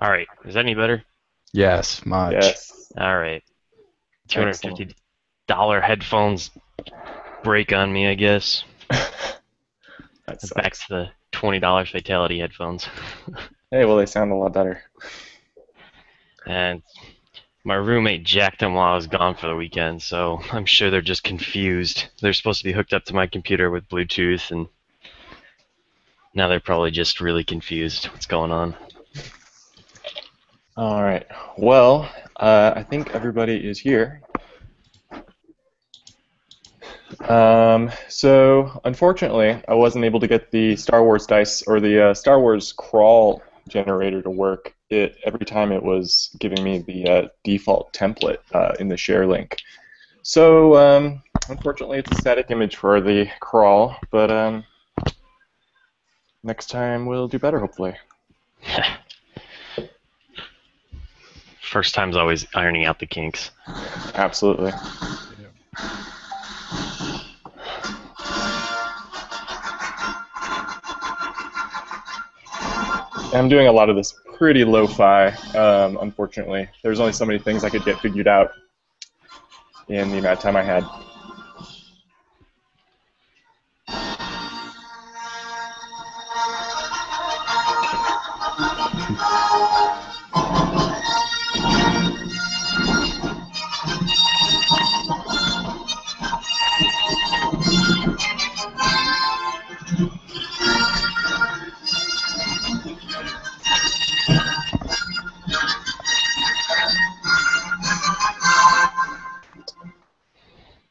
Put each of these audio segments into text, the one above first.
All right. Is that any better? Yes, much. Yes. All right. Excellent. $250 headphones break on me, I guess. That Back sucks. to the $20 fatality headphones. Hey, well, they sound a lot better. And my roommate jacked them while I was gone for the weekend, so I'm sure they're just confused. They're supposed to be hooked up to my computer with Bluetooth, and now they're probably just really confused what's going on. All right. Well, I think everybody is here. So unfortunately, I wasn't able to get the Star Wars dice or the Star Wars crawl generator to work. It every time it was giving me the default template in the share link. So unfortunately, it's a static image for the crawl, but next time we'll do better, hopefully. First time's always ironing out the kinks. Absolutely. I'm doing a lot of this pretty lo-fi, unfortunately. There's only so many things I could get figured out in the amount of time I had.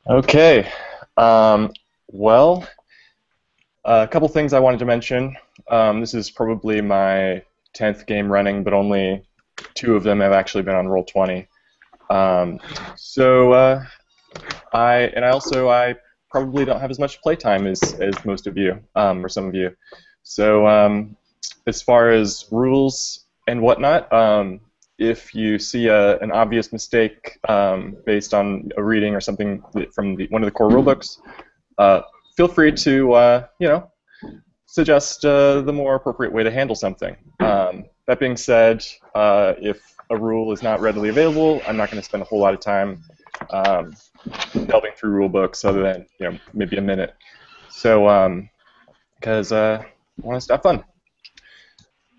Okay. Well, a couple things I wanted to mention. This is probably my 10th game running, but only two of them have actually been on Roll20. Um, so I probably don't have as much playtime as most of you or some of you. So as far as rules and whatnot, if you see an obvious mistake based on a reading or something from one of the core rulebooks, feel free to suggest the more appropriate way to handle something. That being said, if a rule is not readily available, I'm not going to spend a whole lot of time delving through rule books other than maybe a minute. So because I want to have fun.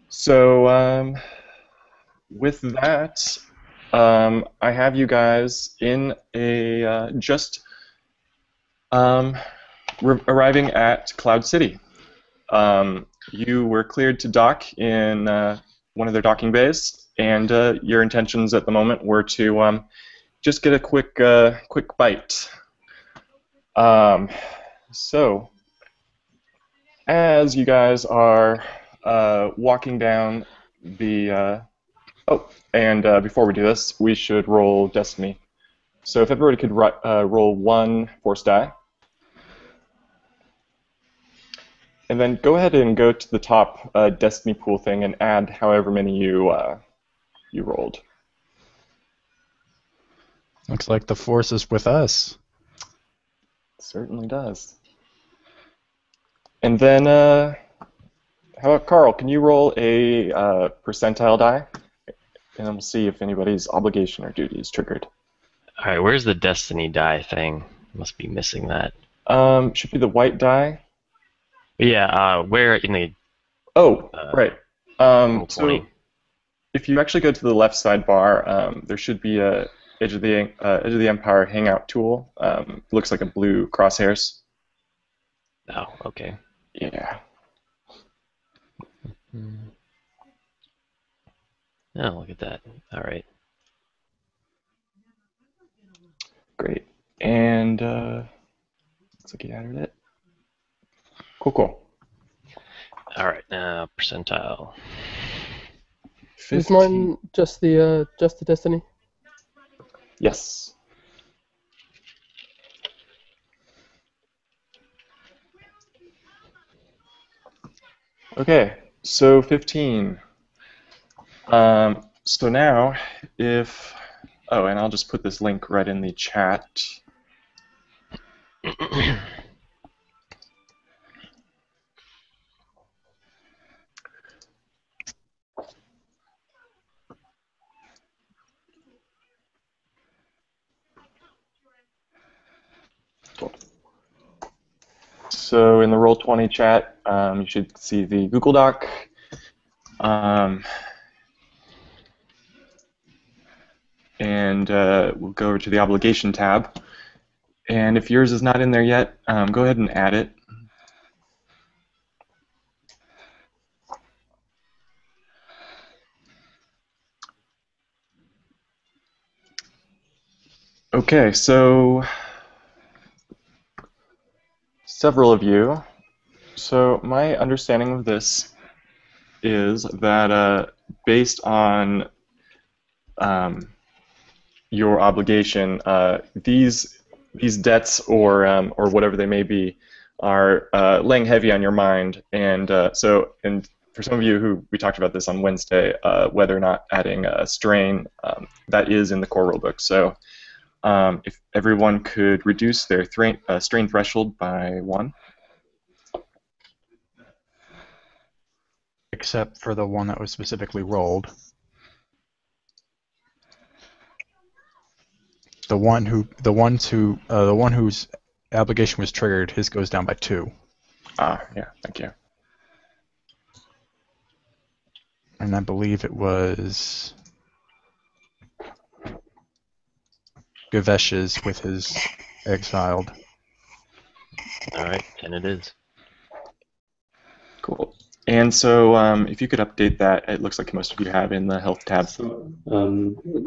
So with that, I have you guys in a just arriving at Cloud City. You were cleared to dock in one of their docking bays, and your intentions at the moment were to just get a quick bite. So, as you guys are walking down the and before we do this, we should roll Destiny. So if everybody could roll one force die. And then go ahead and go to the top Destiny pool thing and add however many you rolled. Looks like the force is with us. Certainly does. And then, how about Carl? Can you roll a percentile die? And then we'll see if anybody's obligation or duty is triggered. All right, where's the Destiny die thing? Must be missing that. Should be the white die. Yeah, where in the Oh, right. roll So 20? if you actually go to the left sidebar, there should be a Edge of the Empire Hangout tool. Looks like a blue crosshairs. Oh, okay. Yeah. Oh, look at that. All right. Great. And looks like you added it. Cool, cool. All right, now percentile. Is 15. mine just the Destiny? Yes. Okay, so 15. So now, if... Oh, and I'll just put this link right in the chat. So in the Roll20 chat, you should see the Google Doc. And we'll go over to the obligation tab. And if yours is not in there yet, go ahead and add it. Okay, so several of you. So my understanding of this is that based on your obligation, these debts or whatever they may be are laying heavy on your mind, and and for some of you who we talked about this on Wednesday, whether or not adding a strain, that is in the core rulebook. So if everyone could reduce their strain threshold by 1. Except for the one that was specifically rolled. The one whose obligation was triggered, his goes down by 2. Ah, yeah, thank you. And I believe it was Gavesh's with his exiled. All right, 10 it is. Cool. And so if you could update that, it looks like most of you have in the health tab. So,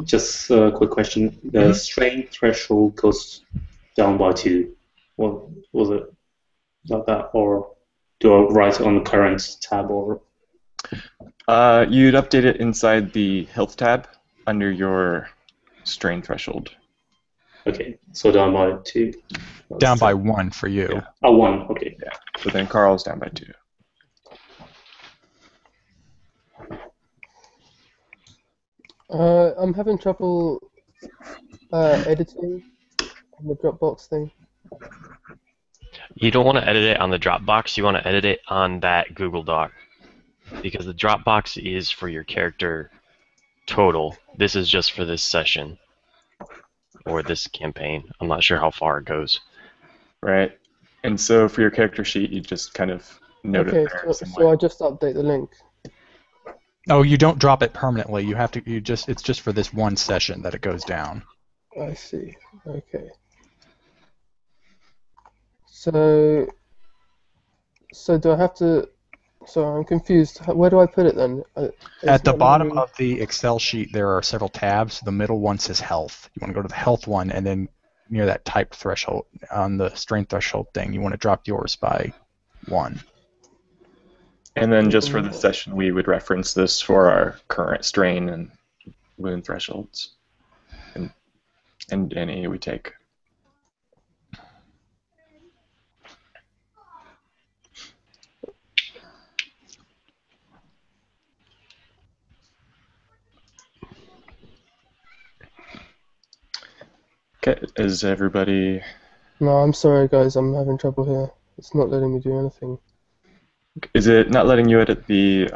just a quick question. The strain threshold goes down by 2. What was it? Like that, or do I write it on the current tab, or? You'd update it inside the health tab under your strain threshold. Okay, so down by 2. Down by 1 for you. Yeah. Oh, 1. Okay. Yeah. So then Carl's down by 2. I'm having trouble editing on the Dropbox thing. You don't want to edit it on the Dropbox. You want to edit it on that Google Doc, because the Dropbox is for your character total. This is just for this session or this campaign. I'm not sure how far it goes. Right. And so for your character sheet, you just kind of note Okay, it there. so I just update the link. Oh, you don't drop it permanently. You have to. It's just for this one session that it goes down. I see. Okay. So do I have to? So I'm confused. Where do I put it then? At the not bottom letting me- of the Excel sheet, there are several tabs. The middle one says health. You want to go to the health one, and then near that type threshold on the strength threshold thing, you want to drop yours by 1. And then just for this session, we would reference this for our current strain and wound thresholds and any we take. Okay, is everybody... No, I'm sorry, guys. I'm having trouble here. It's not letting me do anything. Is it not letting you edit the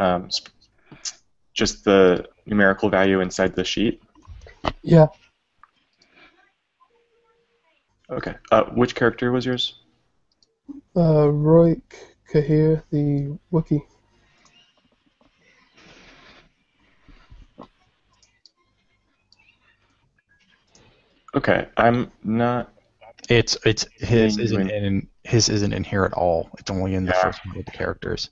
just the numerical value inside the sheet? Yeah. Okay. Which character was yours? Roik Kahir, the Wookiee. Okay, I'm not... It's his Yeah, isn't in here at all. It's only in the Yeah. first one with the characters.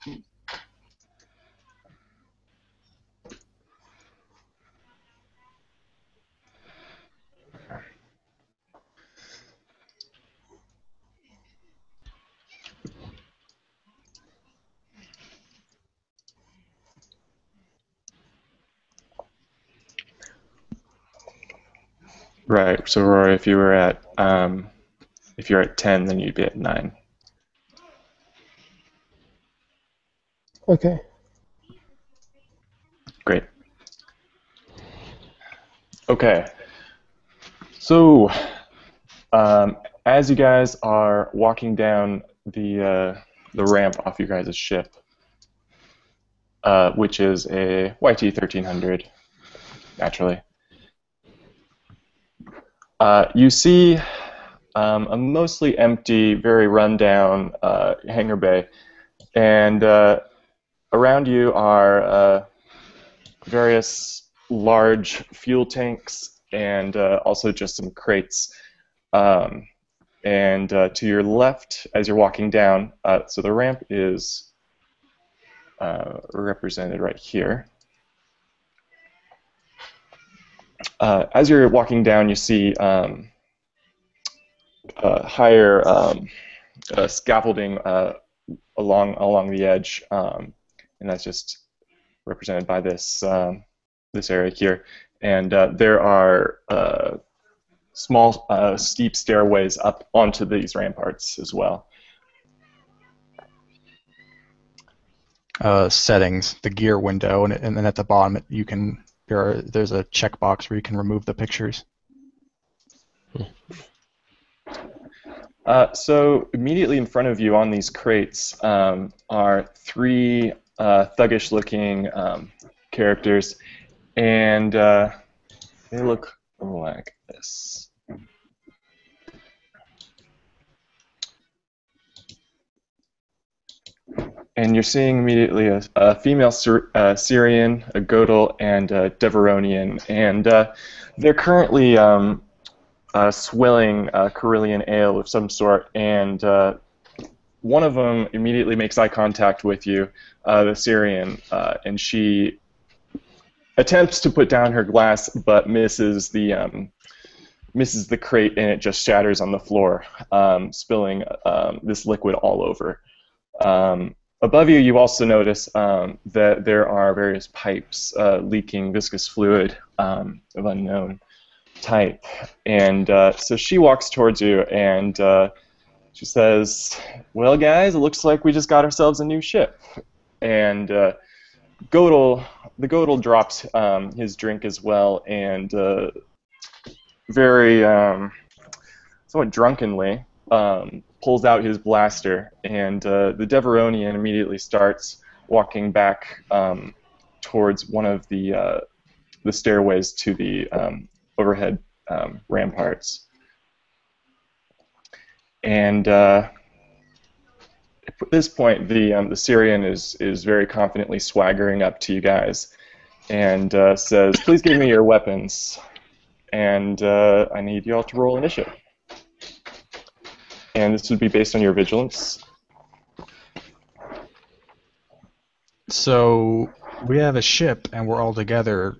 Right. So Rory, if you're at 10, then you'd be at 9. Okay. Great. Okay. So, as you guys are walking down the ramp off your guys' ship, which is a YT-1300, naturally, you see a mostly empty, very rundown hangar bay, and around you are various large fuel tanks and also just some crates. And to your left, as you're walking down, so the ramp is represented right here. As you're walking down, you see higher scaffolding along the edge, and that's just represented by this this area here. And there are small, steep stairways up onto these ramparts as well. Settings, the gear window, and then at the bottom you can there's a checkbox where you can remove the pictures. So immediately in front of you on these crates are three thuggish-looking characters, and they look like this. And you're seeing immediately a female Syrian, a Godel, and a Deveronian, and they're currently swilling Carillion ale of some sort, and one of them immediately makes eye contact with you, the Syrian, and she attempts to put down her glass, but misses the crate, and it just shatters on the floor, spilling this liquid all over. Above you, you also notice that there are various pipes leaking viscous fluid of unknown type. And so she walks towards you, and she says, "Well, guys, it looks like we just got ourselves a new ship." And the Godel drops his drink as well, and very somewhat drunkenly pulls out his blaster, and the Deveronian immediately starts walking back towards one of the stairways to the overhead ramparts. And at this point, the Syrian is very confidently swaggering up to you guys, and says, "Please give me your weapons, and I need you all to roll initiative." And this would be based on your vigilance. So we have a ship, and we're all together.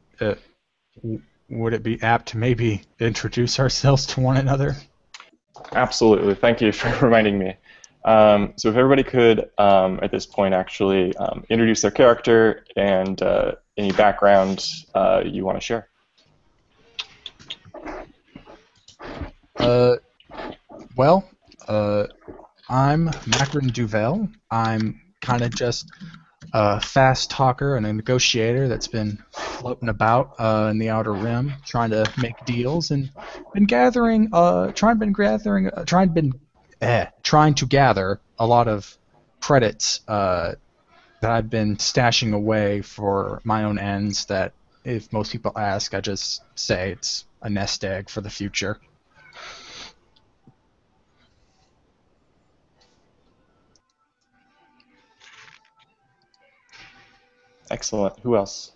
Would it be apt to maybe introduce ourselves to one another? Absolutely. Thank you for reminding me. So if everybody could, at this point, actually introduce their character and any background you want to share. Well, I'm Macron Duvel. I'm kind of just a fast talker and a negotiator that's been floating about in the Outer Rim, trying to make deals, and trying to gather a lot of credits that I've been stashing away for my own ends. That if most people ask, I just say it's a nest egg for the future. Excellent. Who else?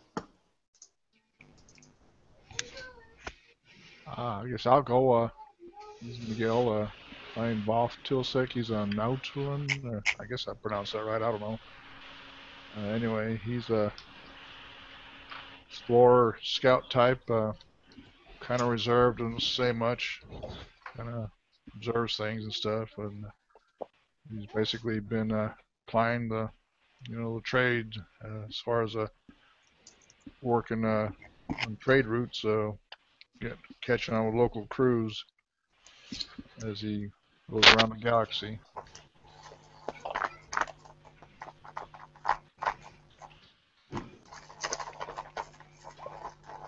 I guess I'll go. This is Miguel. I'm Voth Tilsek. He's a Nautron. I guess I pronounced that right. I don't know. Anyway, he's a explorer, scout type. Kind of reserved, doesn't say much. Kind of observes things and stuff. And he's basically been plying the trade as far as working on trade routes. Catching on with local crews as he goes around the galaxy.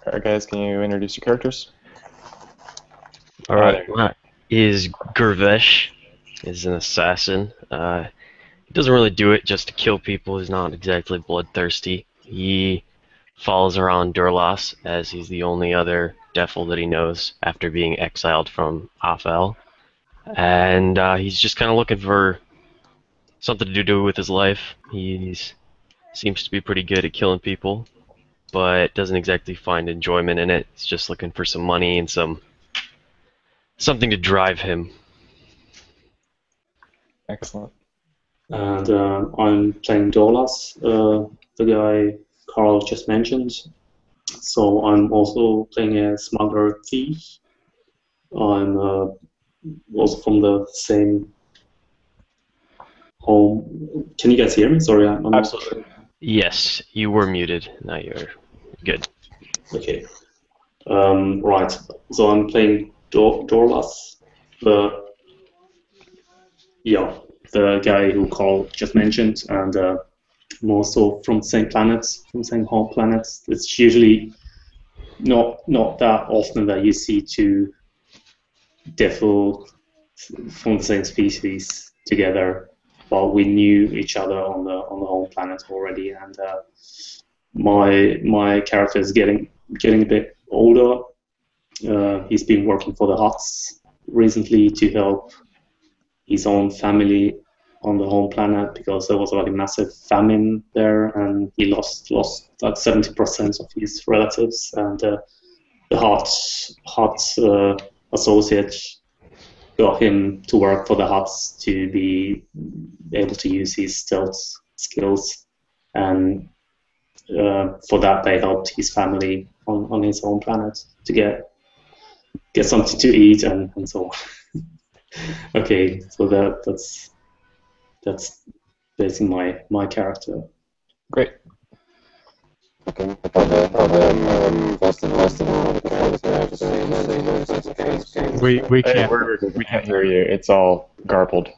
Alright, guys, can you introduce your characters? Alright, is Gurvesh is an assassin. He doesn't really do it just to kill people. He's not exactly bloodthirsty. He follows around Durlas as he's the only other Defil that he knows after being exiled from Afel. and he's just kind of looking for something to do with his life. He seems to be pretty good at killing people, but doesn't exactly find enjoyment in it. He's just looking for some money and something to drive him. Excellent. And I'm playing Dolas, the guy Carl just mentioned. So I'm also playing a smuggler thief. I'm also from the same home. Can you guys hear me? Sorry, I'm not so sure. Yes, you were muted. Now you're good. Okay. Right. So I'm playing Dorlas, the the guy who Carl just mentioned, and I'm also from the same planet, from the same home planet. It's usually not that often that you see two devil from the same species together, but we knew each other on the home planet already, and my character is getting a bit older. He's been working for the Huts recently to help his own family on the home planet because there was like a massive famine there, and he lost like 70% of his relatives, and the Hut associate got him to work for the Huts to be able to use his stealth skills, and for that they helped his family on his home planet to get something to eat and so on. Okay, so that's basically my character. Great. We Hey, can't. we can't hear you. It's all garbled.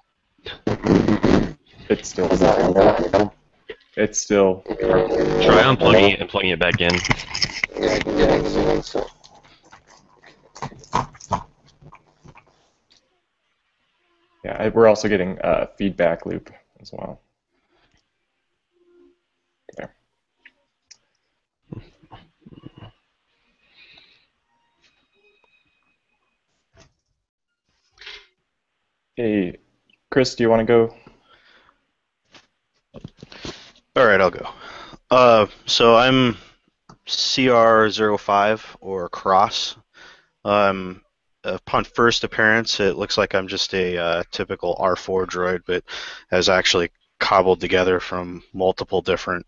It's still. It's still garbled. Try unplugging it and plugging it back in. Yeah, we're also getting a feedback loop as well. There. Hey, Chris, do you want to go? All right, I'll go. So I'm CR05 or Cross. Upon first appearance, it looks like I'm just a typical R4 droid, but has actually cobbled together from multiple different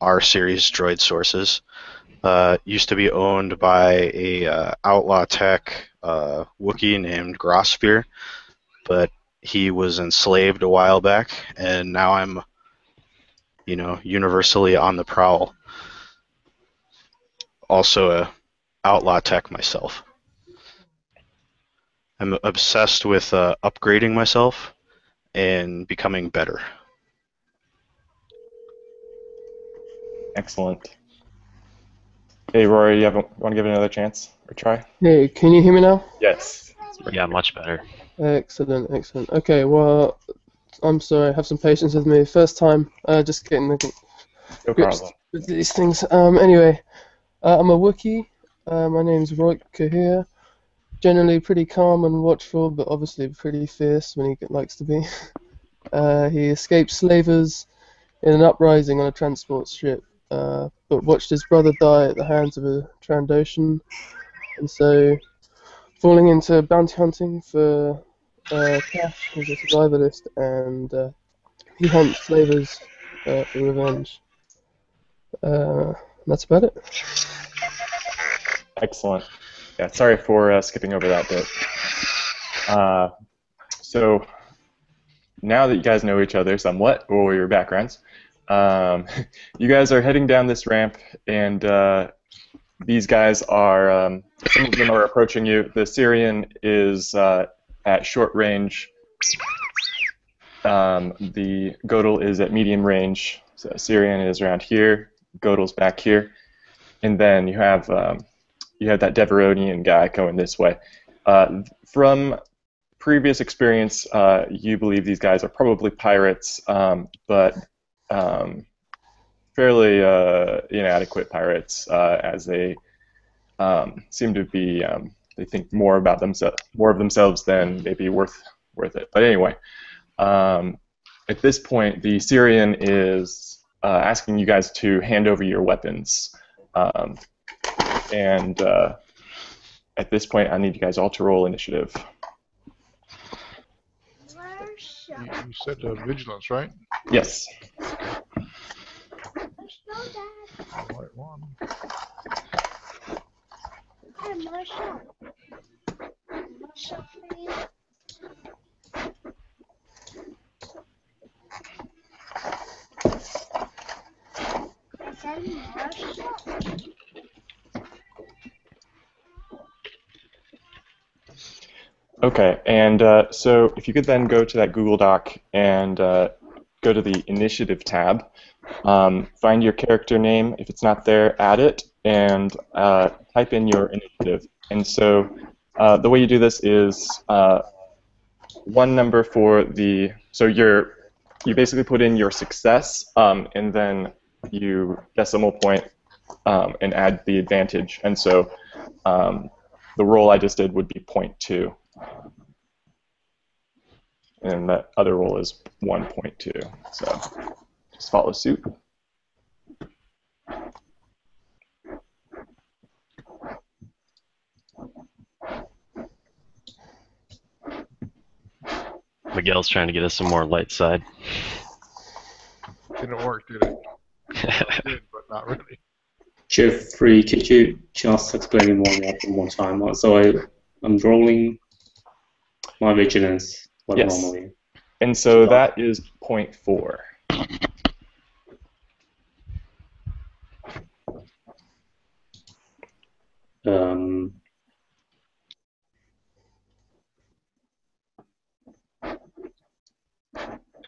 R series droid sources. Used to be owned by a outlaw tech Wookiee named Grossphere, but he was enslaved a while back, and now I'm, universally on the prowl. Also a outlaw tech myself. I'm obsessed with upgrading myself and becoming better. Excellent. Hey, Rory, want to give it another chance or try? Hey, can you hear me now? Yes. Yeah, much better. Excellent, excellent. Okay, well, I'm sorry, have some patience with me. First time, just getting the No grips problem. with these things. Anyway, I'm a Wookiee. My name's Roy Kahir. Generally pretty calm and watchful, but obviously pretty fierce when he likes to be. He escaped slavers in an uprising on a transport ship, but watched his brother die at the hands of a Trandoshan, and so falling into bounty hunting for cash as a survivalist, and he hunts slavers for revenge. That's about it. Excellent. Yeah, sorry for skipping over that bit. So now that you guys know each other somewhat, or your backgrounds, you guys are heading down this ramp, and these guys are, some of them are approaching you. The Syrian is at short range. The Godel is at medium range. So Syrian is around here. Godel's back here. And then you have that Deveronian guy going this way. From previous experience, you believe these guys are probably pirates, but fairly inadequate pirates, as they seem to be they think more about more of themselves than maybe worth it. But anyway, at this point, the Syrian is asking you guys to hand over your weapons, and at this point, I need you guys all to roll initiative. You said vigilance, right? Yes. Right one. Okay, and so if you could then go to that Google Doc and go to the Initiative tab, find your character name. If it's not there, add it, and type in your initiative. And so the way you do this is one number for the, so you basically put in your success, and then you decimal point and add the advantage. And so the roll I just did would be 0.2. And that other roll is 1.2. So just follow suit. Miguel's trying to get us some more light side. Didn't work, did it? Well, it did, but not really. Jeffrey, could you just explain more that one more time? So I'm rolling my vigilance like Yes. normally. And so that is 0.4.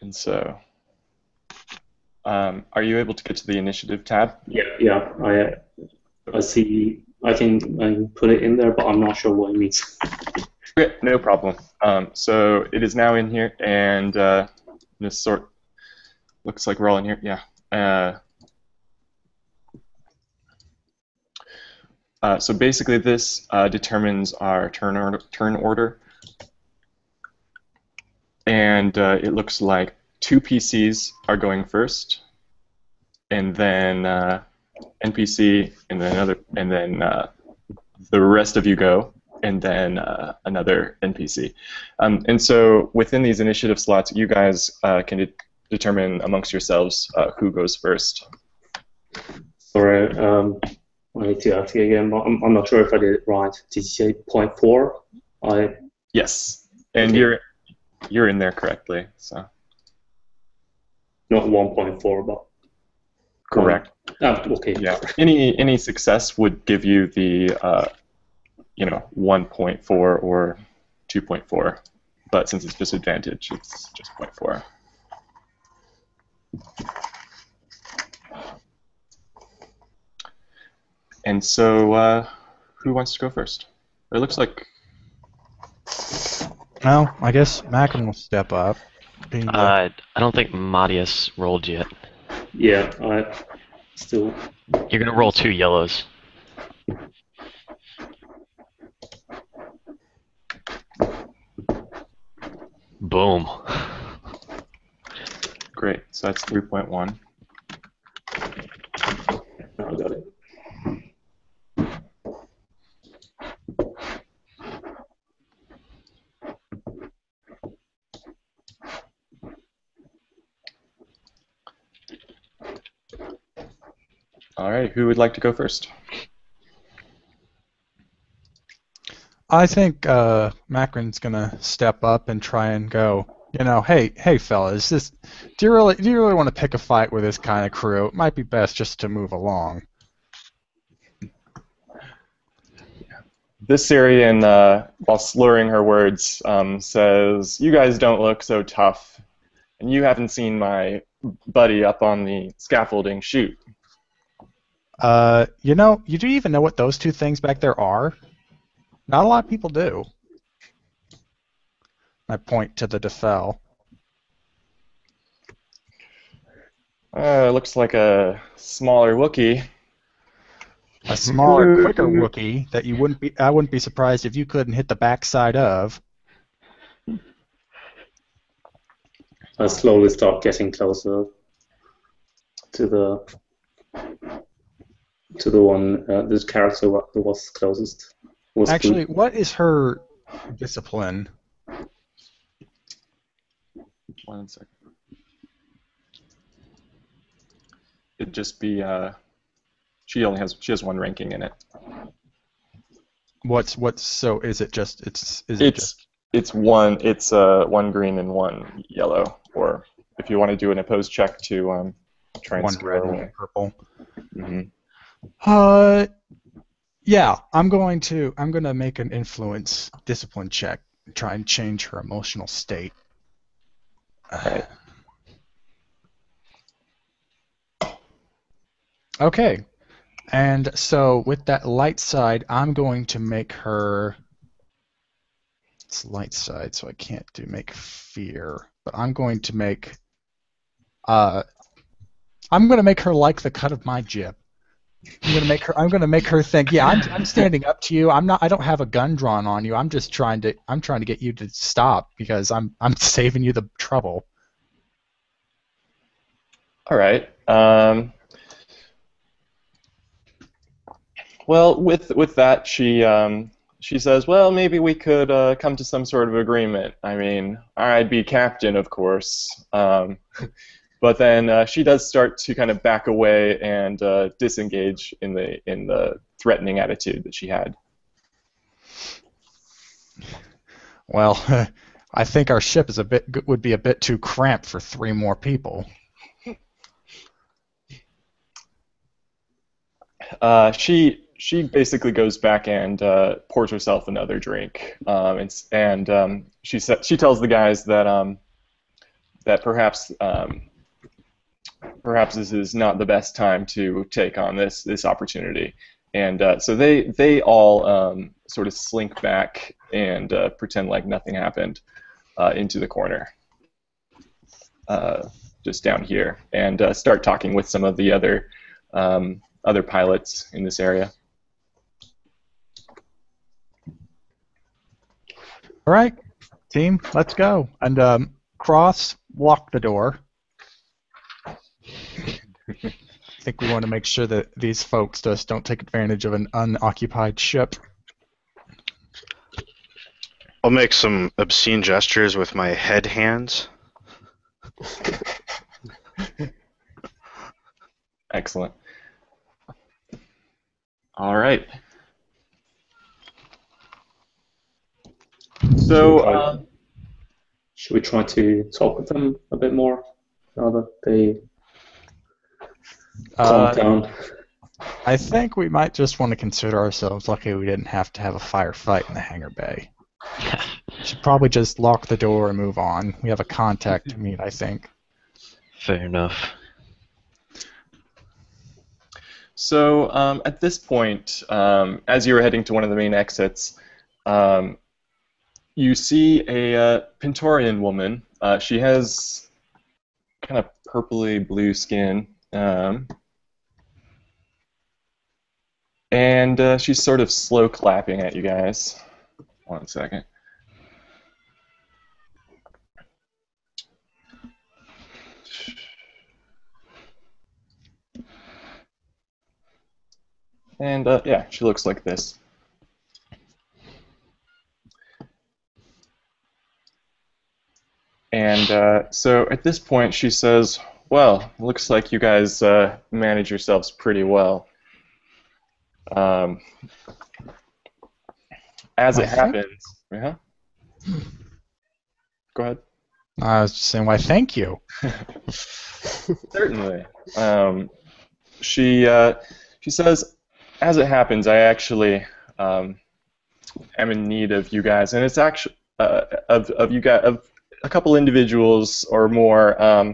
And so, are you able to get to the initiative tab? Yeah. I see. I can put it in there, but I'm not sure what it means. Okay, no problem. So it is now in here, and this looks like we're all in here. Yeah. So basically, this determines our turn order, and it looks like 2 PCs are going first, and then NPC, and then another, and then the rest of you go, and then another NPC. And so within these initiative slots, you guys can determine amongst yourselves who goes first. Sorry, I need to ask you again, but I'm not sure if I did it right. Did you say 0.4? Yes, and Okay. you're in there correctly. So Not 1.4, but correct. okay. Yeah. Any success would give you the 1.4 or 2.4, but since it's disadvantage, it's just 0.4. And so, who wants to go first? It looks like. Well, I guess Macron will step up. Being the- I don't think Matias rolled yet. Yeah, I still. You're gonna roll 2 yellows. Boom. Great, so that's 3.1. I got it. All right, who would like to go first? I think Macron's gonna step up and try and go. Hey, fellas, do you really want to pick a fight with this kind of crew? It might be best just to move along. This Syrian, while slurring her words, says, "You guys don't look so tough, and you haven't seen my buddy up on the scaffolding shoot." You do even know what those 2 things back there are? Not a lot of people do. I point to the Defel. Looks like a smaller Wookiee. A smaller, Hello. quicker Wookiee that I wouldn't be surprised if you couldn't hit the backside of. I slowly start getting closer to the one, this character that was closest. Actually, what is her discipline? 1 second. It'd just be she has one ranking in it. So is it just It's one green and one yellow, or if you want to do an opposed check to try and one scare red and away. one purple? Mm-hmm. Yeah, I'm gonna make an influence discipline check, try and change her emotional state. Right. Okay. And so with that light side, I'm going to make her. It's light side, so I can't make fear. But I'm going to make. I'm going to make her like the cut of my jib. I'm going to make her think, yeah, I'm standing up to you. I don't have a gun drawn on you. I'm trying to get you to stop because I'm saving you the trouble. All right. Well, with that, she says, well, maybe we could come to some sort of agreement. I mean, I'd be captain, of course. But then she does start to kind of back away and disengage in the threatening attitude that she had. Well, I think our ship would be a bit too cramped for 3 more people. She basically goes back and pours herself another drink, and she tells the guys that that perhaps this is not the best time to take on this opportunity, and so they all sort of slink back and pretend like nothing happened into the corner, just down here, and start talking with some of the other pilots in this area. All right, team, let's go. And Cross, lock the door. I think we want to make sure that these folks just don't take advantage of an unoccupied ship. I'll make some obscene gestures with my head hands. Excellent. All right. So, should we try to talk with them a bit more now that they calmed down? I think we might just want to consider ourselves lucky we didn't have to have a firefight in the hangar bay. Should probably just lock the door and move on. We have a contact to meet, I think. Fair enough. So at this point, as you're heading to one of the main exits, you see a Pintorian woman. She has kind of purpley blue skin, and she's sort of slow clapping at you guys. 1 second. And yeah, she looks like this. And so at this point, she says, "Well, looks like you guys manage yourselves pretty well. As it happens, yeah. Go ahead. I was just saying, why, thank you. Certainly. She says, as it happens, I actually am in need of you guys, and it's actually of you guys, of a couple individuals or more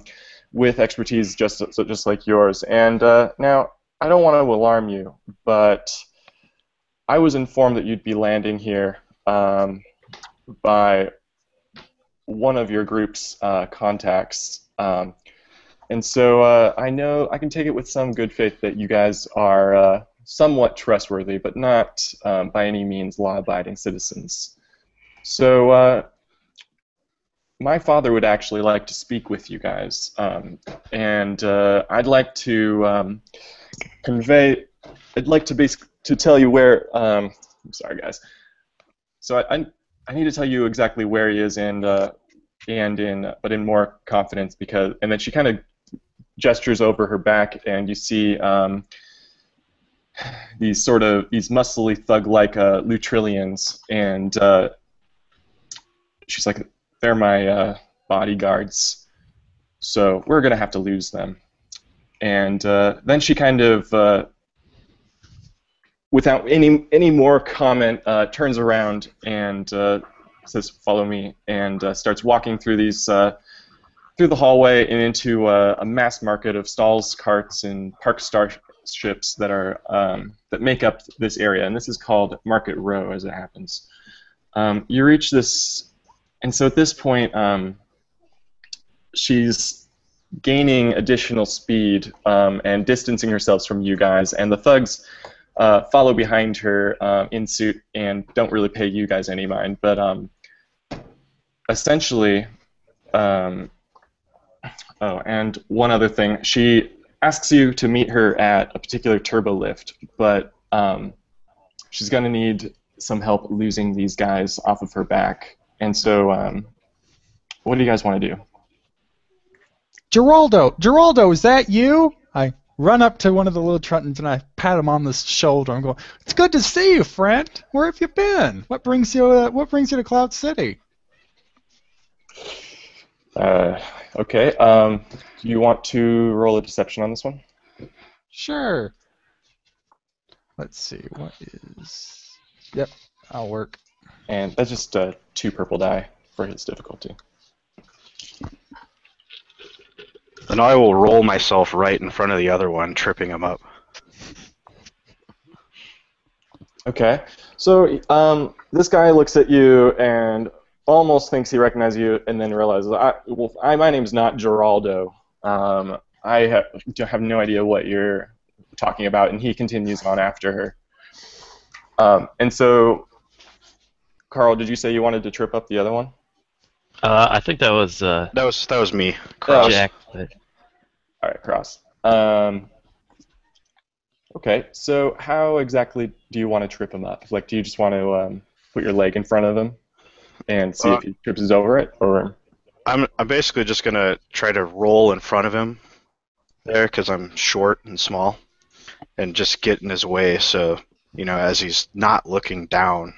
with expertise just like yours. And now, I don't want to alarm you, but I was informed that you'd be landing here by one of your group's contacts. And so I know I can take it with some good faith that you guys are somewhat trustworthy, but not by any means law-abiding citizens. So my father would actually like to speak with you guys, and I'd like to convey. I'd like to tell you where. I'm sorry, guys. So I need to tell you exactly where he is, but in more confidence, and then she kind of gestures over her back, and you see these muscly thug-like Lutrillians, and she's like, they're my bodyguards, so we're gonna have to lose them. And then she kind of, without any more comment, turns around and says, "Follow me," and starts walking through through the hallway and into a mass market of stalls, carts, and parked starships that make up this area. And this is called Market Row, as it happens. You reach this, and so at this point, she's gaining additional speed and distancing herself from you guys, and the thugs follow behind her in suit and don't really pay you guys any mind. But essentially, oh, and one other thing, she asks you to meet her at a particular turbo lift, but she's going to need some help losing these guys off of her back. And so, what do you guys want to do? Geraldo, is that you? I run up to one of the little Truntons and I pat him on the shoulder. I'm going, "It's good to see you, friend. Where have you been? What brings you to Cloud City?" Okay. Do you want to roll a deception on this one? Sure. Let's see. What is? Yep, I'll work. And that's just 2 purple die for his difficulty. Then I will roll myself right in front of the other one, tripping him up. Okay. So this guy looks at you and almost thinks he recognizes you, and then realizes, my name's not Geraldo. I have no idea what you're talking about, and he continues on after her. And so, Carl, did you say you wanted to trip up the other one? I think that was That was me. Cross. Jack. But All right, Cross. Okay, so how exactly do you want to trip him up? Like, do you just want to put your leg in front of him and see if he trips over it, or? I'm basically just gonna try to roll in front of him there because I'm short and small, and just get in his way so as he's not looking down,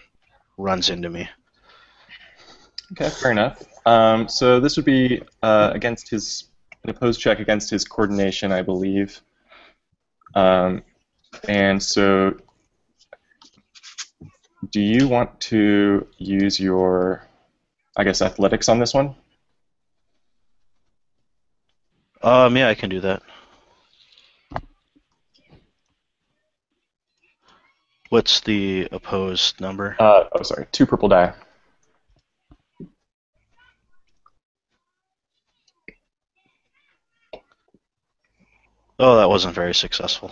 runs into me. Okay, fair enough. So this would be against an opposed check against his coordination, I believe. And so, do you want to use your, I guess, athletics on this one? Yeah, I can do that. What's the opposed number? Sorry, 2 purple die. Oh, that wasn't very successful.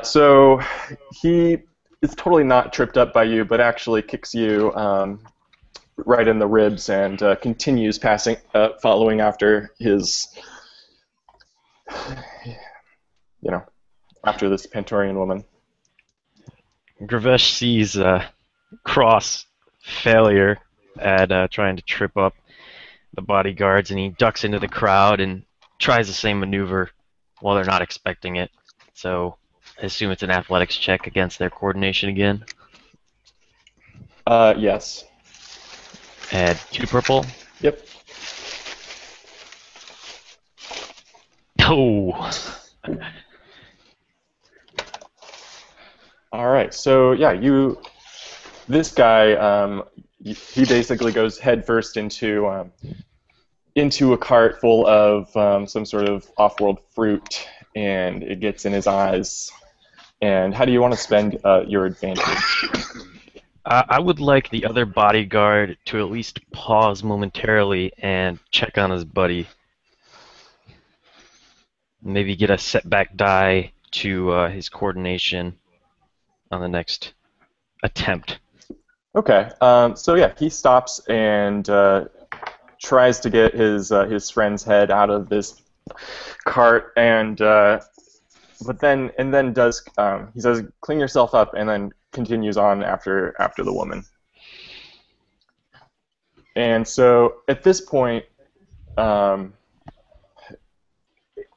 So he is totally not tripped up by you, but actually kicks you right in the ribs and continues following after his, after this Pantorian woman. Gravesh sees Cross failure at trying to trip up the bodyguards, and he ducks into the crowd and tries the same maneuver while they're not expecting it. So I assume it's an athletics check against their coordination again. Yes. Add 2 purple. Yep. Oh. All right. So yeah, this guy, he basically goes headfirst into a cart full of some sort of off-world fruit, and it gets in his eyes. And how do you want to spend your advantage? I would like the other bodyguard to at least pause momentarily and check on his buddy. Maybe get a setback die to his coordination on the next attempt. Okay. So yeah, he stops and tries to get his friend's head out of this cart, and then does he says, "Clean yourself up," and then continues on after the woman. And so at this point,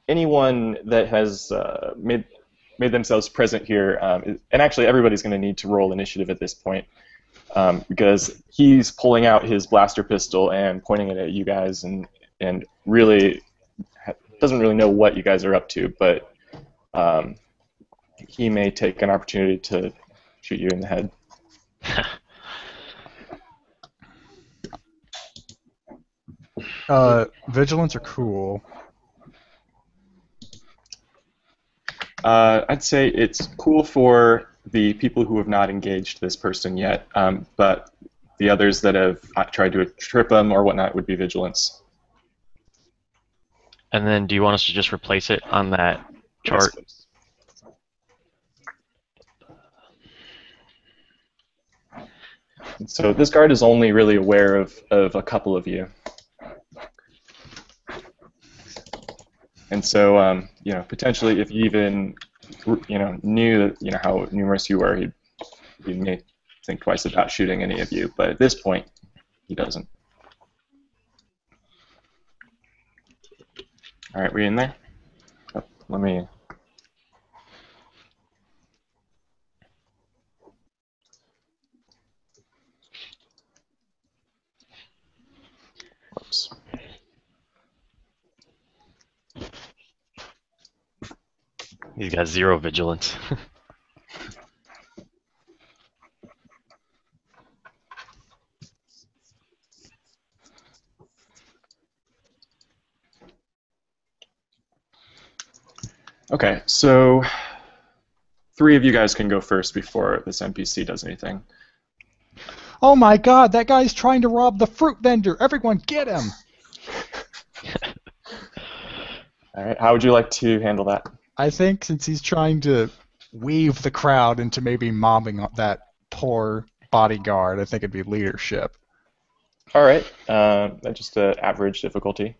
anyone that has made themselves present here, and actually everybody's going to need to roll initiative at this point, because he's pulling out his blaster pistol and pointing it at you guys, and really doesn't really know what you guys are up to, but he may take an opportunity to shoot you in the head. Vigilance or cool? I'd say it's cool for the people who have not engaged this person yet, but the others that have tried to trip them or whatnot would be vigilance. And then do you want us to just replace it on that chart? Yes, so this guard is only really aware of a couple of you. And so, potentially, if you even, knew how numerous you were, he may think twice about shooting any of you. But at this point, he doesn't. All right, we in there? Oh, let me. Whoops. He's got 0 vigilance. Okay, so 3 of you guys can go first before this NPC does anything. Oh my god, that guy's trying to rob the fruit vendor! Everyone get him! All right, how would you like to handle that? I think since he's trying to weave the crowd into maybe mobbing that poor bodyguard, I think it'd be leadership. All right, just average difficulty.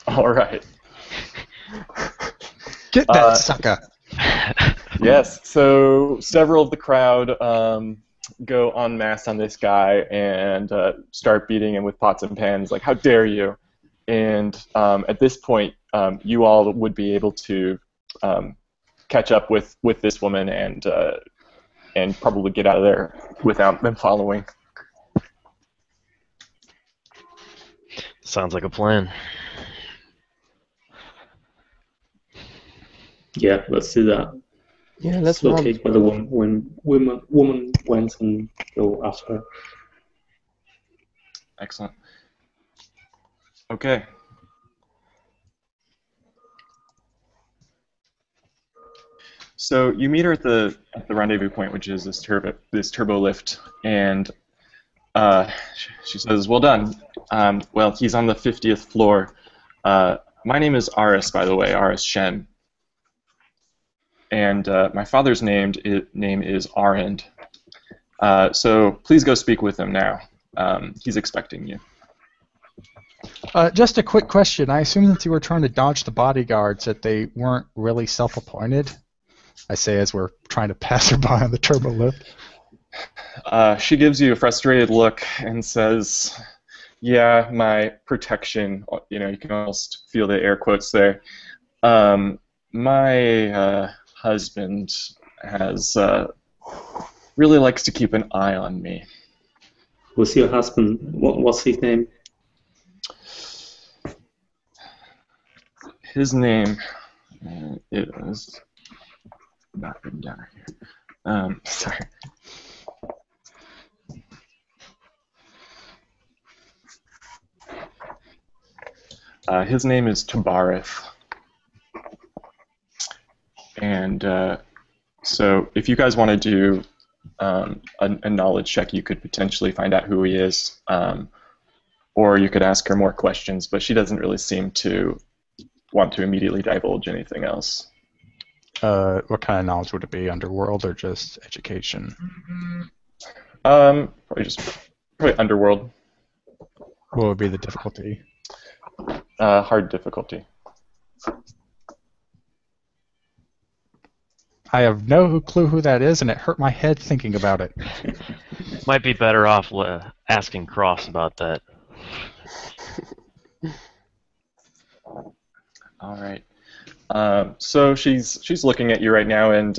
All right. Get that sucker! Yes, so several of the crowd go en masse on this guy and start beating him with pots and pans, like, how dare you? And at this point, you all would be able to catch up with this woman and probably get out of there without them following. Sounds like a plan. Yeah, let's do that. Yeah, let's It's okay where the woman went and go after her. Excellent. Okay. So you meet her at the rendezvous point, which is this turbo lift, and she says, "Well done. Well, he's on the 50th floor. My name is Aris, by the way, Aris Shem. And my father's name is Arend. So please go speak with him now. He's expecting you." Just a quick question. I assume that you were trying to dodge the bodyguards, that they weren't really self-appointed? I say as we're trying to pass her by on the turbo lift. She gives you a frustrated look and says, "Yeah, my protection." You can almost feel the air quotes there. My husband has really likes to keep an eye on me. Who's your husband? What's his name? His name is not written down here. Sorry. His name is Tabarith. And so if you guys want to do a knowledge check, you could potentially find out who he is. or you could ask her more questions, but she doesn't really seem to want to immediately divulge anything else. What kind of knowledge would it be? Underworld or just education? Probably underworld. What would be the difficulty? Hard difficulty. I have no clue who that is, and it hurt my head thinking about it. Might be better off asking Cross about that. All right. So she's looking at you right now, and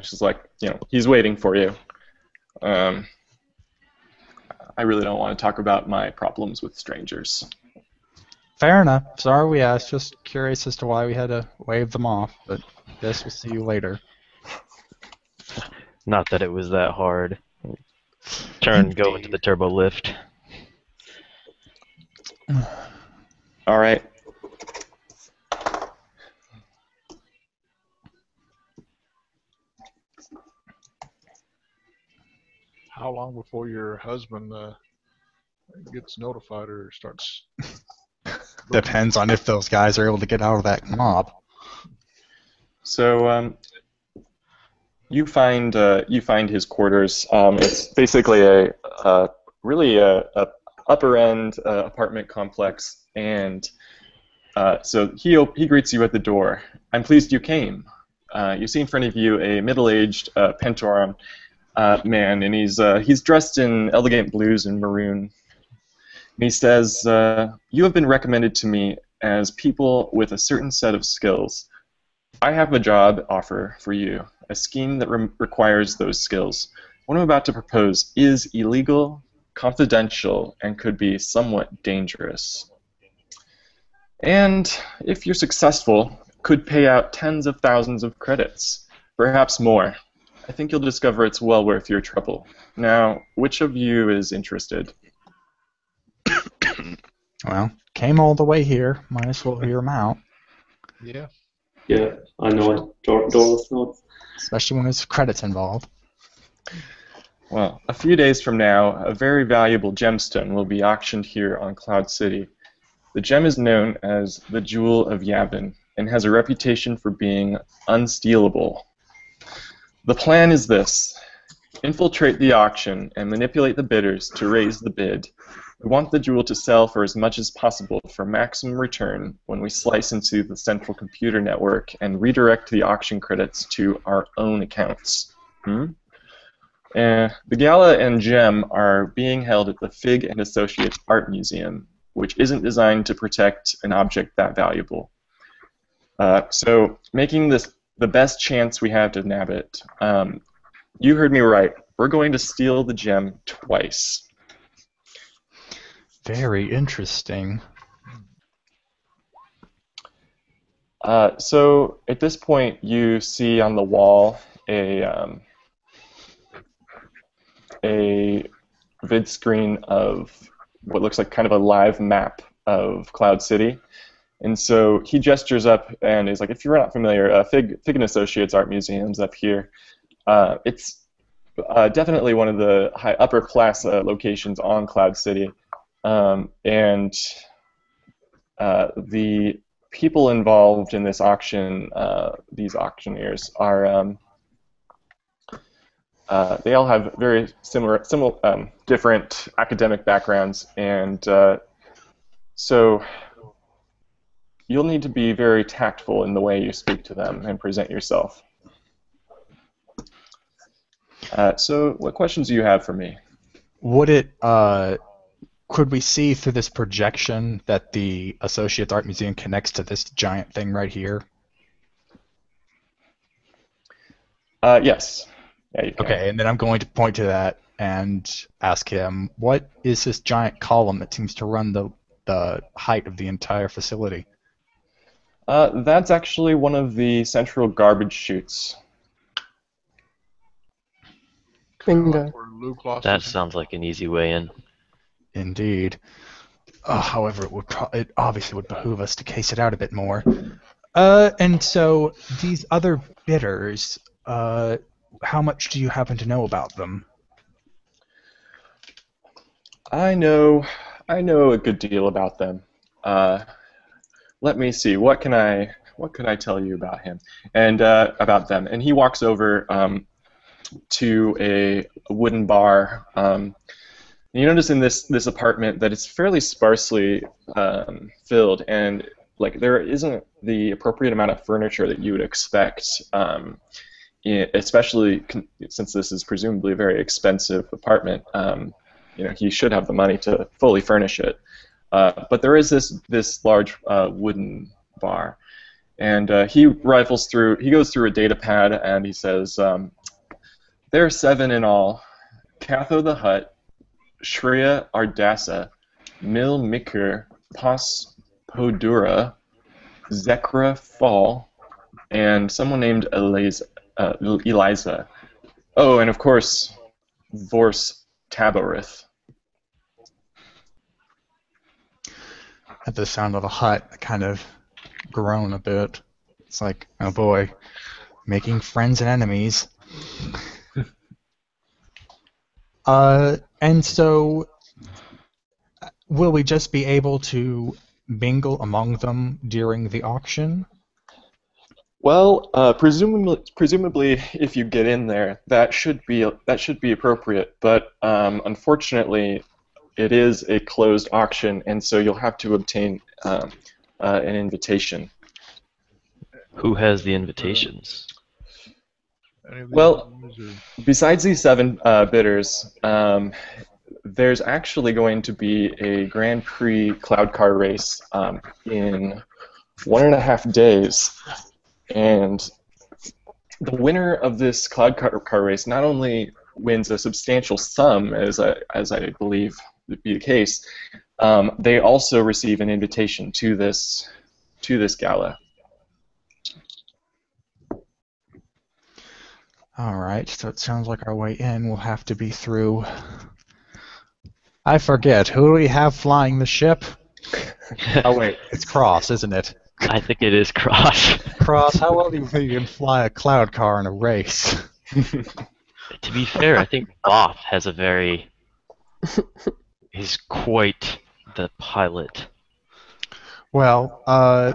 she's like, he's waiting for you. I really don't want to talk about my problems with strangers. Fair enough. Sorry we asked. Just curious as to why we had to wave them off, but guess we'll see you later. Not that it was that hard. Turn, go into the turbo lift. All right. How long before your husband gets notified or starts? Depends on if those guys are able to get out of that mob. So you find his quarters. It's basically a really upper end apartment complex, and so he greets you at the door. I'm pleased you came. You see in front of you a middle-aged Pentoran man, and he's dressed in elegant blues and maroon. And he says, "You have been recommended to me as people with a certain set of skills. I have a job offer for you, a scheme that requires those skills. What I'm about to propose is illegal, confidential, and could be somewhat dangerous. And if you're successful, could pay out tens of thousands of credits, perhaps more. I think you'll discover it's well worth your trouble. Now, which of you is interested?" Well, came all the way here. Might as well hear him out. Yeah. Yeah, I know. Doris nods. Especially when there's credits involved. Well, a few days from now, a very valuable gemstone will be auctioned here on Cloud City. The gem is known as the Jewel of Yavin and has a reputation for being unstealable. The plan is this: infiltrate the auction and manipulate the bidders to raise the bid. We want the jewel to sell for as much as possible for maximum return when we slice into the central computer network and redirect the auction credits to our own accounts. The gala and gem are being held at the Fig and Associates Art Museum, which isn't designed to protect an object that valuable. So making this the best chance we have to nab it. You heard me right. We're going to steal the gem twice. Very interesting. So at this point, you see on the wall a vid screen of what looks like kind of a live map of Cloud City. And so he gestures up and is like, if you're not familiar, Fig and Associates Art Museum's up here. It's definitely one of the upper class locations on Cloud City. And the people involved in this auction, these auctioneers, are they all have very similar different academic backgrounds, and so you'll need to be very tactful in the way you speak to them and present yourself. So what questions do you have for me? Would it, could we see through this projection that the Associates Art Museum connects to this giant thing right here? Yes. Yeah, you can. Okay, and then I'm going to point to that and ask him, what is this giant column that seems to run the height of the entire facility? That's actually one of the central garbage chutes. Bingo. Where Luke lost That his- sounds like an easy way in. Indeed. However, it obviously would behoove us to case it out a bit more. And so these other bidders, how much do you happen to know about them? I know a good deal about them. Uh, Let me see. What can I tell you about him and about them? And he walks over to a wooden bar. You notice in this apartment that it's fairly sparsely filled, and like there isn't the appropriate amount of furniture that you would expect, especially since this is presumably a very expensive apartment. He should have the money to fully furnish it. But there is this large wooden bar, and he rifles through. He goes through a data pad, and he says, "There are 7 in all: Catho the Hutt, Shreya Ardasa, Mil Mikir, Pas Podura, Zekra Fall, and someone named Eliza. Oh, and of course, Vorse Taborith." At the sound of the hut, I kind of groan a bit. It's like, oh boy, making friends and enemies. And so, will we just be able to mingle among them during the auction? Well, presumably, if you get in there, that should be appropriate. But unfortunately, it is a closed auction, and so you'll have to obtain an invitation. Who has the invitations? Any of these Well, ones, or- besides these 7 bidders, there's actually going to be a Grand Prix cloud car race in 1.5 days, and the winner of this cloud car race not only wins a substantial sum, as I believe would be the case, they also receive an invitation to this gala. All right, so it sounds like our way in will have to be through. I forget, who do we have flying the ship? Oh wait, it's Cross, isn't it? I think it is Cross. Cross, how well do you think you can fly a cloud car in a race? To be fair, I think Boff has a very... He's quite the pilot. Well, I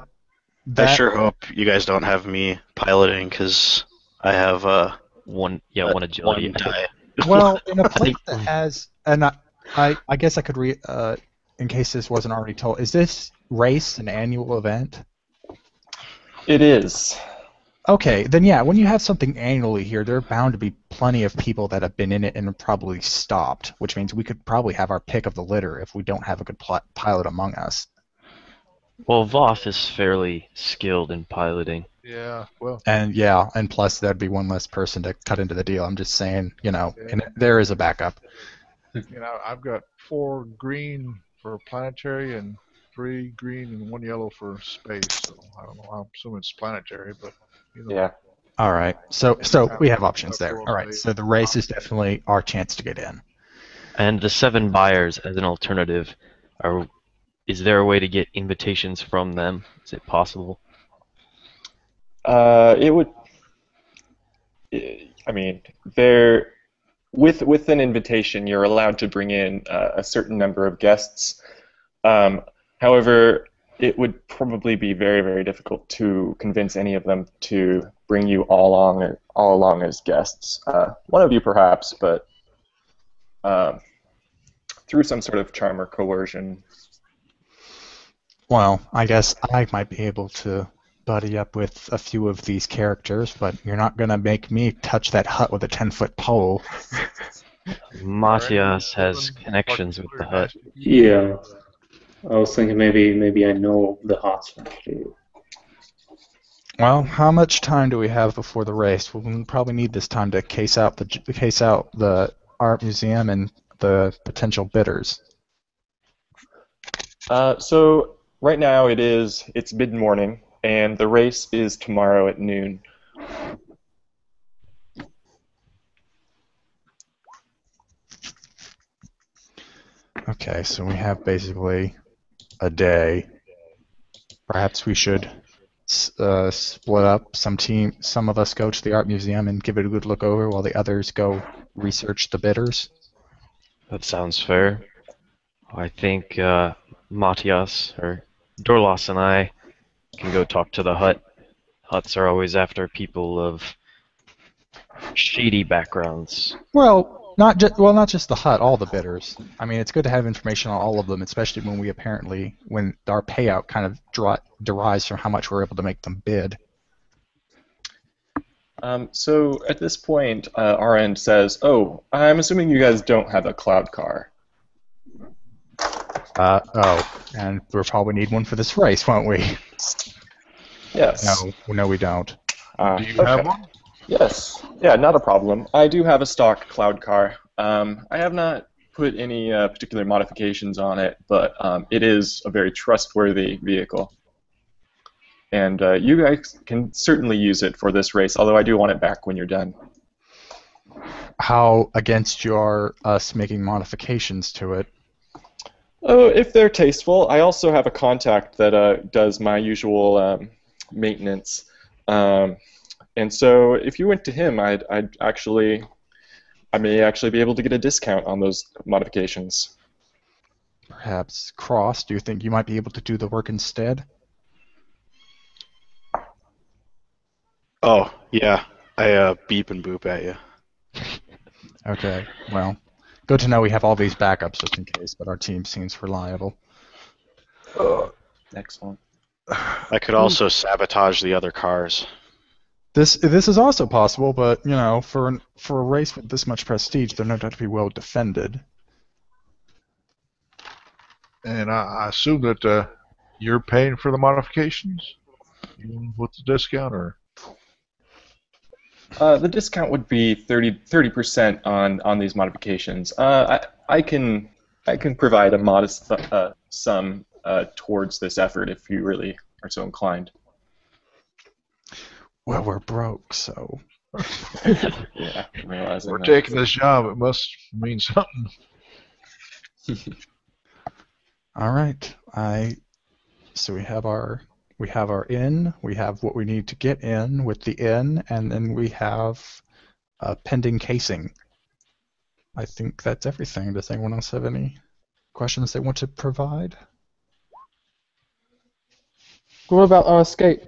that sure hope you guys don't have me piloting, because I have One agility. one die. well in a place that has, and I guess I could in case this wasn't already told. Is this race an annual event? It is. Okay, then yeah, when you have something annually here, there are bound to be plenty of people that have been in it and have probably stopped, which means we could probably have our pick of the litter if we don't have a good pilot among us. Well, Voth is fairly skilled in piloting. Yeah, well, And yeah, and plus there'd be one less person to cut into the deal. I'm just saying, and there is a backup. I've got 4 green for planetary and 3 green and 1 yellow for space. So I don't know. I'm assuming it's planetary, but Yeah. All right, so we have options there. All right, so the race is definitely our chance to get in. And the 7 buyers, as an alternative, is there a way to get invitations from them? Is it possible? It would. I mean, there. With an invitation, you're allowed to bring in a certain number of guests. However, it would probably be very, very difficult to convince any of them to bring you all along as guests. One of you, perhaps, but through some sort of charm or coercion. Well, I guess I might be able to buddy up with a few of these characters, but you're not going to make me touch that hut with a 10-foot pole. Matthias has connections with the hut. Yeah. I was thinking maybe I know the hots actually. Well, how much time do we have before the race? We'll probably need this time to case out the art museum and the potential bidders. So right now it's mid-morning, and the race is tomorrow at noon. Okay, so we have basically a day. Perhaps we should split up. Some of us go to the art museum and give it a good look over, while the others go research the bidders. That sounds fair. I think Matthias or Dorlos and I can go talk to the hut. Huts are always after people of shady backgrounds. Not just the hut, all the bidders. I mean, it's good to have information on all of them, especially when our payout kind of derives from how much we're able to make them bid. So at this point, our end says, "Oh, I'm assuming you guys don't have a cloud car." And we'll probably need one for this race, won't we? Yes. No, we don't. Do you have one? Yes. Yeah, not a problem. I do have a stock cloud car. I have not put any particular modifications on it, but it is a very trustworthy vehicle. And you guys can certainly use it for this race, although I do want it back when you're done. How against you are us making modifications to it? Oh, if they're tasteful. I also have a contact that does my usual maintenance. And so if you went to him, I may actually be able to get a discount on those modifications. Perhaps Cross, do you think you might be able to do the work instead? Oh, yeah. I beep and boop at you. Okay, well, good to know we have all these backups just in case, but our team seems reliable. Excellent. I could also sabotage the other cars. This is also possible, but for a race with this much prestige, they're no doubt to be well defended. And I assume that you're paying for the modifications, even with the discount, or? The discount would be 30% on these modifications. I can provide a modest sum towards this effort if you really are so inclined. Well, we're broke, so. Yeah, I'm realizing We're that. taking this job. It must mean something. All right. So we have our inn. We have what we need to get in with the inn, and then we have pending casing. I think that's everything. Does anyone else have any questions they want to provide? What about our escape?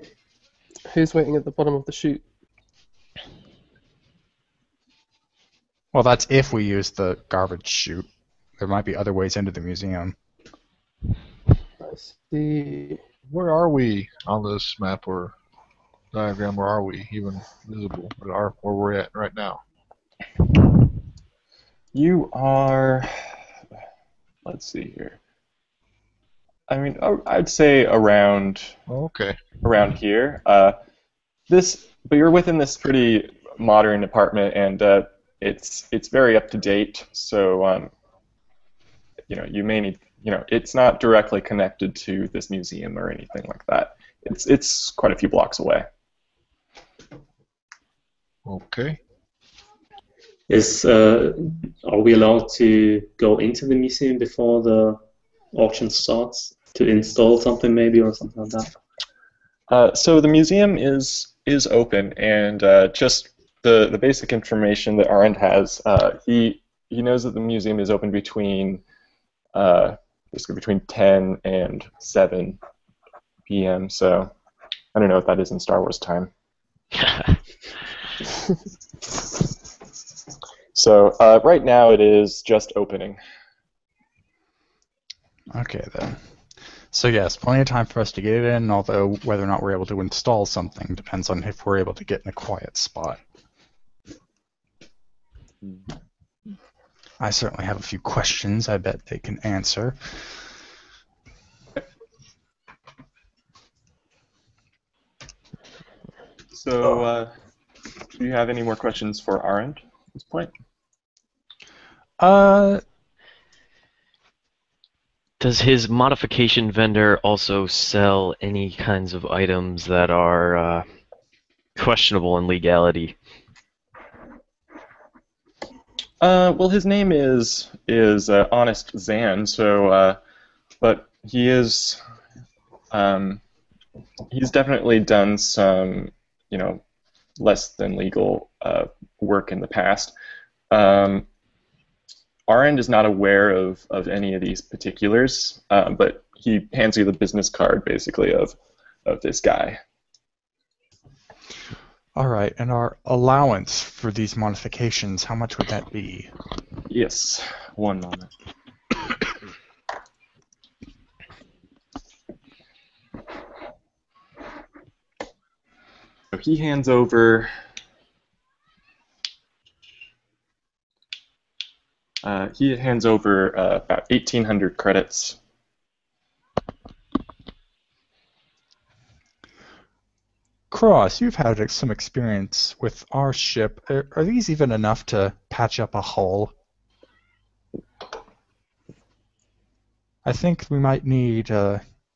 Who's waiting at the bottom of the chute? Well, that's if we use the garbage chute. There might be other ways into the museum. I see. Where are we on this map or diagram? Where are we even visible? Where we're at right now? You are. Let's see here. I mean, I'd say around Okay. here. But you're within this pretty modern apartment, and it's very up to date. So you may need. It's not directly connected to this museum or anything like that. It's quite a few blocks away. Okay. Are we allowed to go into the museum before the auction starts to install something maybe or something like that? So the museum is open, and just the basic information that Arend has, he knows that the museum is open between basically between 10 and 7 p.m. So I don't know if that is in Star Wars time. So right now it is just opening. Okay, then. So yes, plenty of time for us to get it in, although whether or not we're able to install something depends on if we're able to get in a quiet spot. I certainly have a few questions I bet they can answer. So do you have any more questions for Arend at this point? Does his modification vendor also sell any kinds of items that are questionable in legality? Well, his name is Honest Zan. So, but he's definitely done some, less than legal work in the past. our end is not aware of any of these particulars, but he hands you the business card, basically, of this guy. All right, and our allowance for these modifications, how much would that be? Yes, one moment. So he hands over about 1,800 credits. Cross, you've had some experience with our ship. Are these even enough to patch up a hull? I think we might need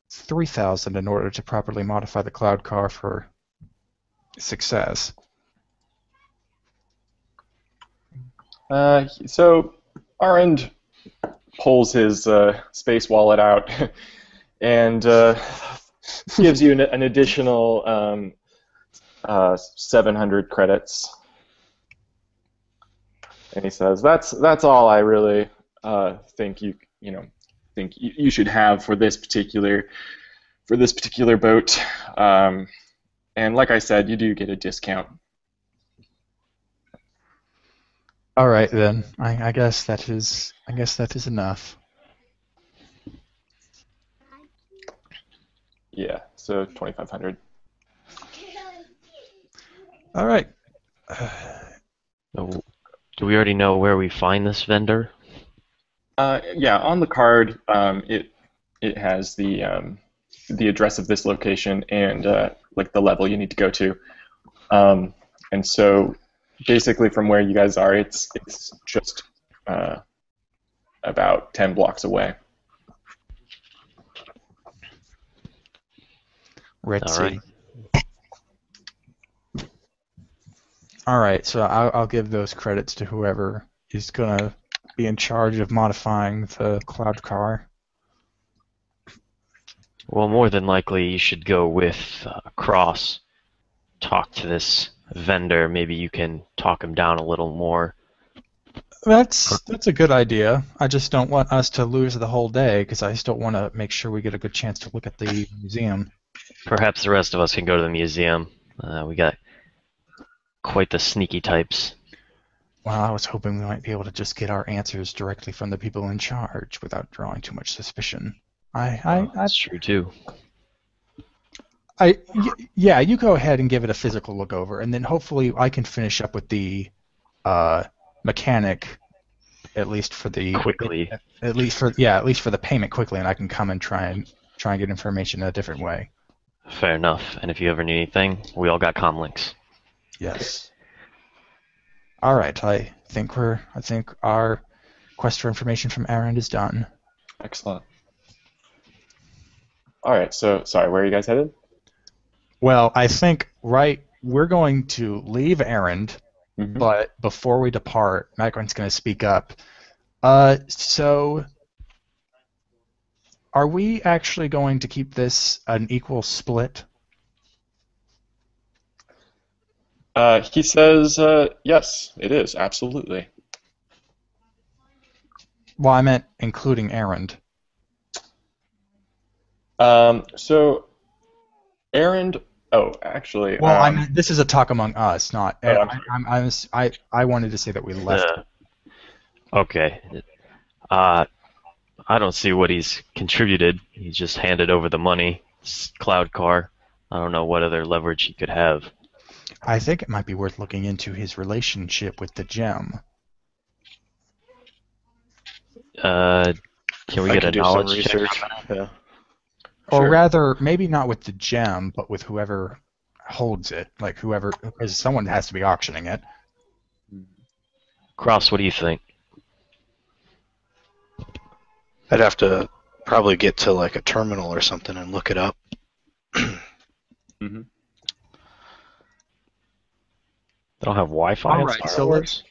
3,000 in order to properly modify the cloud car for success. So Arend pulls his space wallet out and gives you an additional 700 credits. And he says, "That's all I really think you should have for this particular boat." And like I said, you do get a discount. All right then. I guess that is enough. Yeah, so 2,500. All right. Do we already know where we find this vendor? Yeah, on the card, it has the address of this location and like the level you need to go to. And so basically from where you guys are, it's just about 10 blocks away. Let's All right. see. All right, so I'll give those credits to whoever is gonna be in charge of modifying the cloud car. Well, more than likely you should go with Cross. Talk to this vendor. Maybe you can talk him down a little more. That's a good idea. I just don't want us to lose the whole day because I still want to make sure we get a good chance to look at the museum. Perhaps the rest of us can go to the museum. We got quite the sneaky types. Well, I was hoping we might be able to just get our answers directly from the people in charge without drawing too much suspicion. That's true too. Yeah, you go ahead and give it a physical look over, and then hopefully I can finish up with the mechanic, at least for the Quickly. At least for the payment quickly, and I can come and try and get information in a different way. Fair enough. And if you ever need anything, we all got comm links. Yes. All right. I think our quest for information from Aaron is done. Excellent. All right, so sorry, where are you guys headed? Well, I think we're going to leave Errand, but before we depart, Macron's going to speak up. So, are we actually going to keep this an equal split? He says, yes, it is, absolutely. Well, I meant including Errand. So, Errand. Oh, actually. Well, I mean, this is a talk among us, not. Oh, I wanted to say that we left. Okay. I don't see what he's contributed. He just handed over the money. Cloud car. I don't know what other leverage he could have. I think it might be worth looking into his relationship with the gem. Can we get a knowledge check? research? Yeah. Or Sure. rather, maybe not with the gem, but with whoever holds it. Like whoever, because someone has to be auctioning it. Cross, what do you think? I'd have to probably get to like a terminal or something and look it up. Mm-hmm. They don't have Wi-Fi. All in right, Star so Wars?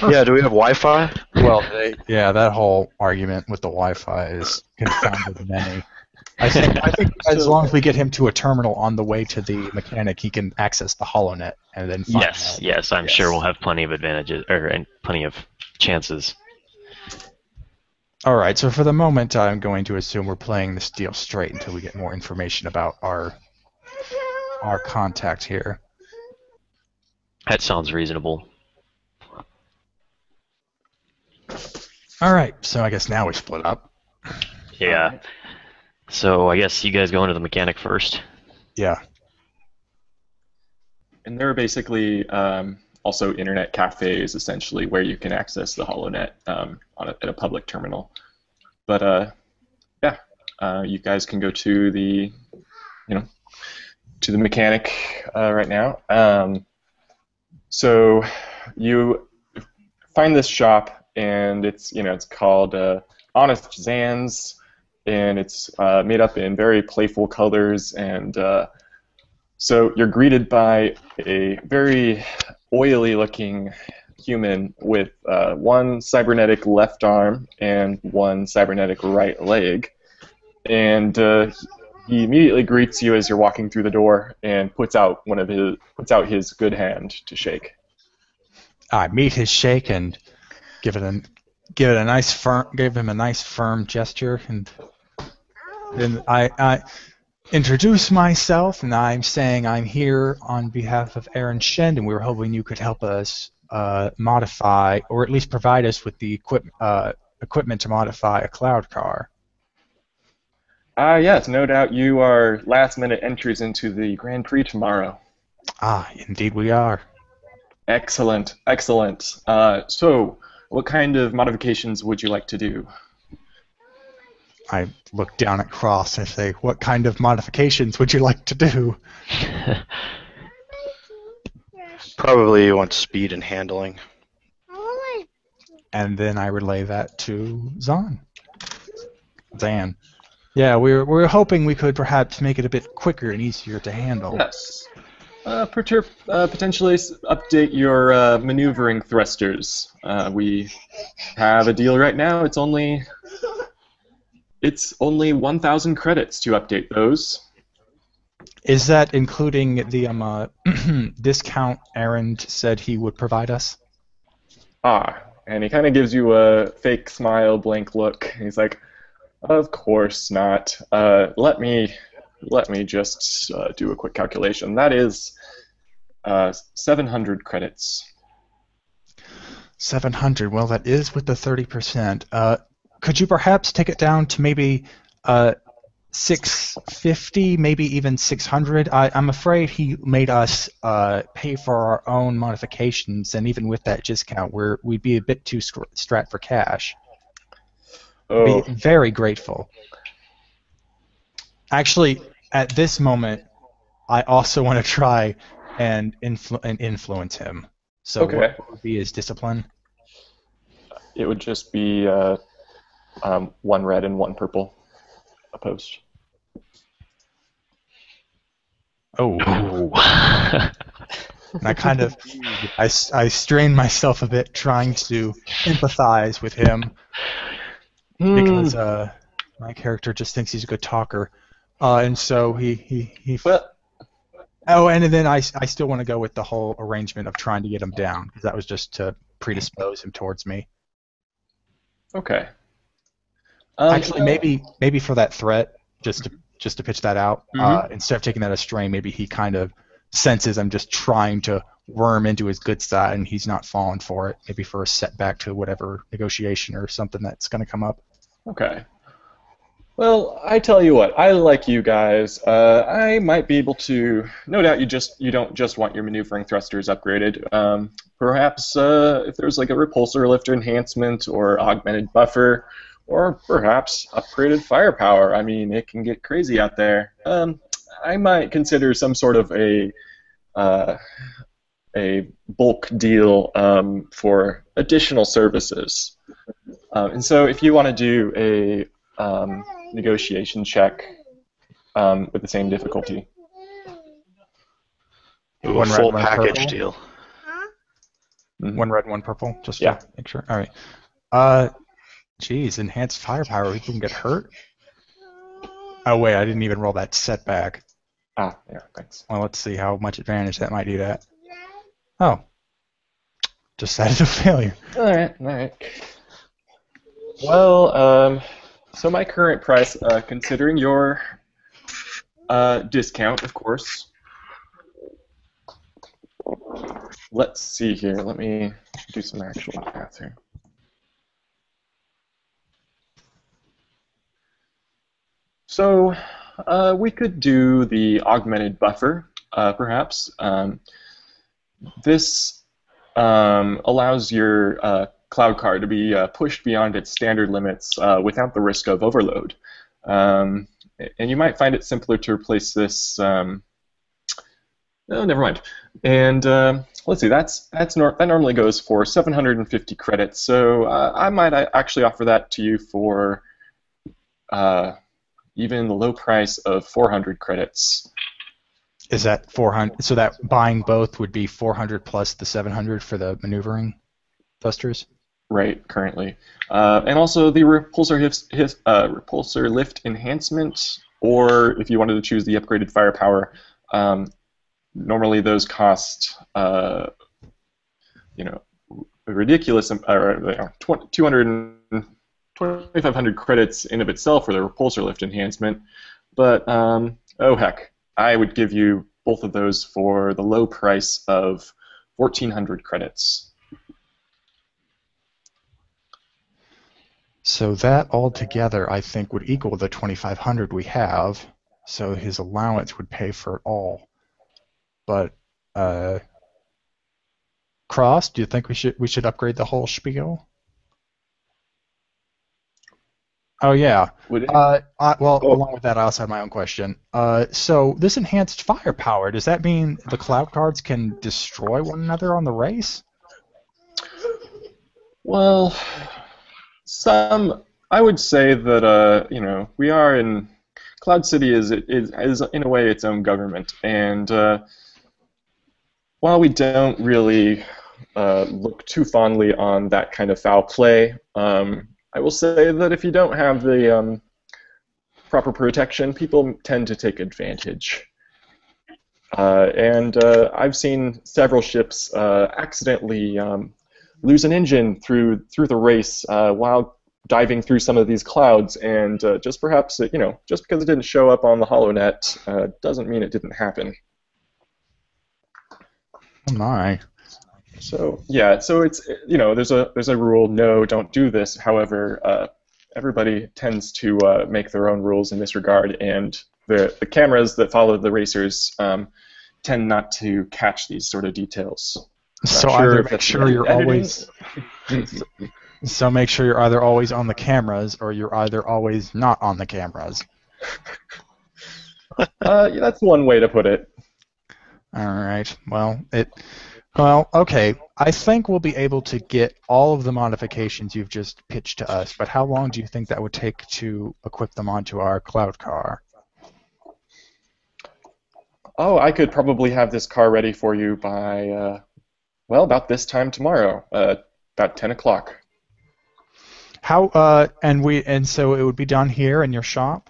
Yeah, do we have Wi-Fi? Well, that whole argument with the Wi-Fi is confounded many. I think as long as we get him to a terminal on the way to the mechanic, he can access the HoloNet and then find out. Yes, I'm sure we'll have plenty of advantages and plenty of chances. All right. So for the moment, I'm going to assume we're playing this deal straight until we get more information about our contact here. That sounds reasonable. All right. So I guess now we split up. Yeah. Alright. So I guess you guys go into the mechanic first. Yeah. And there are basically also internet cafes, essentially, where you can access the HoloNet at a public terminal. But you guys can go to the, to the mechanic right now. So you find this shop, and it's called Honest Zans, and it's made up in very playful colors, and so you're greeted by a very oily-looking human with one cybernetic left arm and one cybernetic right leg, and he immediately greets you as you're walking through the door and puts out his good hand to shake. I meet his shake and give him a nice firm gesture, and then I introduce myself, and I'm saying I'm here on behalf of Aaron Shend, and we were hoping you could help us modify, or at least provide us with the equipment to modify a cloud car. Yes, no doubt you are last-minute entries into the Grand Prix tomorrow. Indeed we are. Excellent, excellent. So, what kind of modifications would you like to do? I look down at Cross and say, what kind of modifications would you like to do? Probably you want speed and handling. And then I relay that to Zan. Yeah, we're hoping we could perhaps make it a bit quicker and easier to handle. Yes. Potentially update your maneuvering thrusters. We have a deal right now. It's only 1,000 credits to update those. Is that including the discount Aaron said he would provide us? And he kind of gives you a fake smile, blank look. He's like, "Of course not. Let me just do a quick calculation. That is 700 credits." 700. Well, that is with the 30%. Could you perhaps take it down to maybe 650, maybe even 600? I'm afraid he made us pay for our own modifications, and even with that discount, we'd be a bit too strapped for cash. Oh. Be very grateful. Actually, at this moment, I also want to try and influence him. So Okay. What would be his discipline? It would just be one red and one purple opposed. Oh. And I kind of, I strain myself a bit trying to empathize with him because my character just thinks he's a good talker, and so he. Well, Oh, and then I still want to go with the whole arrangement of trying to get him down, because that was just to predispose him towards me. okay. Actually, maybe for that threat, just to pitch that out, instead of taking that as strain, maybe he kind of senses I'm just trying to worm into his good side, and he's not falling for it. Maybe for a setback to whatever negotiation or something that's going to come up. Okay. Well, I tell you what, I like you guys. I might be able to. No doubt, you don't just want your maneuvering thrusters upgraded. Perhaps if there's like a repulsor lifter enhancement or augmented buffer, or perhaps upgraded firepower. I mean, it can get crazy out there. I might consider some sort of a bulk deal for additional services. And so, if you want to do a negotiation check with the same difficulty. Ooh, One a red, full one package purple. deal. One red, one purple, just Yeah. to make sure. All right. Geez, enhanced firepower. People can get hurt. Oh wait, I didn't even roll that setback. Yeah, thanks. Well, let's see how much advantage that might do that. Oh, decided a failure. All right. Well, so my current price, considering your discount, of course. Let's see here. Let me do some actual math here. So we could do the augmented buffer, perhaps. This allows your cloud car to be pushed beyond its standard limits without the risk of overload. And you might find it simpler to replace this. Oh, never mind. And let's see, that normally goes for 750 credits. So I might actually offer that to you for even the low price of 400 credits. Is that 400? So that buying both would be 400 plus the 700 for the maneuvering thrusters? Right, currently. And also the repulsor lift enhancement, or if you wanted to choose the upgraded firepower, normally those cost, a ridiculous, 2,500 credits in of itself for the repulsor lift enhancement. But, oh heck, I would give you both of those for the low price of 1,400 credits. So that altogether, I think, would equal the 2,500 we have. So his allowance would pay for it all. But Cross, do you think we should upgrade the whole spiel? Oh yeah. Along with that, I also have my own question. So this enhanced firepower, does that mean the cloud cards can destroy one another on the race? Well, I would say that we are in Cloud City is in a way its own government, and while we don't really look too fondly on that kind of foul play, I will say that if you don't have the proper protection, people tend to take advantage. And I've seen several ships accidentally lose an engine through the race while diving through some of these clouds, and just perhaps just because it didn't show up on the HoloNet doesn't mean it didn't happen. Oh my. So yeah, so it's there's a rule, no, don't do this. However, everybody tends to make their own rules in this regard, and the cameras that follow the racers tend not to catch these sort of details. So make sure you're always on the cameras, or you're either always not on the cameras. Yeah, that's one way to put it. All right. Well, okay. I think we'll be able to get all of the modifications you've just pitched to us, but how long do you think that would take to equip them onto our cloud car? Oh, I could probably have this car ready for you by, about this time tomorrow, about 10 o'clock. And so it would be done here in your shop?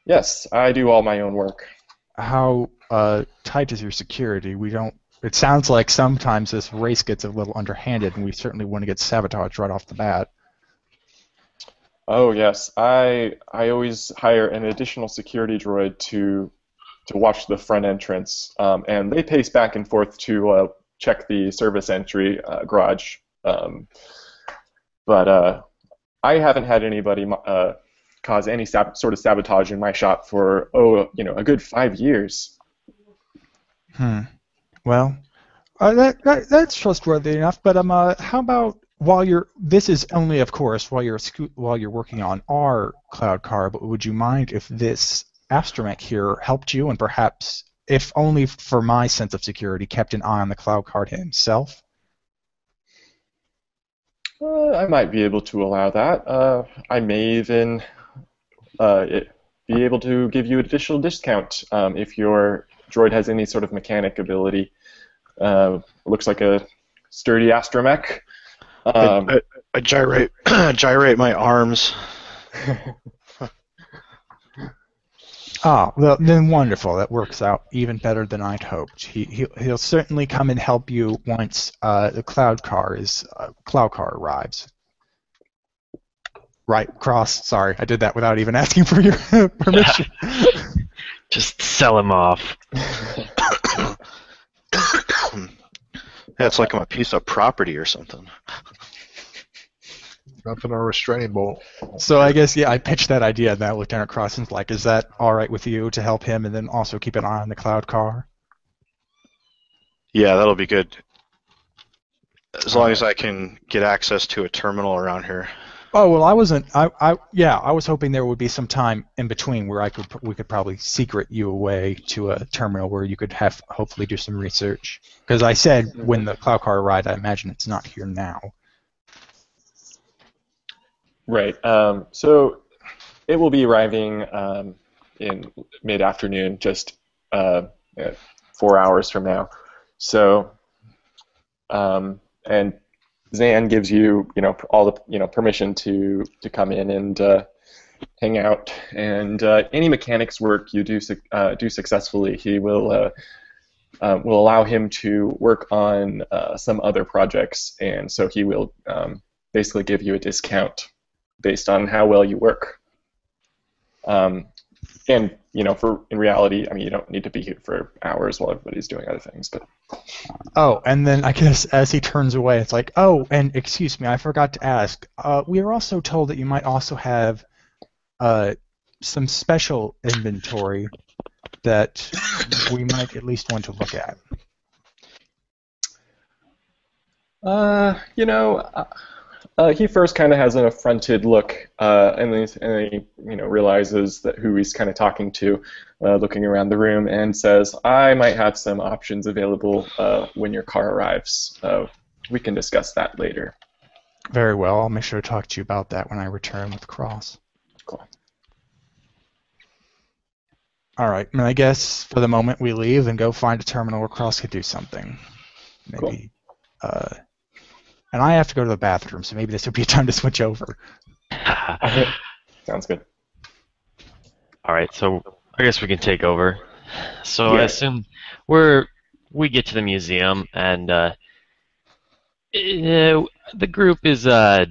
Yes, I do all my own work. How tight is your security? It sounds like sometimes this race gets a little underhanded, and we certainly want to get sabotaged right off the bat. Oh yes, I always hire an additional security droid to watch the front entrance, and they pace back and forth to check the service entry garage. But I haven't had anybody cause any sort of sabotage in my shop for a good 5 years. Well, that's trustworthy enough. But how about this is only, of course, while you're working on our cloud car. But would you mind if this astromech here helped you, and perhaps, if only for my sense of security, kept an eye on the cloud car himself? I might be able to allow that. I may even be able to give you an additional discount if your droid has any sort of mechanic ability. Looks like a sturdy astromech. I gyrate my arms. Well, then wonderful. That works out even better than I'd hoped. He'll certainly come and help you once the cloud car arrives. Right, cross. Sorry, I did that without even asking for your permission. Just sell him off. Yeah, it's like I'm a piece of property or something. Nothing a restraining bolt. So I guess, yeah, I pitched that idea, and that Lieutenant Crossan's like, is that all right with you to help him and then also keep an eye on the cloud car? Yeah, that'll be good. As long as I can get access to a terminal around here. Oh, well, I wasn't. I was hoping there would be some time in between where we could probably secret you away to a terminal where you could hopefully do some research. Because I said when the cloud car arrived, I imagine it's not here now. Right. So it will be arriving in mid-afternoon, just 4 hours from now. So, and Zan gives you, all the, permission to come in and hang out. And any mechanics work you do successfully, he will allow him to work on some other projects, and so he will basically give you a discount based on how well you work. And in reality, I mean, you don't need to be here for hours while everybody's doing other things. But oh, and then I guess as he turns away, it's like, oh, and excuse me, I forgot to ask. We were also told that you might also have some special inventory that we might at least want to look at. He first kind of has an affronted look, and then he realizes that who he's kind of talking to, looking around the room, and says, "I might have some options available when your car arrives. We can discuss that later." Very well. I'll make sure to talk to you about that when I return with Cross. Cool. All right. And I guess for the moment we leave and go find a terminal where Cross could do something. Maybe. Cool. And I have to go to the bathroom, so maybe this would be a time to switch over. Sounds good. All right, so I guess we can take over. So Yeah. I assume we get to the museum, and the group is a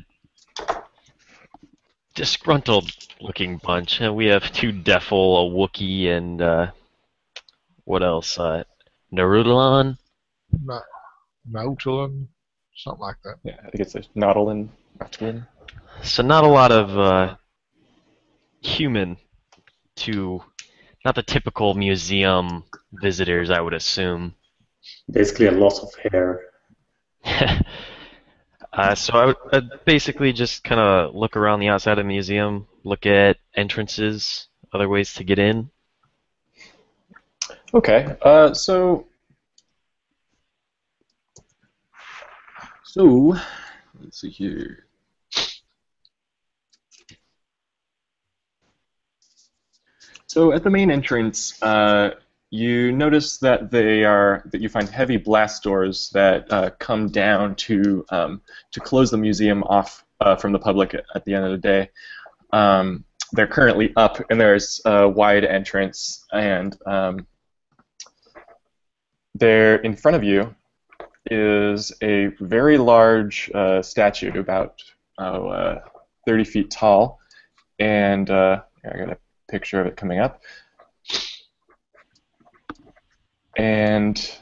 disgruntled-looking bunch. We have two Defil, a Wookiee, and what else? Narudalon? Nautilin, something like that. Yeah, I think it's a Nautilin. So not a lot of human not the typical museum visitors, I would assume. Basically, a lot of hair. So I'd basically just kind of look around the outside of the museum, look at entrances, other ways to get in. Okay. So let's see here. So at the main entrance, you notice that you find heavy blast doors that come down to close the museum off from the public at the end of the day. They're currently up, and there's a wide entrance, and there in front of you is a very large statue, about 30 feet tall, and I got a picture of it coming up. And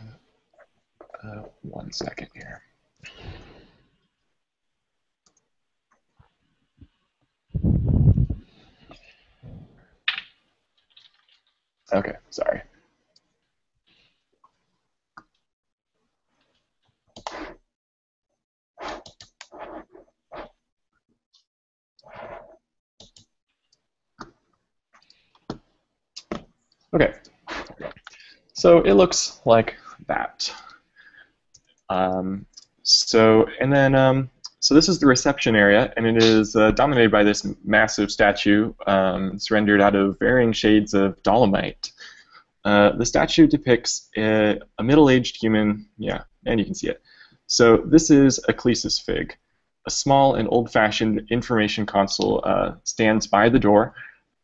1 second here. Okay, sorry. Okay. So it looks like that. So this is the reception area, and it is dominated by this massive statue. It's rendered out of varying shades of dolomite. The statue depicts a middle-aged human, yeah, and you can see it. So this is Ecclesis Fig. A small and old-fashioned information console stands by the door,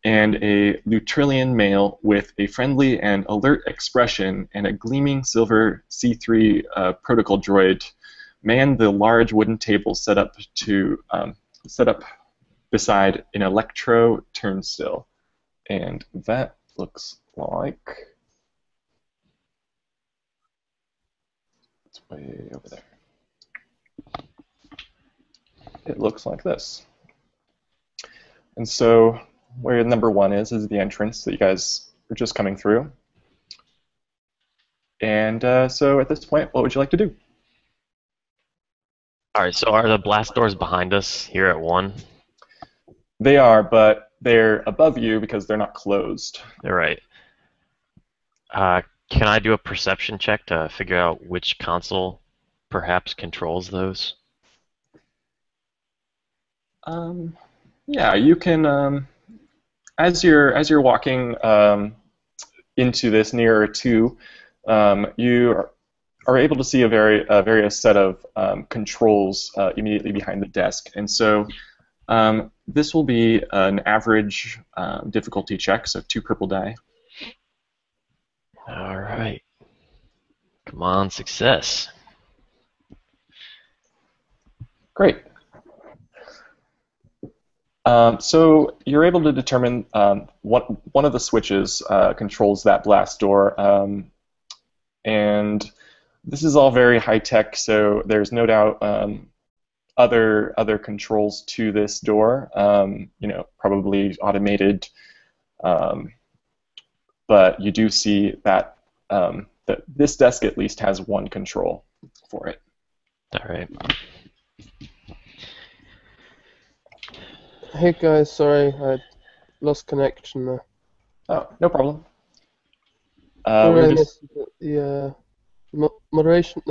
and a Lutrillian male with a friendly and alert expression and a gleaming silver C3 protocol droid man the large wooden table set up beside an electro turnstile. And that looks like... It's way over there. It looks like this. And so where number 1 is the entrance that you guys are just coming through. And so at this point, what would you like to do? Alright, so are the blast doors behind us here at 1? They are, but they're above you because they're not closed. They're right. Can I do a perception check to figure out which console perhaps controls those? Yeah, you can. As you're walking into this nearer to, you are able to see a various set of controls immediately behind the desk, and so this will be an average difficulty check, so 2 purple die. All right. Come on, success. Great. So you're able to determine one of the switches controls that blast door, and this is all very high tech. So there's no doubt other controls to this door. Probably automated, but you do see that that this desk at least has one control for it. All right. Hey guys, sorry, I lost connection there. Oh, no problem. We're in Just, the moderation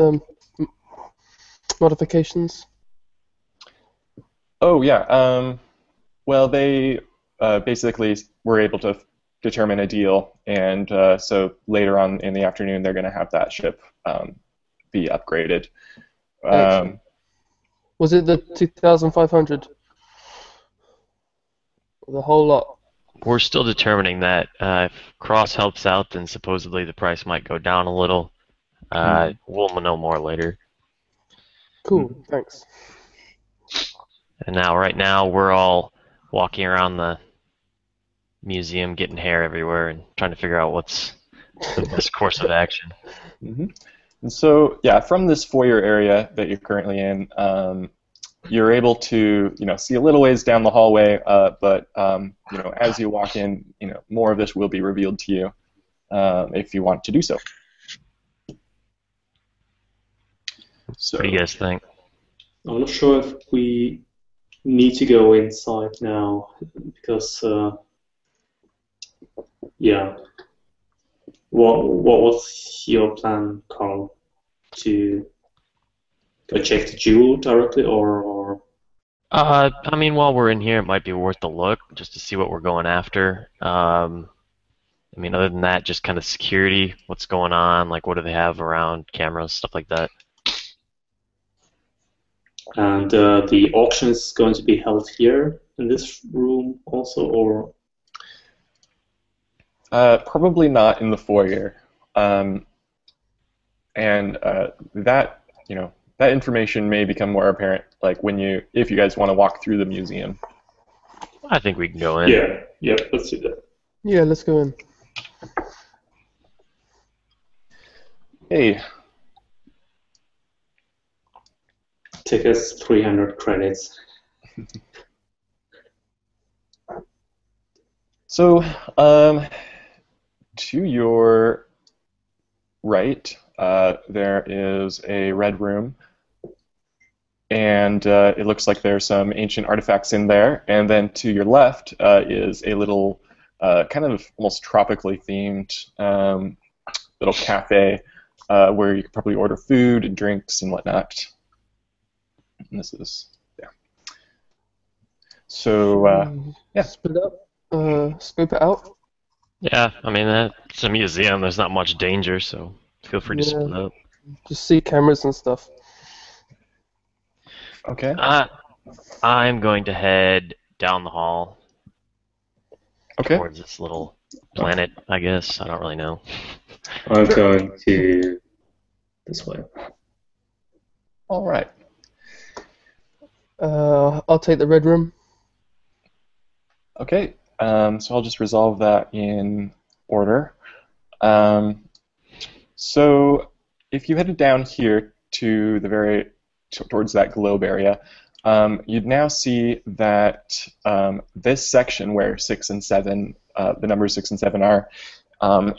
modifications. oh yeah. Well, they basically were able to determine a deal, and so later on in the afternoon, they're going to have that ship be upgraded. Excellent. Was it the 2,500? The whole lot? We're still determining that. If Cross helps out, then supposedly the price might go down a little. We'll know more later. Cool, thanks. And right now, we're all walking around the museum, getting hair everywhere, and trying to figure out what's the best course of action. Mm-hmm. And so, yeah, from this foyer area that you're currently in, you're able to, see a little ways down the hallway, but as you walk in, more of this will be revealed to you if you want to do so. So, What do you guys think? I'm not sure if we need to go inside now because, yeah. What was your plan, Carl? To go check the jewel directly, or? I mean, while we're in here, it might be worth a look just to see what we're going after. I mean, other than that, just kind of security, what's going on, like what do they have around, cameras, stuff like that. And the auction is going to be held here in this room also, or? Probably not in the foyer. And that information may become more apparent, like if you guys want to walk through the museum. I think we can go in. Yeah, let's do that. Yeah, let's go in. Hey. Take us 300 credits. So, to your right, there is a red room, and it looks like there's some ancient artifacts in there. And then to your left is a little kind of almost tropically themed little cafe where you could probably order food and drinks and whatnot. And this is, yeah. So, yeah. Split up, scope it out. Yeah, I mean, it's a museum. There's not much danger, so feel free to split up. Just see cameras and stuff. Okay. I'm going to head down the hall Okay. towards this little planet, I guess. I don't really know. I'm going to this way. All right. I'll take the red room. Okay, so I'll just resolve that in order. Um, so if you headed down here to the towards that globe area, you'd now see that this section where 6 and 7, the numbers 6 and 7 are,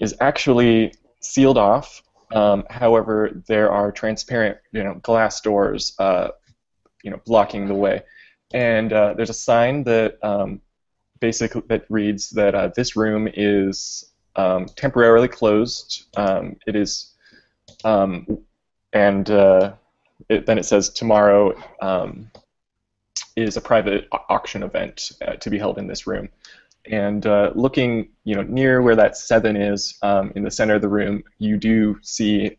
is actually sealed off. However, there are transparent, glass doors, blocking the way, and there's a sign that basically that reads that this room is temporarily closed. It is, and then it says tomorrow is a private auction event to be held in this room. And looking, near where that 7 is, in the center of the room, you do see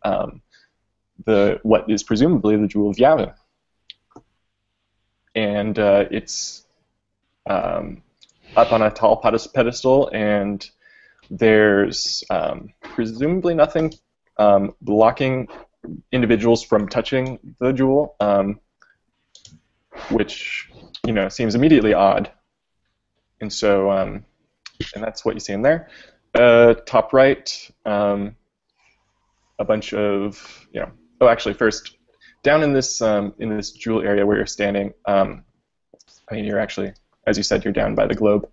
what is presumably the Jewel of Yavin. And it's up on a tall pedestal, and there's presumably nothing blocking individuals from touching the jewel, which seems immediately odd. And so, and that's what you see in there. Top right, a bunch of Oh, actually, first down in this jewel area where you're standing. I mean, you're actually, as you said, you're down by the globe.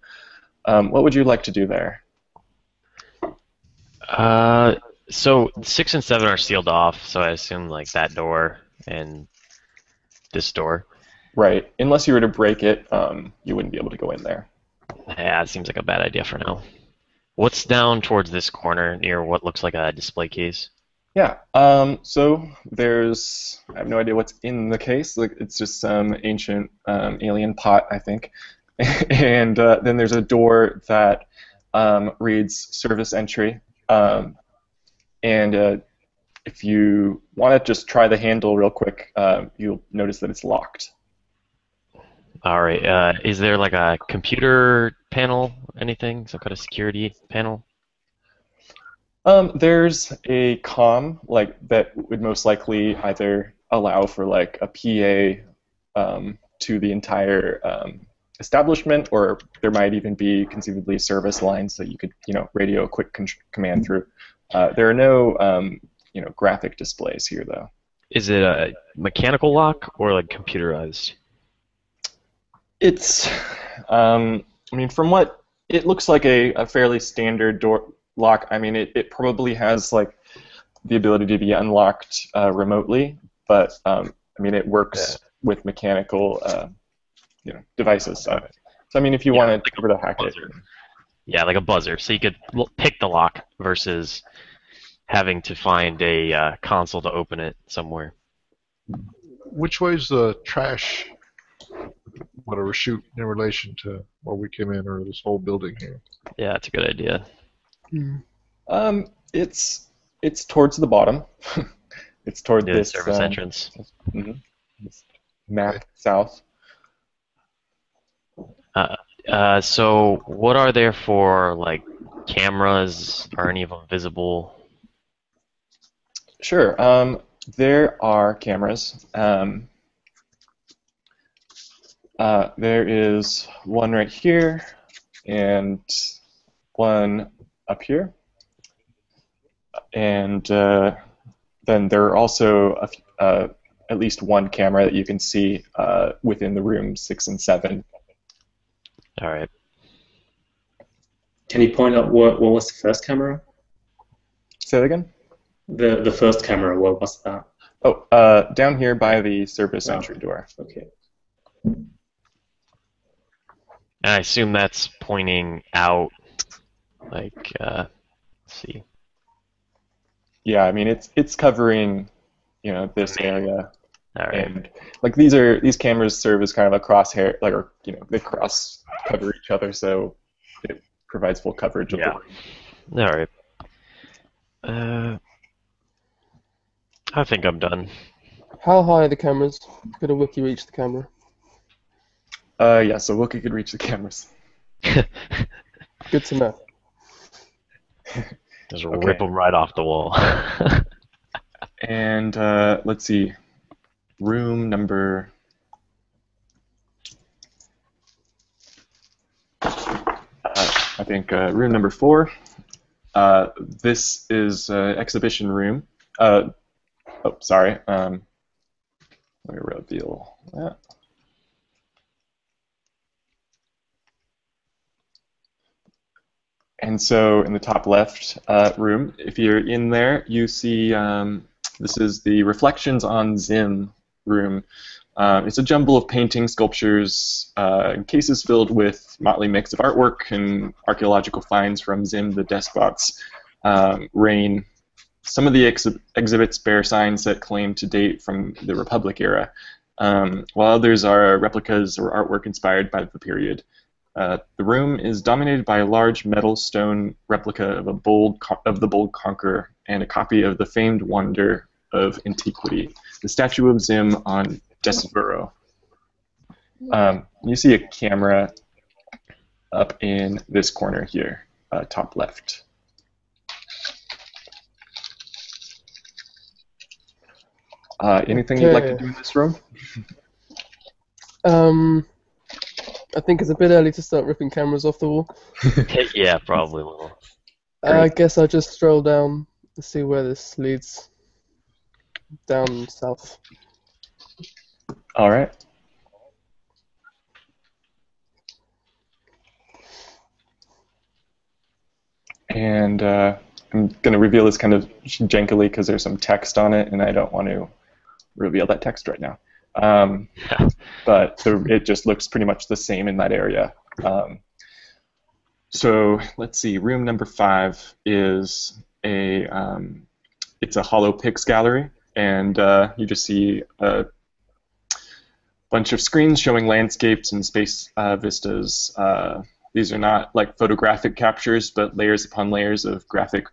What would you like to do there? So 6 and 7 are sealed off, so I assume like that door and this door. Right. Unless you were to break it, you wouldn't be able to go in there. Yeah, it seems like a bad idea for now. What's down towards this corner near what looks like a display case? Yeah. So there's, I have no idea what's in the case. Like, it's just some ancient alien pot, I think. And then there's a door that reads service entry. And if you want to just try the handle real quick, you'll notice that it's locked. All right. Is there like a computer panel, anything, some kind of security panel? There's a comm that would most likely either allow for like a PA to the entire establishment, or there might even be conceivably service lines that you could radio a quick command through. There are no graphic displays here though. Is it a mechanical lock or like computerized? It's, I mean, from what it looks like a fairly standard door lock. I mean, it probably has like the ability to be unlocked remotely, but I mean, it works with mechanical devices. So I mean, if you wanted to hack it. Yeah, like a buzzer. So you could pick the lock versus having to find a console to open it somewhere. Which way's the trash, whatever, chute in relation to where we came in, or this whole building here? Yeah, that's a good idea. It's towards the bottom. It's toward the this service entrance. This map south. So what are there for like cameras? Are any of them visible? Sure. There are cameras. There is one right here and one up here. And then there are also at least one camera that you can see within the room 6 and 7. All right. Can you point out what was the first camera? Say that again? The first camera, what was that? Oh, down here by the service entry door. Okay. And I assume that's pointing out, like, let's see. Yeah, I mean it's covering, this area. All right. And like these cameras serve as kind of a crosshair, like, or they cross cover each other, so it provides full coverage of the room. All right. I think I'm done. How high are the cameras? Could a Wookiee reach the camera? Yeah, so Wookiee could reach the cameras. Good to know. Just rip them right off the wall. And let's see, room number. think room number 4. This is exhibition room. Sorry. Let me reveal that. And so in the top left room, if you're in there, you see this is the Reflections on Zim room. It's a jumble of paintings, sculptures, cases filled with motley mix of artwork and archaeological finds from Zim the Despot's reign. Some of the exhibits bear signs that claim to date from the Republic era, while others are replicas or artwork inspired by the period. The room is dominated by a large metal stone replica of the bold conqueror and a copy of the famed wonder of antiquity, the statue of Zim on Desborough. You see a camera up in this corner here, top left. Anything you'd like to do in this room? I think it's a bit early to start ripping cameras off the wall. Yeah, probably will. I guess I'll just stroll down and see where this leads. Down south. All right. And I'm going to reveal this kind of jankily because there's some text on it, and I don't want to reveal that text right now. But it just looks pretty much the same in that area. So let's see. Room number 5 is it's a hollow pics gallery, and you just see a bunch of screens showing landscapes and space vistas. These are not like photographic captures, but layers upon layers of graphic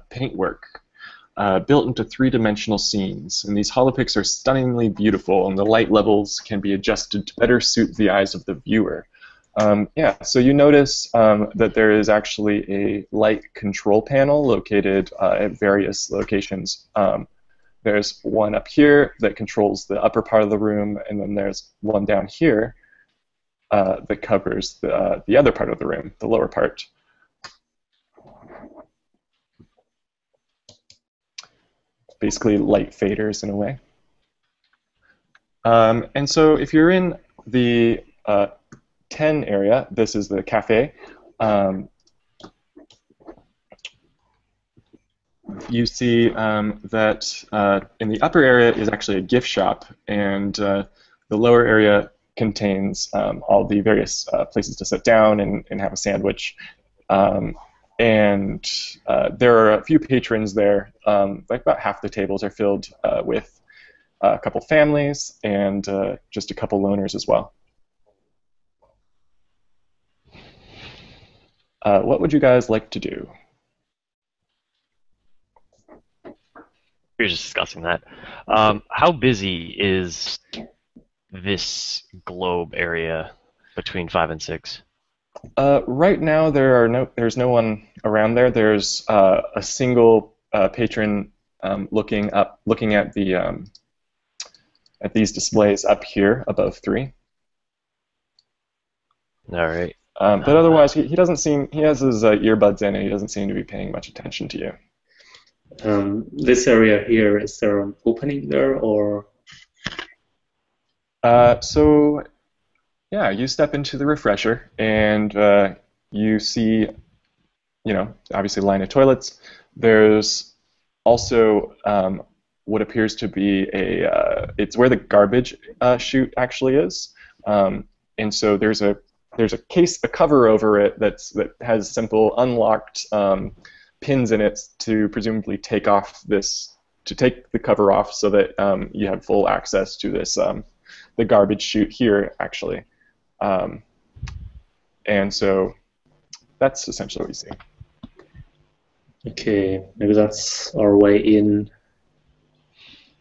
paintwork. Built into 3-dimensional scenes, and these holopics are stunningly beautiful, and the light levels can be adjusted to better suit the eyes of the viewer. So you notice that there is actually a light control panel located at various locations. There's one up here that controls the upper part of the room, and then there's one down here that covers the other part of the room, the lower part. Basically light faders in a way. And so if you're in the 10 area, this is the cafe. You see that in the upper area is actually a gift shop, and the lower area contains all the various places to sit down and have a sandwich. And there are a few patrons there. Like about half the tables are filled with a couple families and just a couple loners as well. What would you guys like to do? We were just discussing that. How busy is this globe area between 5 and 6? Right now, there's no one around there. There's a single patron looking at these displays up here above 3. All right. But otherwise, he doesn't seem. He has his earbuds in, and he doesn't seem to be paying much attention to you. This area here, is there an opening there, or? So, yeah, you step into the refresher, and you see, obviously a line of toilets. There's also what appears to be it's where the garbage chute actually is, and so there's a cover over it that has simple unlocked pins in it to presumably take the cover off so that you have full access to this the garbage chute here actually, and so that's essentially what you see. Okay, maybe that's our way in.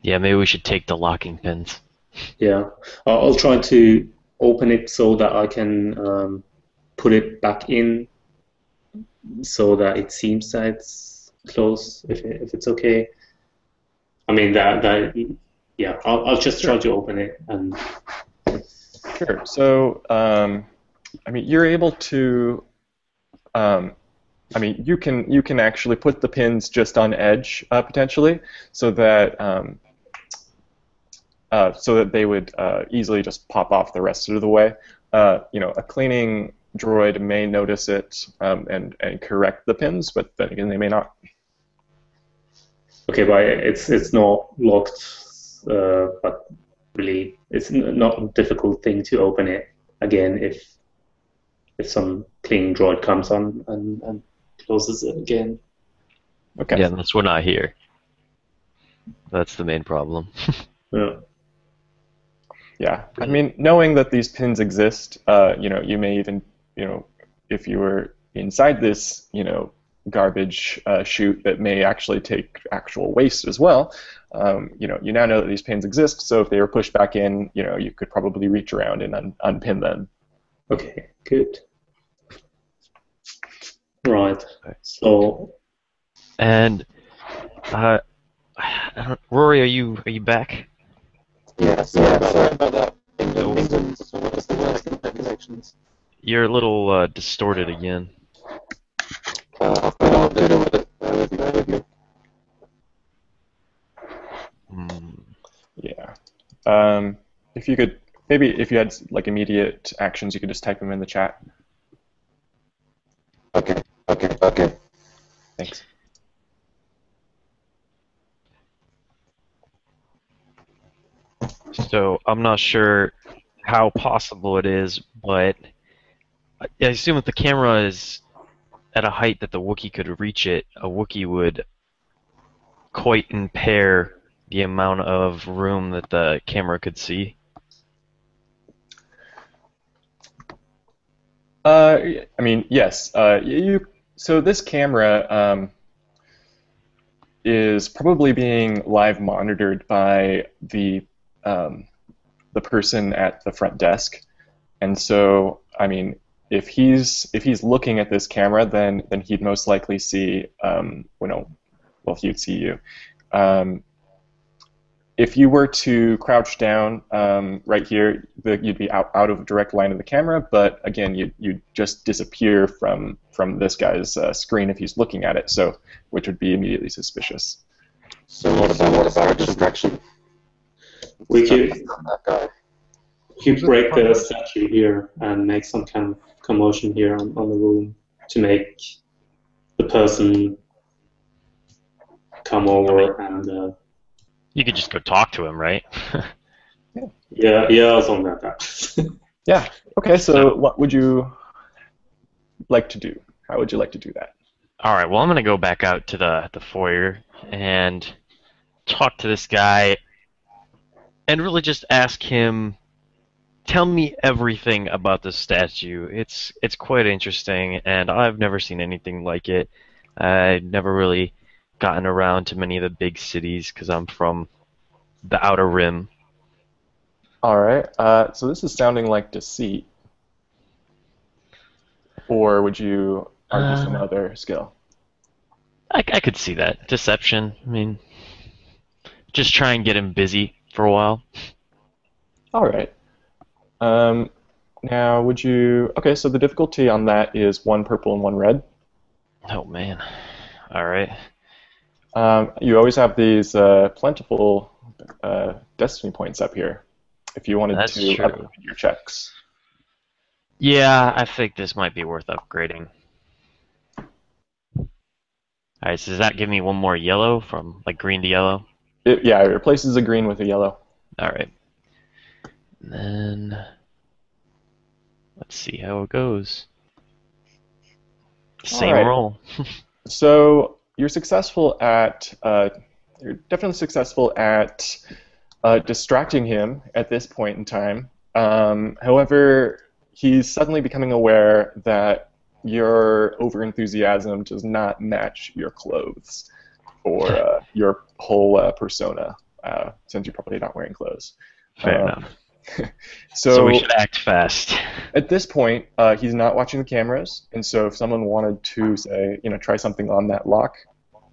Yeah, maybe we should take the locking pins. Yeah, I'll try to open it so that I can put it back in, so that it seems that it's closed. If it's okay. I mean yeah. I'll just try to open it and. Sure. So I mean, you're able to I mean, you can actually put the pins just on edge potentially, so that they would easily just pop off the rest of the way. A cleaning droid may notice it and correct the pins, but then again, they may not. Okay, but it's not locked, but really it's not a difficult thing to open it again if some cleaning droid comes on and closes it again. Okay. Yeah, that's we're not here. That's the main problem. Yeah. Yeah, I mean, knowing that these pins exist, you may even, if you were inside this, garbage chute that may actually take actual waste as well, you now know that these pins exist, so if they were pushed back in, you could probably reach around and unpin them. Okay, good. Right. So, And Rory, are you back? Yeah, sorry about that. England, what is the worst internet connections? You're a little distorted again. I'll do with it. Bear with me. Yeah. If you could, maybe if you had like immediate actions, you could just type them in the chat. Okay. Thanks. So I'm not sure how possible it is, but I assume if the camera is at a height that the Wookiee could reach it, a Wookiee would quite impair the amount of room that the camera could see. I mean, yes. So this camera is probably being live monitored by the person at the front desk, and so I mean, if he's looking at this camera, then he'd most likely see he'd see you. If you were to crouch down right here, you'd be out of direct line of the camera, but again, you'd just disappear from this guy's screen if he's looking at it, so which would be immediately suspicious. So what about distraction? we could break the statue here and make some kind of commotion here on the room to make the person come over and. You could just go talk to him, right? Yeah, something like that. Yeah. Okay. So, what would you like to do? How would you like to do that? All right. Well, I'm gonna go back out to the foyer and talk to this guy, and really just ask him, tell me everything about this statue. It's quite interesting, and I've never seen anything like it. I've never really gotten around to many of the big cities because I'm from the Outer Rim. All right. So this is sounding like deceit, or would you argue some other skill? I could see that. Deception. I mean, just try and get him busy for a while. All right. Now, would you? Okay. So the difficulty on that is 1 purple and 1 red. Oh man. All right. You always have these plentiful destiny points up here if you wanted That's to true. upgrade your checks. Yeah, I think this might be worth upgrading. Alright, so does that give me 1 more yellow from like green to yellow? It replaces a green with a yellow. Alright. Then let's see how it goes. Same Alright. roll. So you're successful at you're definitely successful at distracting him at this point in time. However, he's suddenly becoming aware that your overenthusiasm does not match your clothes or your whole persona, since you're probably not wearing clothes. Fair enough. So we should act fast. at this point, he's not watching the cameras, and so if someone wanted to say, try something on that lock,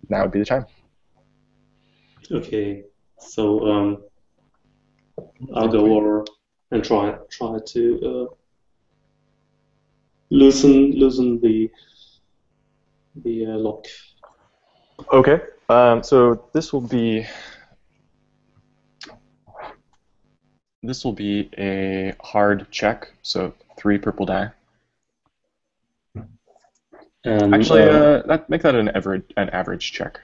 now would be the time. Okay, so I'll go over and try to loosen the the lock. Okay. So this will be a hard check. So 3 purple die. And Actually, make that an average check.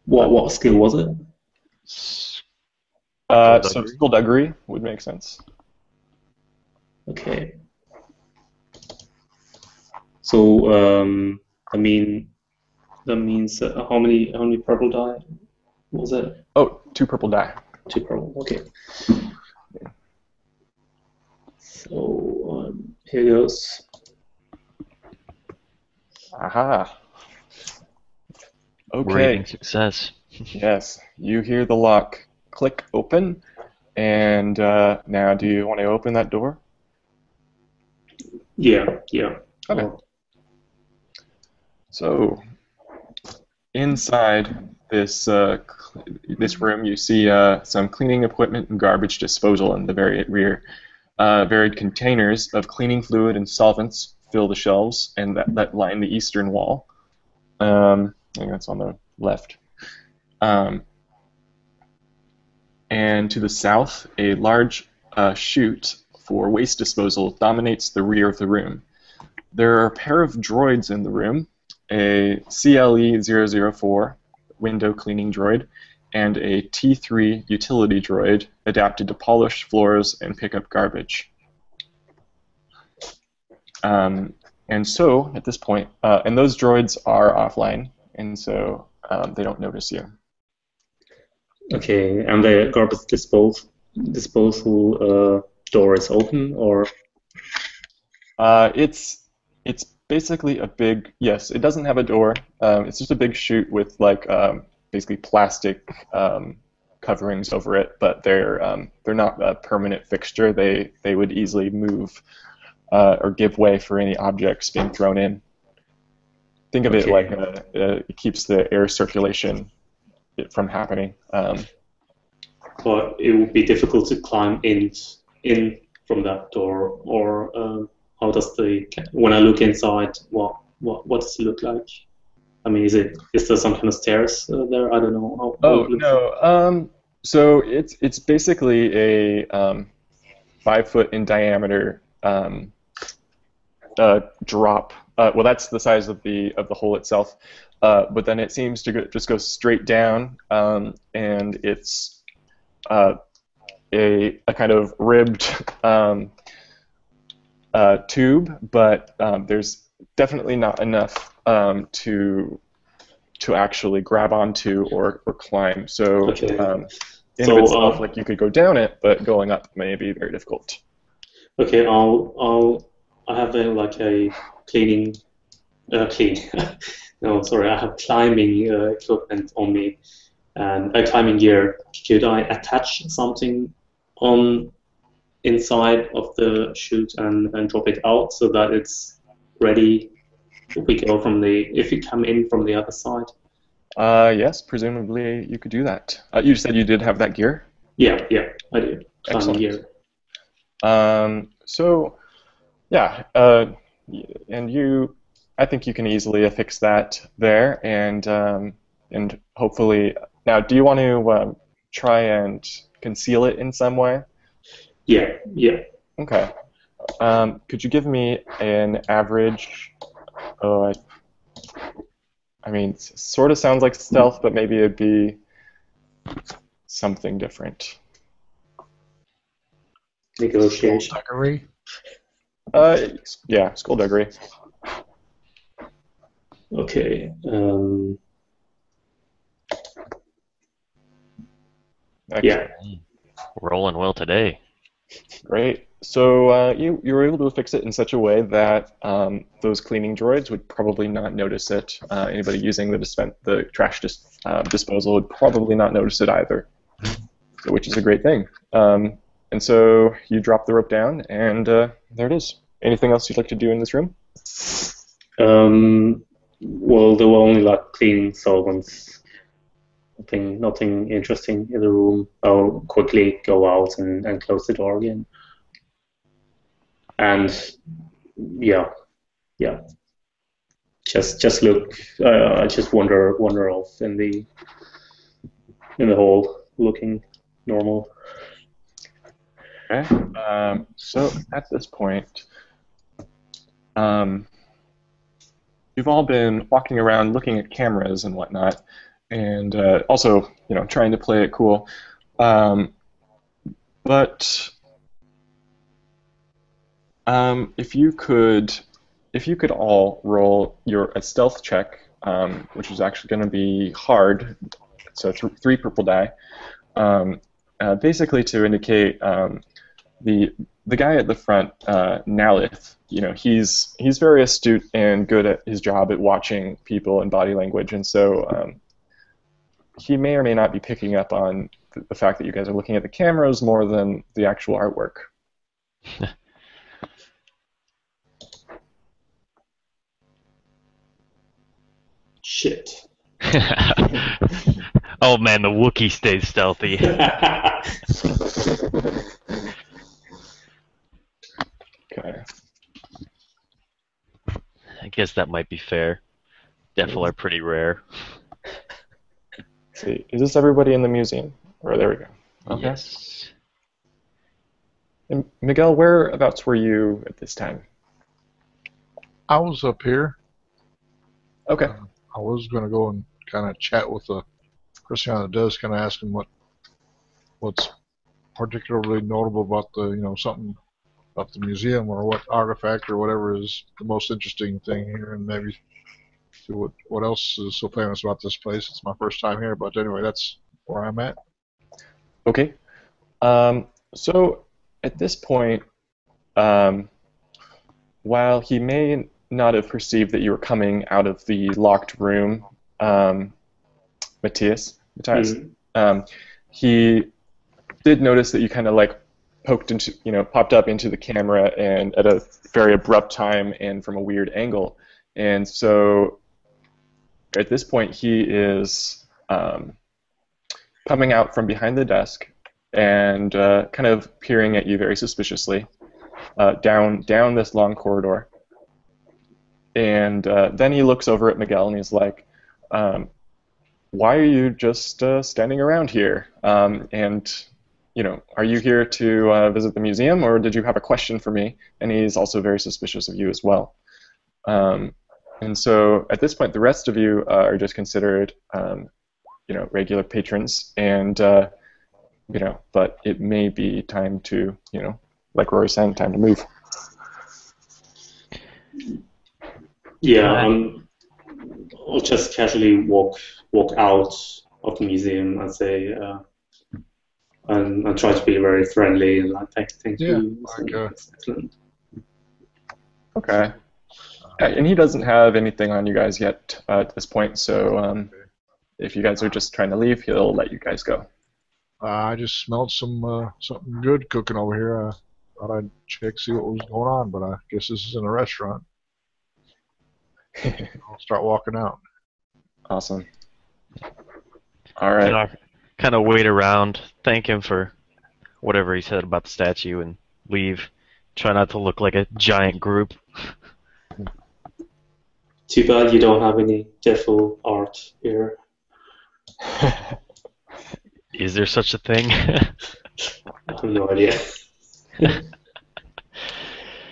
what skill was it? So skullduggery would make sense. Okay. So that means how many purple die was it? Oh, 2 purple die. 2 purple. Okay. So here goes. Aha. Rating Okay. success. Yes, you hear the lock click open, and now do you want to open that door? Yeah. Okay. So inside this this room, you see some cleaning equipment and garbage disposal in the very rear. Varied containers of cleaning fluid and solvents fill the shelves and that line the eastern wall. I think that's on the left. And to the south, a large chute for waste disposal dominates the rear of the room. There are a pair of droids in the room, a CLE-004 window cleaning droid, and a T3 utility droid adapted to polish floors and pick up garbage. And so, at this point, and those droids are offline, and so they don't notice you. Okay, and the garbage disposal door is open, or? It's basically a big, yes, it doesn't have a door. It's just a big chute with like basically plastic coverings over it, but they're not a permanent fixture. They would easily move or give way for any objects being thrown in. Think of it like it keeps the air circulation from happening. But it would be difficult to climb in from that door, or how does when I look inside, what does it look like? I mean, is there some kind of stairs there? I don't know how Oh it looks. no. So it's basically a 5 foot in diameter drop. Well, that's the size of the hole itself. But then it seems to just go straight down, and it's a kind of ribbed tube, but there's definitely not enough to actually grab onto or climb. So Okay. in of itself, like you could go down it, but going up may be very difficult. Okay, I have a cleaning no, sorry, I have climbing equipment on me and a climbing gear. Could I attach something on inside of the chute and drop it out so that it's ready if if you come in from the other side? Yes, presumably you could do that. You said you did have that gear? Yeah, I did. Climbing gear. So, yeah, and I think you can easily affix that there, and hopefully, now, do you want to try and conceal it in some way? Yeah. Okay. Could you give me an average? I mean, it sort of sounds like stealth, but maybe it'd be something different. Negotiation. Skullduggery. Yeah, skullduggery. Okay. Yeah. Rolling well today. Great. So you were able to fix it in such a way that those cleaning droids would probably not notice it. Anybody using the trash disposal would probably not notice it either, which is a great thing. And so you drop the rope down, and there it is. Anything else you'd like to do in this room? Well, there were only like cleaning solvents. Nothing interesting in the room. I'll quickly go out and close the door again. And yeah. just look. I just wander off in the hall, looking normal. Okay. So at this point, you've all been walking around looking at cameras and whatnot, and also, trying to play it cool. But if you could all roll a stealth check, which is actually going to be hard. So 3 purple die, basically to indicate the guy at the front, Nalith. He's very astute and good at his job at watching people and body language, and so he may or may not be picking up on the fact that you guys are looking at the cameras more than the actual artwork. Shit. Oh man, the Wookiee stays stealthy. Okay. I guess that might be fair. Defil are pretty rare. Let's see, is this everybody in the museum? Or there we go. Okay. Yes. And Miguel, whereabouts were you at this time? I was up here. Okay. I was going to go and kind of chat with the person on the desk, kind of ask him what's particularly notable about something about the museum, or what artifact or whatever is the most interesting thing here, and maybe see what else is so famous about this place. It's my first time here, but anyway, that's where I'm at. Okay. So at this point, while he may not have perceived that you were coming out of the locked room, Matthias, he did notice that you kind of popped up into the camera, and at a very abrupt time and from a weird angle. And so at this point, he is coming out from behind the desk and kind of peering at you very suspiciously down this long corridor. And then he looks over at Miguel and he's like, why are you just standing around here? And are you here to visit the museum, or did you have a question for me? And he's also very suspicious of you as well. And so at this point, the rest of you are just considered, regular patrons, and but it may be time to, like Rory said, time to move. Yeah, I'll just casually walk out of the museum and say, and try to be very friendly and like thank you. Excellent. Okay. And he doesn't have anything on you guys yet at this point, so if you guys are just trying to leave, he'll let you guys go. I just smelled something good cooking over here. I thought I'd check, see what was going on, but I guess this is in a restaurant. I'll start walking out. Awesome. All right. And I kind of wait around, thank him for whatever he said about the statue, and leave. Try not to look like a giant group. Too bad you don't have any Defil art here. Is there such a thing? I have no idea.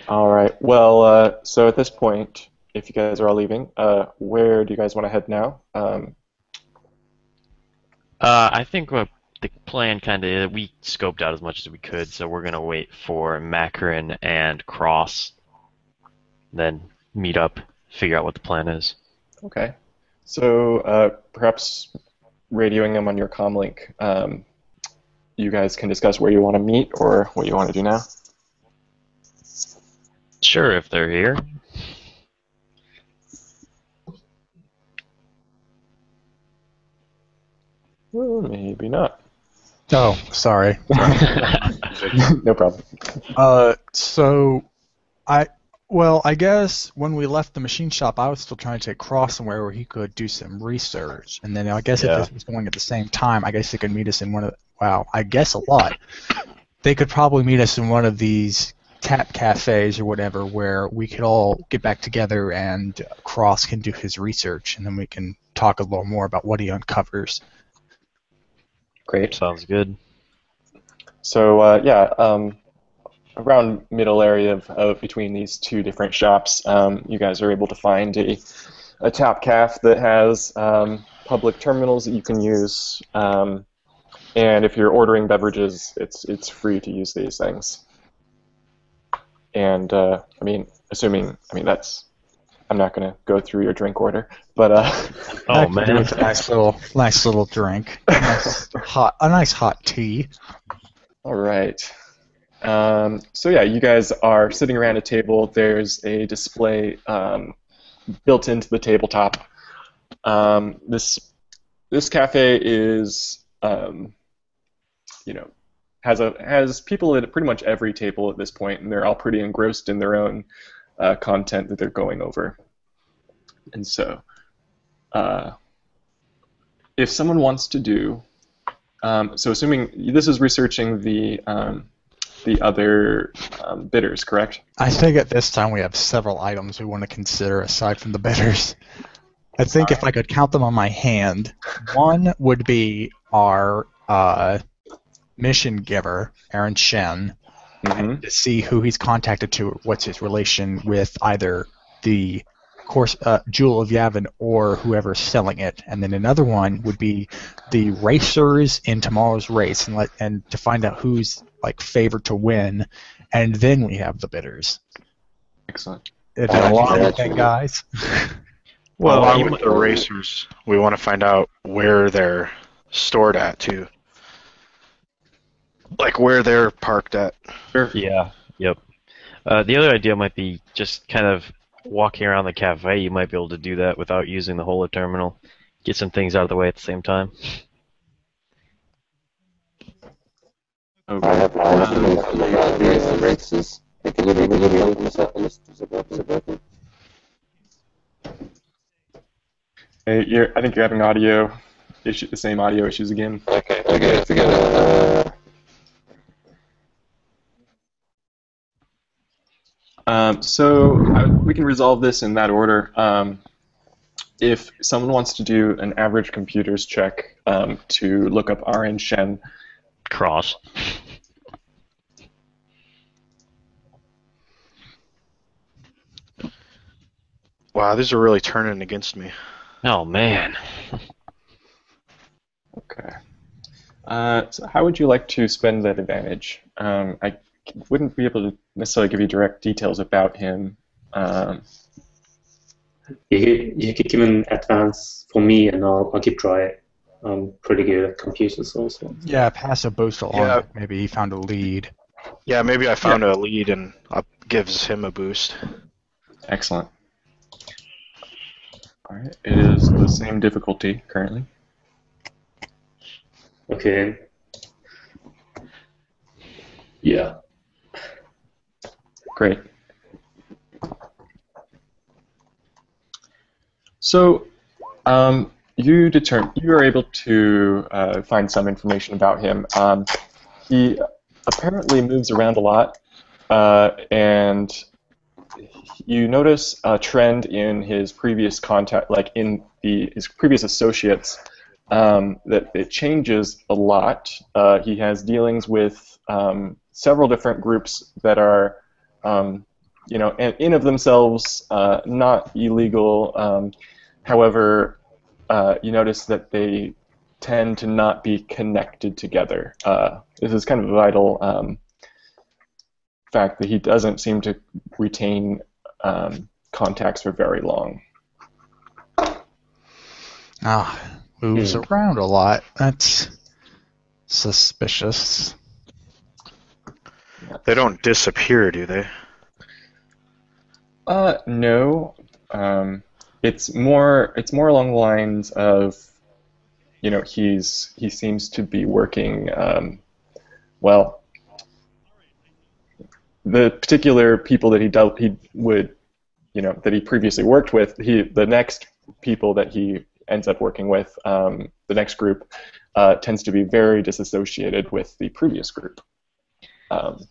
All right. Well, so at this point, if you guys are all leaving, where do you guys want to head now? I think the plan kind of, we scoped out as much as we could, so we're going to wait for Macron and Cross, then meet up, figure out what the plan is. Okay. So perhaps radioing them on your comm link, you guys can discuss where you want to meet or what you want to do now. Sure, if they're here. Well, maybe not. Oh, sorry. No problem. So, I guess when we left the machine shop, I was still trying to take Cross somewhere where he could do some research, and then I guess if this was going at the same time, I guess they could meet us in one of. Wow, I guess a lot. They could probably meet us in one of these tap cafes or whatever where we could all get back together and Cross can do his research, and then we can talk a little more about what he uncovers. Great. Sounds good. So around middle area of between these two different shops, you guys are able to find a tap caf that has public terminals that you can use, and if you're ordering beverages, it's free to use these things. And I'm not going to go through your drink order, but Oh I could do man. with a nice little drink, a nice hot tea. all right. So yeah, you guys are sitting around a table. There's a display built into the tabletop. This cafe is, has people at pretty much every table at this point, and they're all pretty engrossed in their own content that they're going over. And so, if someone wants to do, so assuming this is researching the other bidders, correct? I think at this time we have several items we want to consider aside from the bidders. I think if I could count them on my hand, one would be our mission giver, Aaron Shen, Mm-hmm. to see who he's contacted to, what's his relation with either the Jewel of Yavin or whoever's selling it. And then another one would be the racers in tomorrow's race, and to find out who's favored to win. And then we have the bidders. Excellent. It's a long thing, guys. Well, Well, along you with the racers, we want to find out where they're stored at too. Like where they're parked at. Yeah. Yep. The other idea might be just kind of walking around the cafe. You might be able to do that without using the whole terminal. Get some things out of the way at the same time. Okay. I think you're having the same audio issues again. Okay, forget it. We can resolve this in that order. If someone wants to do an average computers check to look up RN Shen, Cross. Wow, these are really turning against me. Oh man. okay. So how would you like to spend that advantage? I wouldn't be able to necessarily give you direct details about him. You could give an advance for me, and I'll keep trying. I'm pretty good at computers also. Yeah, pass a boost along. Yeah. Maybe he found a lead. Yeah, maybe I found a lead and gives him a boost. Excellent. All right. It is the same difficulty currently. Okay. Yeah. Great. So, you are able to find some information about him. He apparently moves around a lot, and you notice a trend in his previous contact, like in his previous associates, that it changes a lot. He has dealings with several different groups that are, in of themselves not illegal. However, you notice that they tend to not be connected together. This is kind of a vital fact that he doesn't seem to retain contacts for very long. Moves around a lot. That's suspicious. They don't disappear, do they? No. It's more along the lines of, he seems to be working, the particular people that that he previously worked with, the next people that he ends up working with, the next group, tends to be very disassociated with the previous group.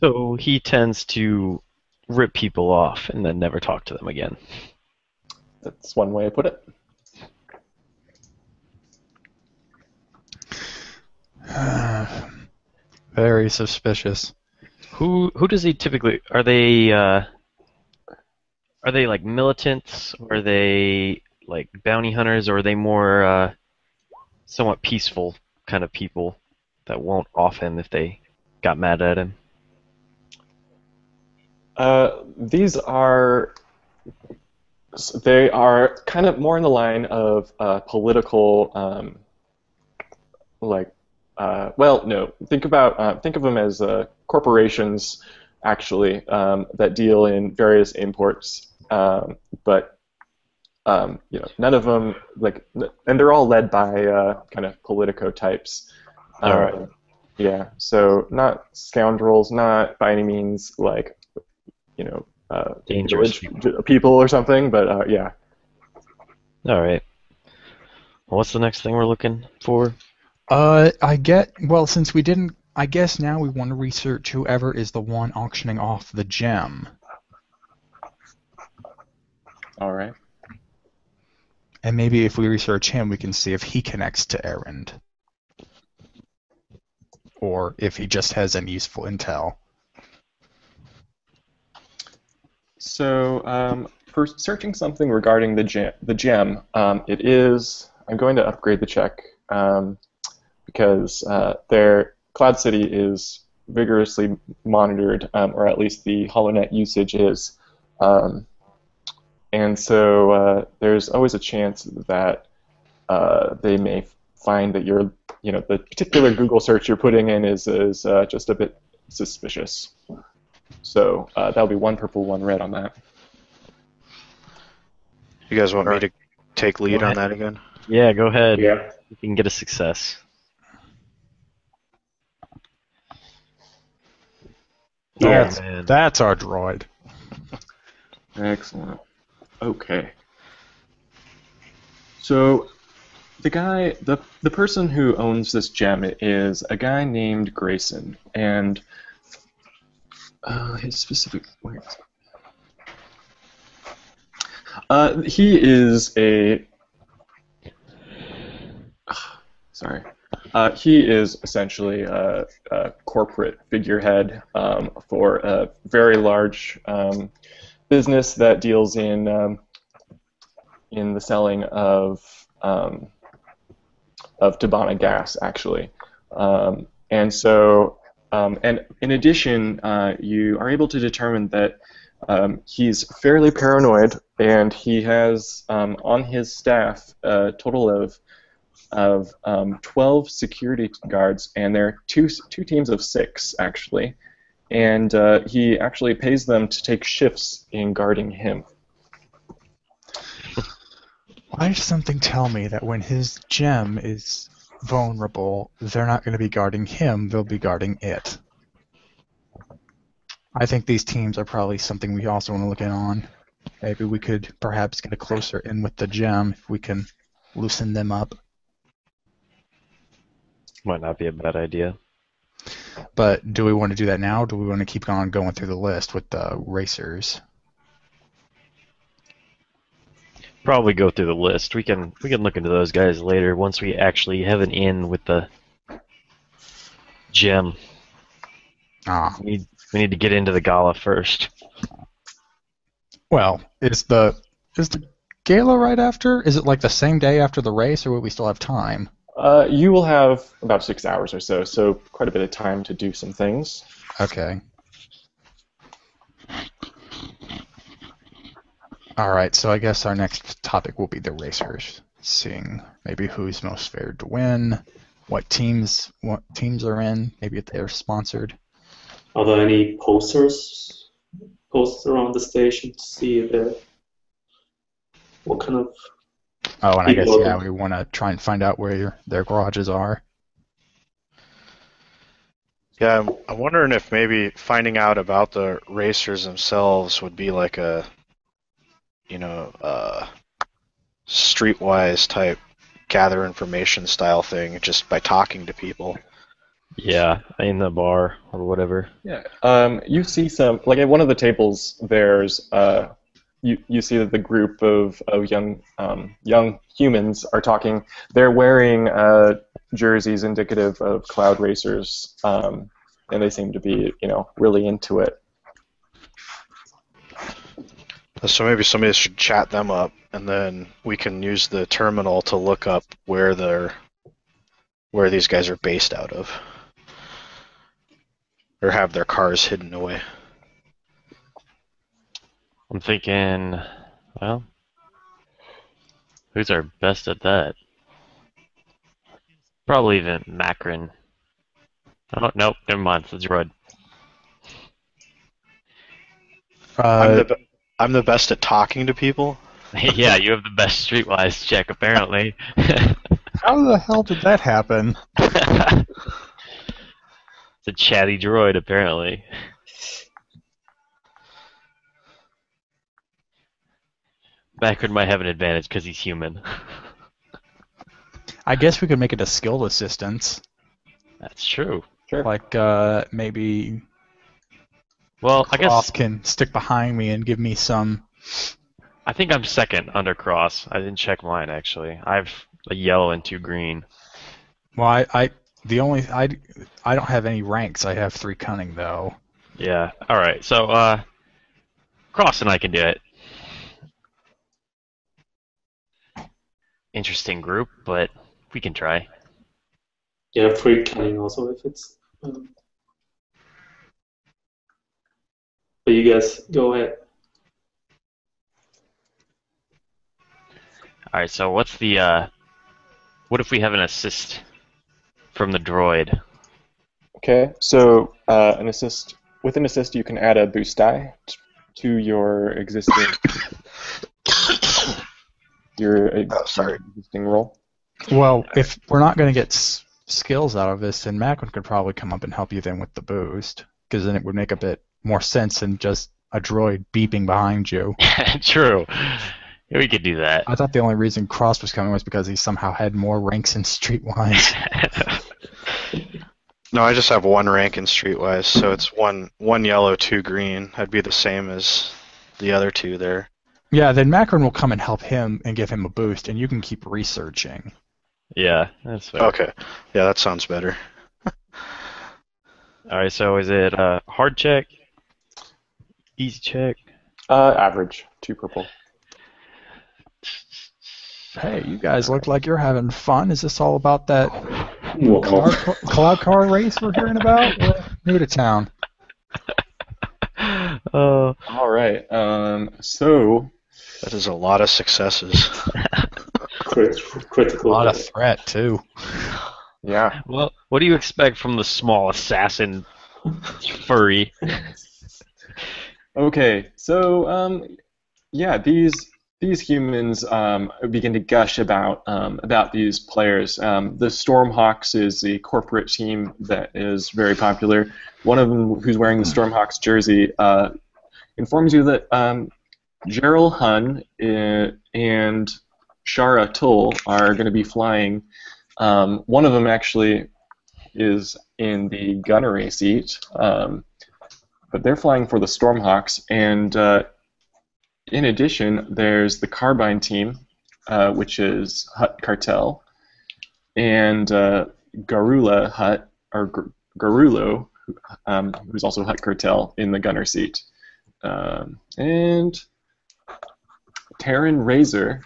So he tends to rip people off and then never talk to them again. That's one way to put it. Very suspicious. Who does he typically? Are they like militants? Or are they like bounty hunters? Or are they more somewhat peaceful kind of people that won't off him if they got mad at him? These are they are kind of more in the line of political, well, no. Think of them as corporations, actually, that deal in various imports, but none of them and they're all led by kind of politico types. All right. Yeah, so not scoundrels, not by any means Dangerous people or something, but yeah. All right. Well, what's the next thing we're looking for? Since we didn't, I guess now we want to research whoever is the one auctioning off the gem. All right. And maybe if we research him, we can see if he connects to Erend. Or if he just has any useful intel. So, for searching something regarding the gem, it is. I'm going to upgrade the check because their Cloud City is vigorously monitored, or at least the HoloNet usage is, and so there's always a chance that they may find that the particular Google search you're putting in is just a bit suspicious. So that'll be 1 purple, 1 red on that. You guys want me to take lead on that again? Yeah, go ahead. Yeah. You can get a success. That's our droid. Excellent. Okay. So the person who owns this gem is a guy named Grayson, and his specific. Where is it? He is a. Sorry. He is essentially a corporate figurehead for a very large business that deals in the selling of Tabana gas, actually. And so, and in addition, you are able to determine that he's fairly paranoid, and he has on his staff a total of 12 security guards, and they're two teams of 6, actually. And he actually pays them to take shifts in guarding him. Why does something tell me that when his gem is vulnerable, they're not going to be guarding him, they'll be guarding it? I think these teams are probably something we also want to look in on. Maybe we could perhaps get a closer in with the gem if we can loosen them up. Might not be a bad idea. But do we want to do that now, or do we want to keep on going through the list with the racers? Probably go through the list. We can look into those guys later once we actually have an in with the gem. We need to get into the gala first. Well, is the gala right after? Is it like the same day after the race, or will we still have time? You will have about 6 hours or so quite a bit of time to do some things. Okay. Alright, so I guess our next topic will be the racers. Seeing maybe who's most favored to win, what teams are in, maybe if they're sponsored. Are there any posters around the station to see what kind of... Oh, and I guess, yeah, we want to try and find out where their garages are. Yeah, I'm wondering if maybe finding out about the racers themselves would be like a, streetwise type gather information style thing, just by talking to people. Yeah, in the bar or whatever. Yeah. You see some like at one of the tables. There's you see that the group of young humans are talking. They're wearing jerseys indicative of cloud racers, and they seem to be really into it. So maybe somebody should chat them up, and then we can use the terminal to look up where these guys are based out of, or have their cars hidden away. I'm thinking, well, who's our best at that? Probably even Macron. Oh, nope, never mind. It's a droid. I'm the best at talking to people. Yeah, you have the best streetwise check, apparently. How the hell did that happen? It's a chatty droid, apparently. Macron might have an advantage because he's human. I guess we could make it a skilled assistance. That's true. Sure. Like maybe Well, I Cross guess can stick behind me and give me some. I think I'm second under Cross. I didn't check mine actually. I have a yellow and 2 green. Well, I don't have any ranks. I have 3 cunning though. Yeah. All right. So Cross and I can do it. Interesting group, but we can try. Yeah, free cunning also if it's. But you guys go ahead. All right. So what's the what if we have an assist from the droid? Okay, so an assist with an assist you can add a boost die to your existing existing roll. Well, if we're not going to get skills out of this, then Macklin could probably come up and help you then with the boost, because then it would make a bit more sense than just a droid beeping behind you. True. Yeah, we could do that. I thought the only reason Cross was coming was because he somehow had more ranks in Streetwise. No, I just have 1 rank in Streetwise, so it's one yellow, 2 green. I'd be the same as the other 2 there. Yeah, then Macron will come and help him and give him a boost, and you can keep researching. Yeah, that's fair. Okay, yeah, that sounds better. All right. So is it hard check, easy check? Average, 2 purple. Hey, you guys look like you're having fun. Is this all about that Well, cloud car race we're hearing about? We're new to town. All right. So That is a lot of successes. critical. A lot of threat, too. yeah. Well, what do you expect from the small assassin furry? Okay. So yeah, these humans begin to gush about these players. The Stormhawks is a corporate team that is very popular. One of them, who's wearing the Stormhawks jersey, informs you that Gerald Hun and Shara Tull are going to be flying. One of them actually is in the gunnery seat, but they're flying for the Stormhawks. And in addition, there's the Carbine team, which is Hutt Cartel, and Garula Hutt, or Garulo, who's also Hutt Cartel in the gunner seat. And Terran Razor,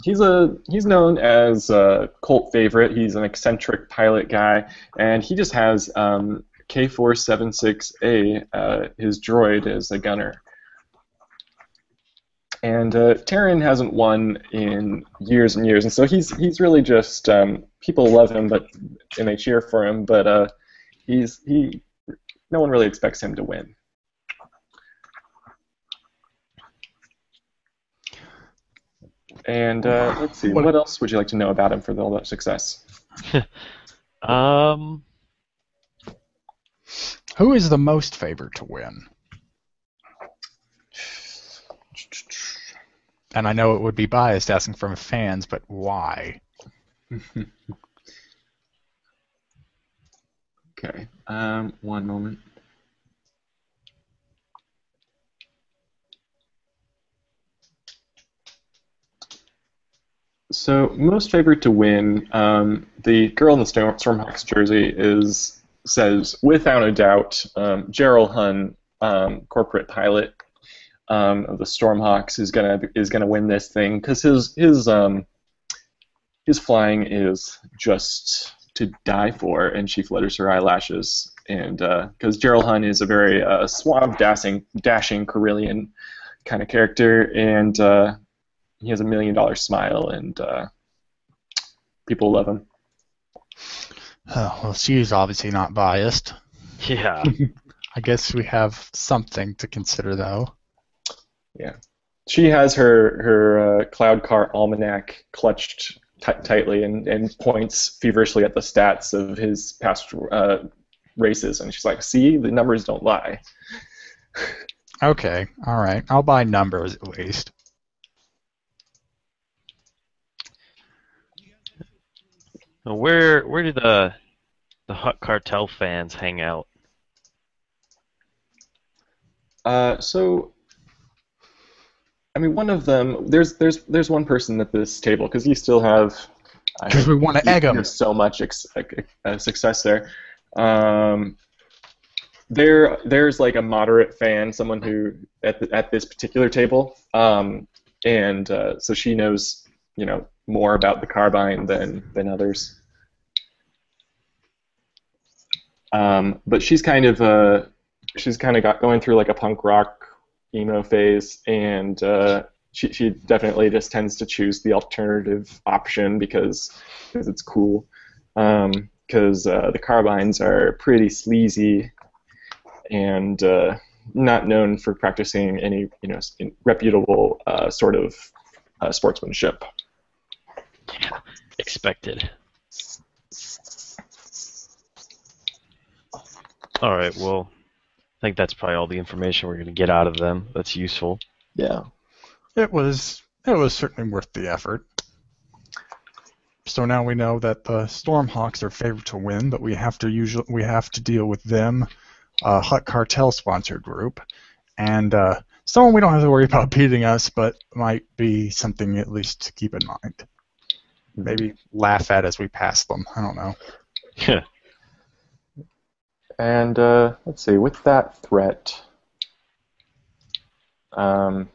he's known as a cult favorite. He's an eccentric pilot guy, and he just has K476A, his droid, as a gunner. And Terran hasn't won in years and years, and so he's really just people love him, and they cheer for him, but no one really expects him to win. And let's see, what else would you like to know about him for all that success? Who is the most favored to win? And I know it would be biased asking from fans, but why? Okay. One moment. So, most favored to win, the girl in the Stormhawks jersey says without a doubt, Gerald Hun, corporate pilot of the Stormhawks, is gonna win this thing because his flying is just to die for, and she flutters her eyelashes, and because Gerald Hun is a very suave, dashing Carillion kind of character, and he has $1 million smile, and people love him. Oh, well, she's obviously not biased. Yeah. I guess we have something to consider, though. Yeah, she has her Cloud Car almanac clutched tightly and points feverishly at the stats of his past races, and she's like, "See, the numbers don't lie." Okay, all right. I'll buy numbers at least. Where do the Hut Cartel fans hang out? So, I mean, one of them. There's one person at this table because you still have. Because we want to egg them. There's so much success there. There's like a moderate fan, someone who at this particular table, and so she knows more about the carbine than others. But she's kind of going through like a punk rock emo phase, and she definitely just tends to choose the alternative option because it's cool. Because the carbines are pretty sleazy and not known for practicing any reputable sort of sportsmanship. Yeah, expected. All right, well, I think that's probably all the information we're going to get out of them. That's useful. Yeah. It was certainly worth the effort. So now we know that the Stormhawks are favored to win, but we have to deal with them, Hut Cartel sponsored group, and someone we don't have to worry about beating us, but might be something at least to keep in mind. Maybe laugh at as we pass them. I don't know. And let's see, with that threat, I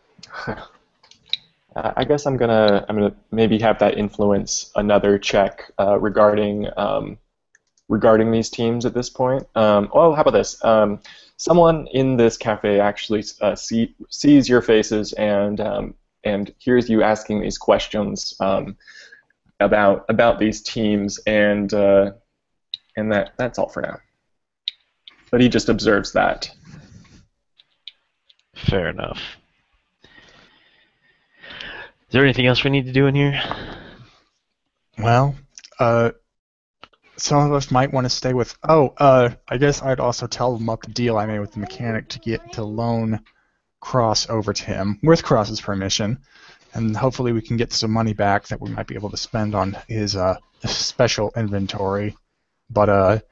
guess I'm gonna maybe have that influence another check regarding these teams at this point. How about this? Someone in this cafe actually sees your faces and hears you asking these questions about these teams, and that's all for now. But he just observes that. Fair enough. Is there anything else we need to do in here? Well, some of us might want to stay with. I guess I'd also tell them about the deal I made with the mechanic to loan Cross over to him with Cross's permission, and hopefully we can get some money back that we might be able to spend on his special inventory. But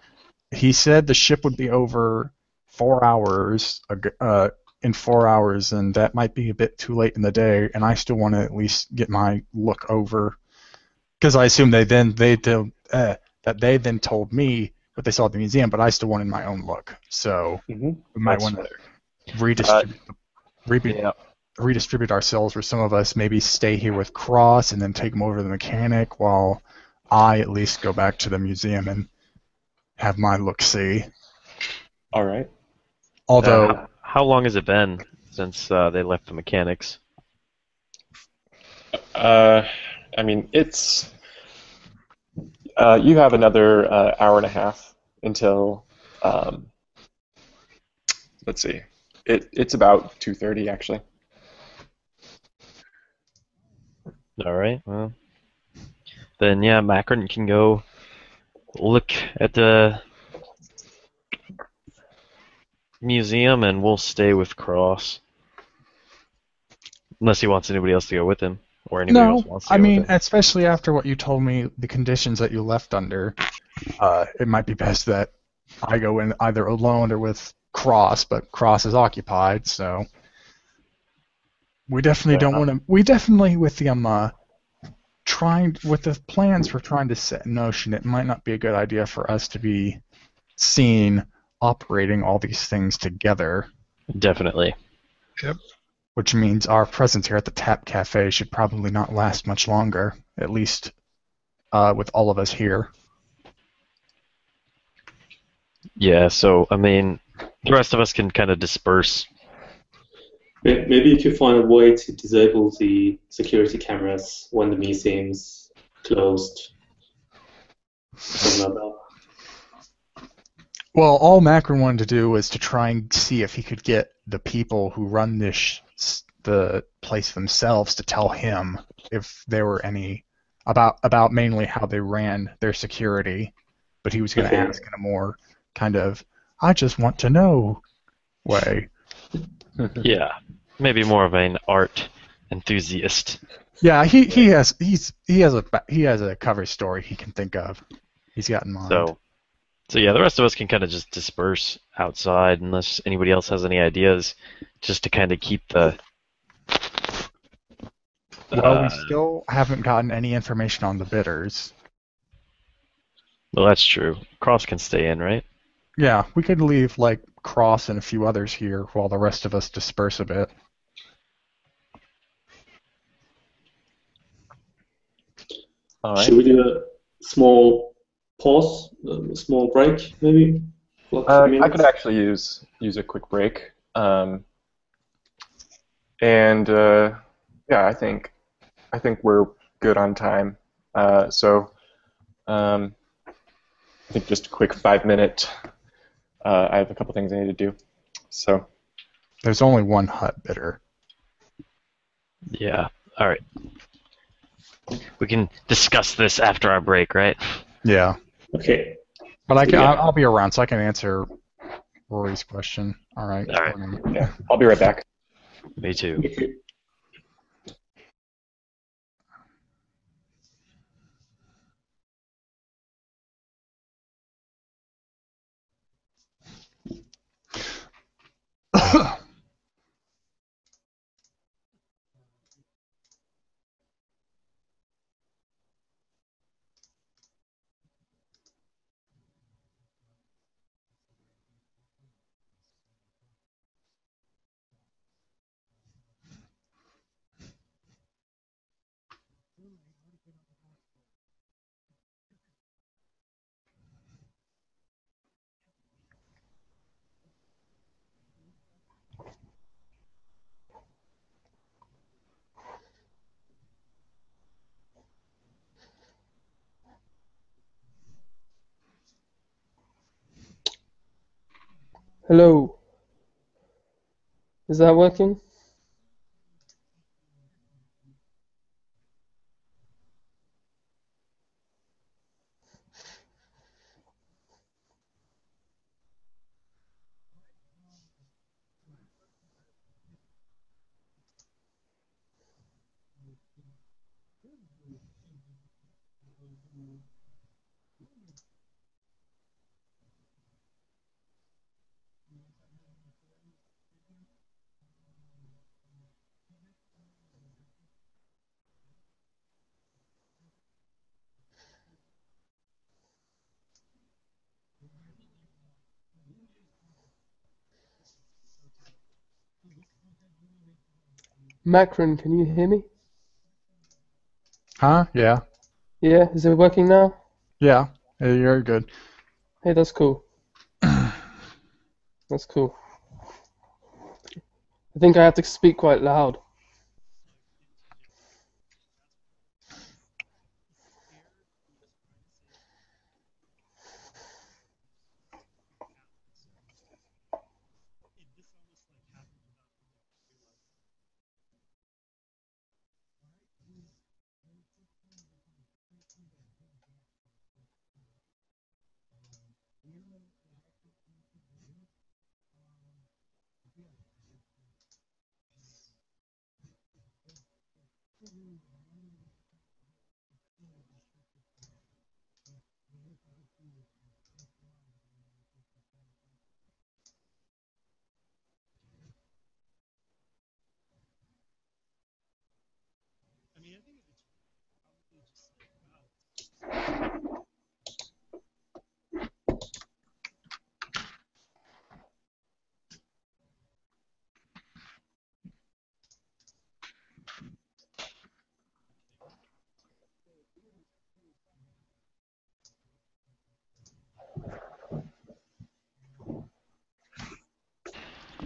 he said the ship would be over 4 hours. In 4 hours, and that might be a bit too late in the day, and I still want to at least get my look over, because I assume they then told me what they saw at the museum, but I still wanted my own look, so we might want to redistribute ourselves, where some of us maybe stay here with Cross and then take him over to the mechanic, while I at least go back to the museum and have my look-see. All right. Although... How long has it been since they left the mechanics? I mean, it's... you have another hour and a half until... let's see. It's about 2:30, actually. All right, well... Then, yeah, Macron can go look at the museum, and we'll stay with Cross. Unless he wants anybody else to go with him, or anybody else wants to go with him. Especially after what you told me, the conditions that you left under, it might be best that I go in either alone or with Cross, but Cross is occupied, so we definitely don't want to. We definitely with the trying with the plans we're trying to set in motion. It might not be a good idea for us to be seen operating all these things together. Definitely. Yep. Which means our presence here at the Tap Cafe should probably not last much longer, at least with all of us here. Yeah, so, I mean, the rest of us can kind of disperse. Maybe you could find a way to disable the security cameras when the museum's closed. Something like that. Well, all Macron wanted to do was to try and see if he could get the people who run the place themselves to tell him if there were any about mainly how they ran their security. But he was going to Okay. ask in a more kind of I just want to know way. Yeah, maybe more of an art enthusiast. Yeah, he has a cover story he can think of. He's got in mind. So yeah, the rest of us can kind of just disperse outside unless anybody else has any ideas, just to kind of keep the. Well, we still haven't gotten any information on the bidders. Well, that's true. Cross can stay in, right? Yeah, we could leave like Cross and a few others here while the rest of us disperse a bit. All right. Should we do a small pause, a small break, maybe? For like 3 I minutes? could actually use a quick break. And yeah, I think we're good on time. So I think just a quick 5 minute. I have a couple things I need to do. So There's only one hut bidder. Yeah. All right. We can discuss this after our break, right? Yeah, Okay. but Yeah. I'll be around so I can answer Rory's question. All right. All right. yeah, I'll be right back. Me too. Okay. Hello. Is that working? Macron, can you hear me? Huh? Yeah. Yeah, is it working now? Yeah. Hey, you're good. Hey, that's cool. That's cool. I think I have to speak quite loud.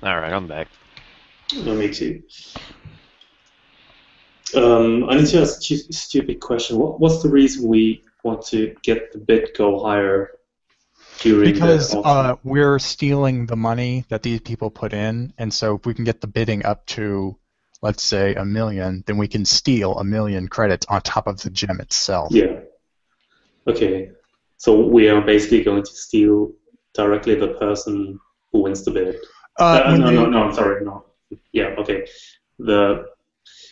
All right, I'm back. No, me too. I need to ask a stupid question. What's the reason we want to get the bid go higher during Because the auction? we're stealing the money that these people put in, and so if we can get the bidding up to, let's say, 1 million, then we can steal 1 million credits on top of the gem itself. Yeah. Okay. So we are basically going to steal directly the person who wins the bid. No, I'm sorry, no. Yeah, okay.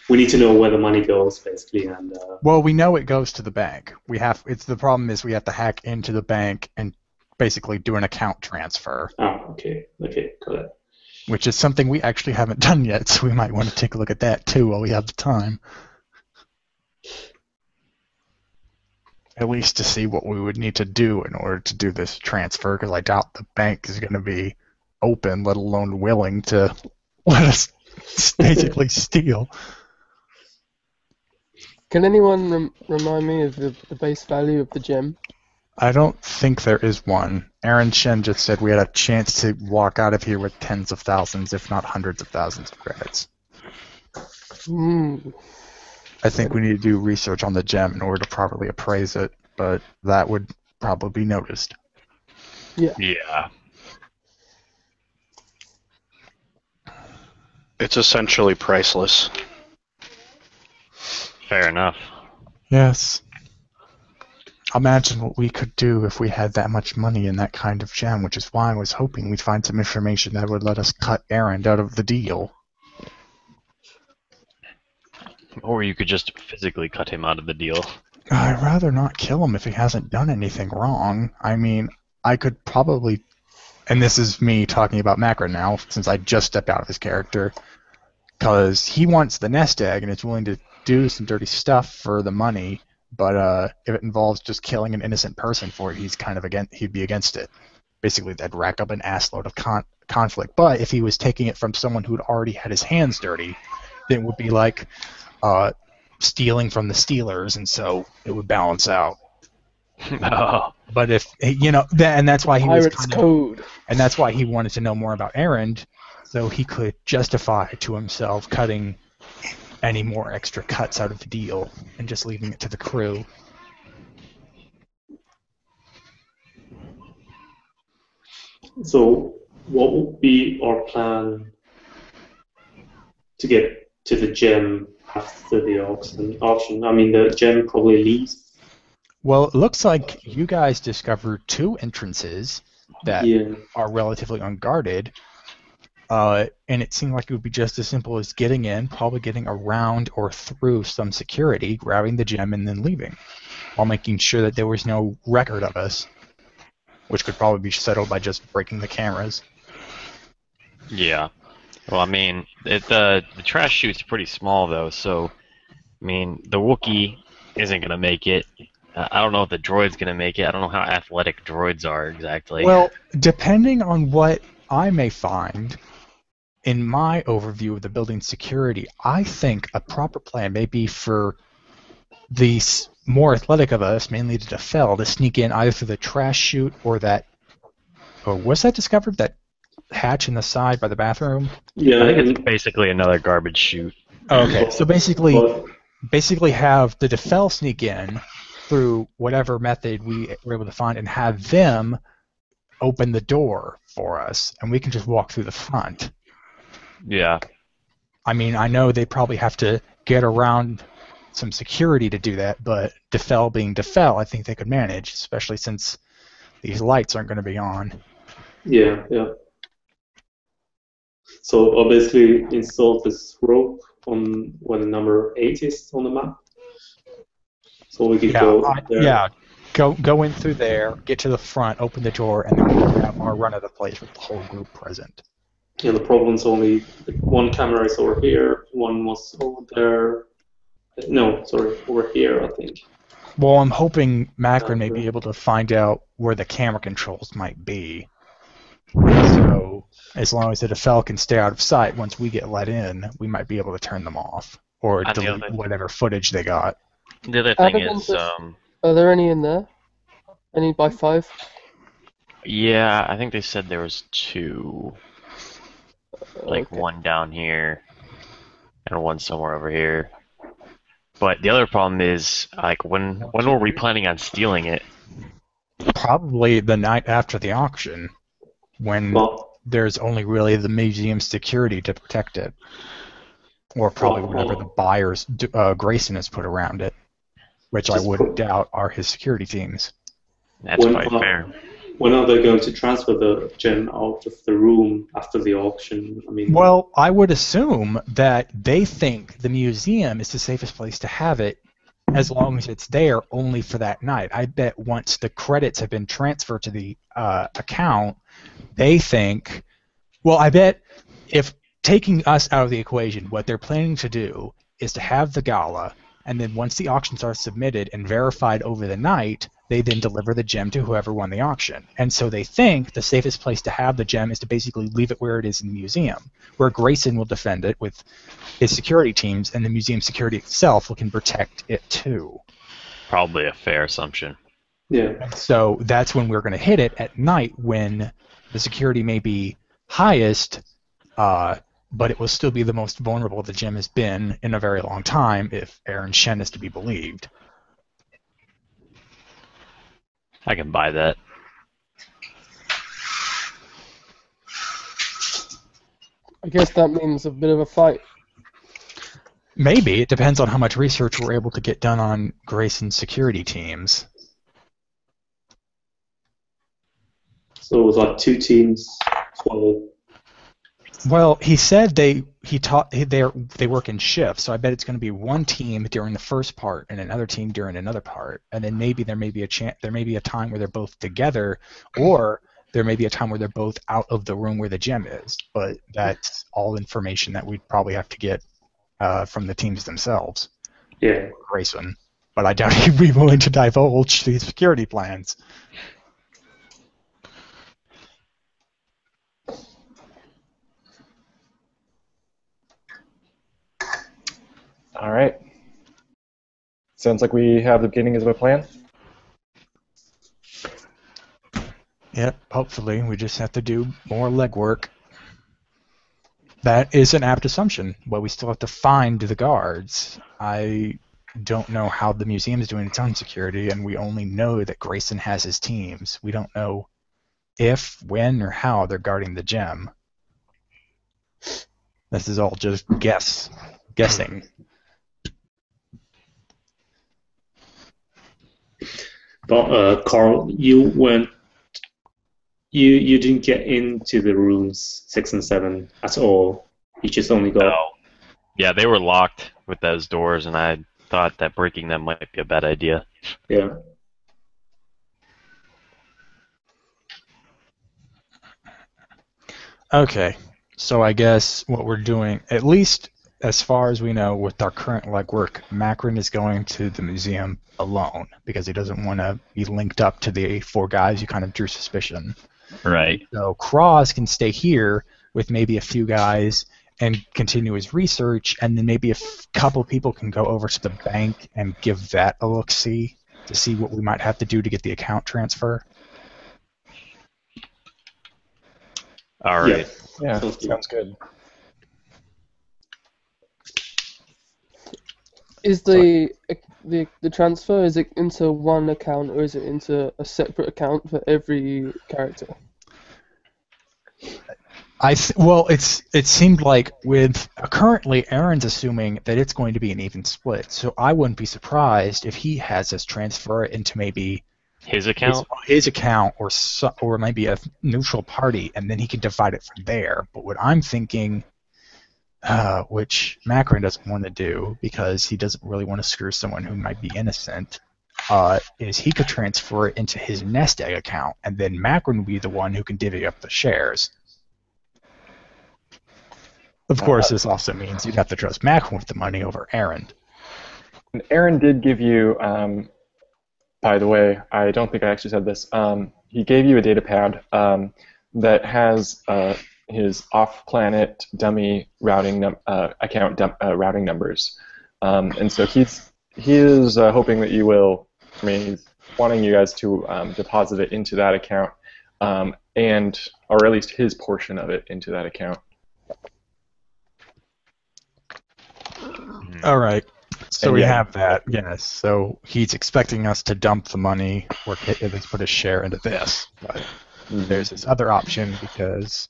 We need to know where the money goes, basically, and. Well, we know it goes to the bank. The problem is we have to hack into the bank and basically do an account transfer. Oh, okay, got it. Which is something we actually haven't done yet, so we might want to take a look at that too while we have the time. At least to see what we would need to do in order to do this transfer, because I doubt the bank is going to be open, let alone willing to let us basically steal. Can anyone remind me of the base value of the gem? I don't think there is one. Aaron Shen just said we had a chance to walk out of here with tens of thousands, if not hundreds of thousands of credits. I think we need to do research on the gem in order to properly appraise it, but that would probably be noticed. Yeah. It's essentially priceless. Fair enough. Yes. Imagine what we could do if we had that much money in that kind of gem, which is why I was hoping we'd find some information that would let us cut Aaron out of the deal. Or you could just physically cut him out of the deal. I'd rather not kill him if he hasn't done anything wrong. I mean, I could probably... And this is me talking about Macron now, since I just stepped out of his character. Because he wants the nest egg and is willing to do some dirty stuff for the money, but if it involves just killing an innocent person for it, he'd be against it. Basically, that'd rack up an assload of conflict. But if he was taking it from someone who'd already had his hands dirty, then it would be like stealing from the stealers, and so it would balance out. Oh. But if and that's why he was Pirates Code. And that's why he wanted to know more about Errand, so he could justify to himself cutting any more extra cuts out of the deal and just leaving it to the crew. So, what would be our plan to get to the gem after the auction? I mean, the gem probably leaves. Well, it looks like you guys discovered 2 entrances that are relatively unguarded, and it seemed like it would be just as simple as getting in, probably getting around or through some security, grabbing the gem, and then leaving, while making sure that there was no record of us, which could probably be settled by just breaking the cameras. Yeah. Well, I mean, the trash chute's pretty small, though, so, I mean, the Wookiee isn't going to make it. I don't know if the droid's going to make it. I don't know how athletic droids are exactly. Well, depending on what I may find in my overview of the building's security, I think a proper plan may be for the more athletic of us, mainly the Defel, to sneak in either through the trash chute or that... Oh, was that discovered? That hatch in the side by the bathroom? Yeah, I think it's basically another garbage chute. Okay, so basically have the Defel sneak in through whatever method we were able to find and have them open the door for us, and we can just walk through the front. Yeah. I mean, I know they probably have to get around some security to do that, but Defel being Defel, I think they could manage, especially since these lights aren't going to be on. Yeah. So I'll basically install this rope on where the number 8 is on the map. So we could go there. Yeah, go in through there, get to the front, open the door, and then we'll have our run of the place with the whole group present. Yeah, the problem's only one camera is over here, one was over there. No, sorry, over here, I think. Well, I'm hoping Macron may be able to find out where the camera controls might be. So, as long as the Defel can stay out of sight, once we get let in, we might be able to turn them off or And the delete other- whatever footage they got. The other Out thing of is, interest, are there any in there? Any by 5? yeah, I think they said there was 2, like Okay. one down here and one somewhere over here. But the other problem is, like, when were we planning on stealing it? Probably the night after the auction, when Well, there's only really the museum security to protect it. Or probably whatever the buyers Grayson has put around it, which I wouldn't doubt are his security teams. That's quite fair. when are they going to transfer the gem out of the room after the auction? I mean, Well, I would assume that they think the museum is the safest place to have it as long as it's there only for that night. I bet once the credits have been transferred to the account, they think, well, I bet if taking us out of the equation, what they're planning to do is to have the gala, and then once the auctions are submitted and verified over the night, they then deliver the gem to whoever won the auction. And so they think the safest place to have the gem is to basically leave it where it is in the museum, where Grayson will defend it with his security teams, and the museum security itself can protect it too. Probably a fair assumption. yeah. So that's when we're going to hit it at night, when the security may be highest, but it will still be the most vulnerable the gem has been in a very long time, if Aaron Shen is to be believed. I can buy that. I guess that means a bit of a fight. Maybe. It depends on how much research we're able to get done on Grayson's security teams. So it was like 2 teams, 12. Well, he said they work in shifts, so I bet it's going to be one team during the first part and another team during another part, and then maybe there may be a time where they're both together, or there may be a time where they're both out of the room where the gem is. But that's all information that we'd probably have to get from the teams themselves. Yeah. Grayson, but I doubt he'd be willing to divulge these security plans. All right. Sounds like we have the beginning of a plan. Yep, hopefully. We just have to do more legwork. That is an apt assumption, but we still have to find the guards. I don't know how the museum is doing its own security, and we only know that Grayson has his teams. We don't know if, when, or how they're guarding the gem. This is all just guessing. But Carl, you didn't get into the rooms 6 and 7 at all. You just only got. No. Yeah, they were locked with those doors, and I thought that breaking them might be a bad idea. Yeah. Okay, so I guess what we're doing, at least as far as we know with our current legwork, Macron is going to the museum alone because he doesn't want to be linked up to the 4 guys who kind of drew suspicion. Right. So Cross can stay here with maybe a few guys and continue his research, and then maybe a couple people can go over to the bank and give that a look-see to see what we might have to do to get the account transfer. All right. Yeah, sounds good. Is the transfer, is it into one account or is it into a separate account for every character? Well, it seemed like with currently Aaron's assuming that it's going to be an even split, so I wouldn't be surprised if he has us transfer it into maybe His account? his account or maybe a neutral party, and then he can divide it from there. But what I'm thinking, which Macron doesn't want to do because he doesn't really want to screw someone who might be innocent, is he could transfer it into his nest egg account, and then Macron would be the one who can divvy up the shares. Of course, this also means you'd have to trust Macron with the money over Aaron. And Aaron did give you, by the way, I don't think I actually said this. He gave you a data pad that has his off-planet dummy routing account routing numbers, and so he is hoping that you will. I mean, he's wanting you guys to deposit it into that account, or at least his portion of it into that account. All right. So And we yeah. have that, yes. So he's expecting us to dump the money or at least put a share into this. But there's this other option because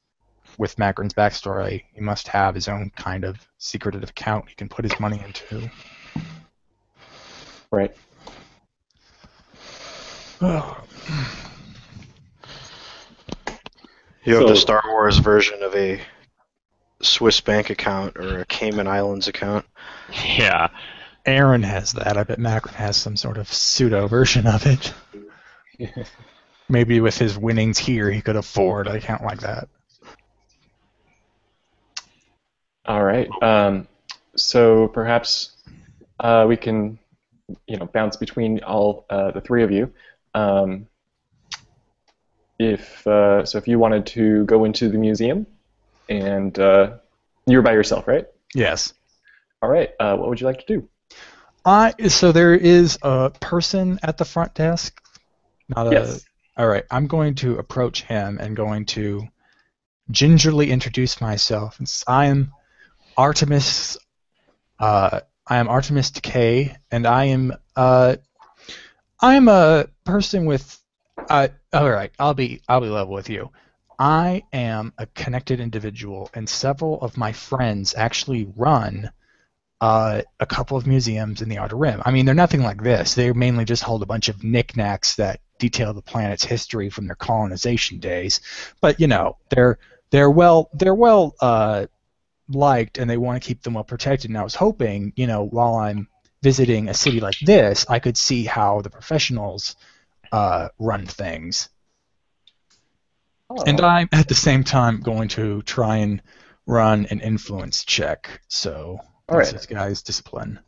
with Macron's backstory, he must have his own kind of secretive account he can put his money into. Right. You have the So- Star Wars version of a Swiss bank account or a Cayman Islands account. Yeah. Aaron has that. I bet Macron has some sort of pseudo version of it. Maybe with his winnings here, he could afford an account like that. All right. So perhaps we can, bounce between all the three of you. If you wanted to go into the museum, and you're by yourself, right? Yes. All right. What would you like to do? So there is a person at the front desk. Yes. All right. I'm going to approach him and going to gingerly introduce myself. I am Artemis. I am Artemis Decay, and I am a person with. All right. I'll be level with you. I am a connected individual, and several of my friends actually run a couple of museums in the Outer Rim. I mean, they're nothing like this. They mainly just hold a bunch of knickknacks that detail the planet's history from their colonization days. But they're well liked, and they want to keep them well protected. And I was hoping, while I'm visiting a city like this, I could see how the professionals run things. Oh. And I'm at the same time going to try and run an influence check. So All that's right. this guy's discipline.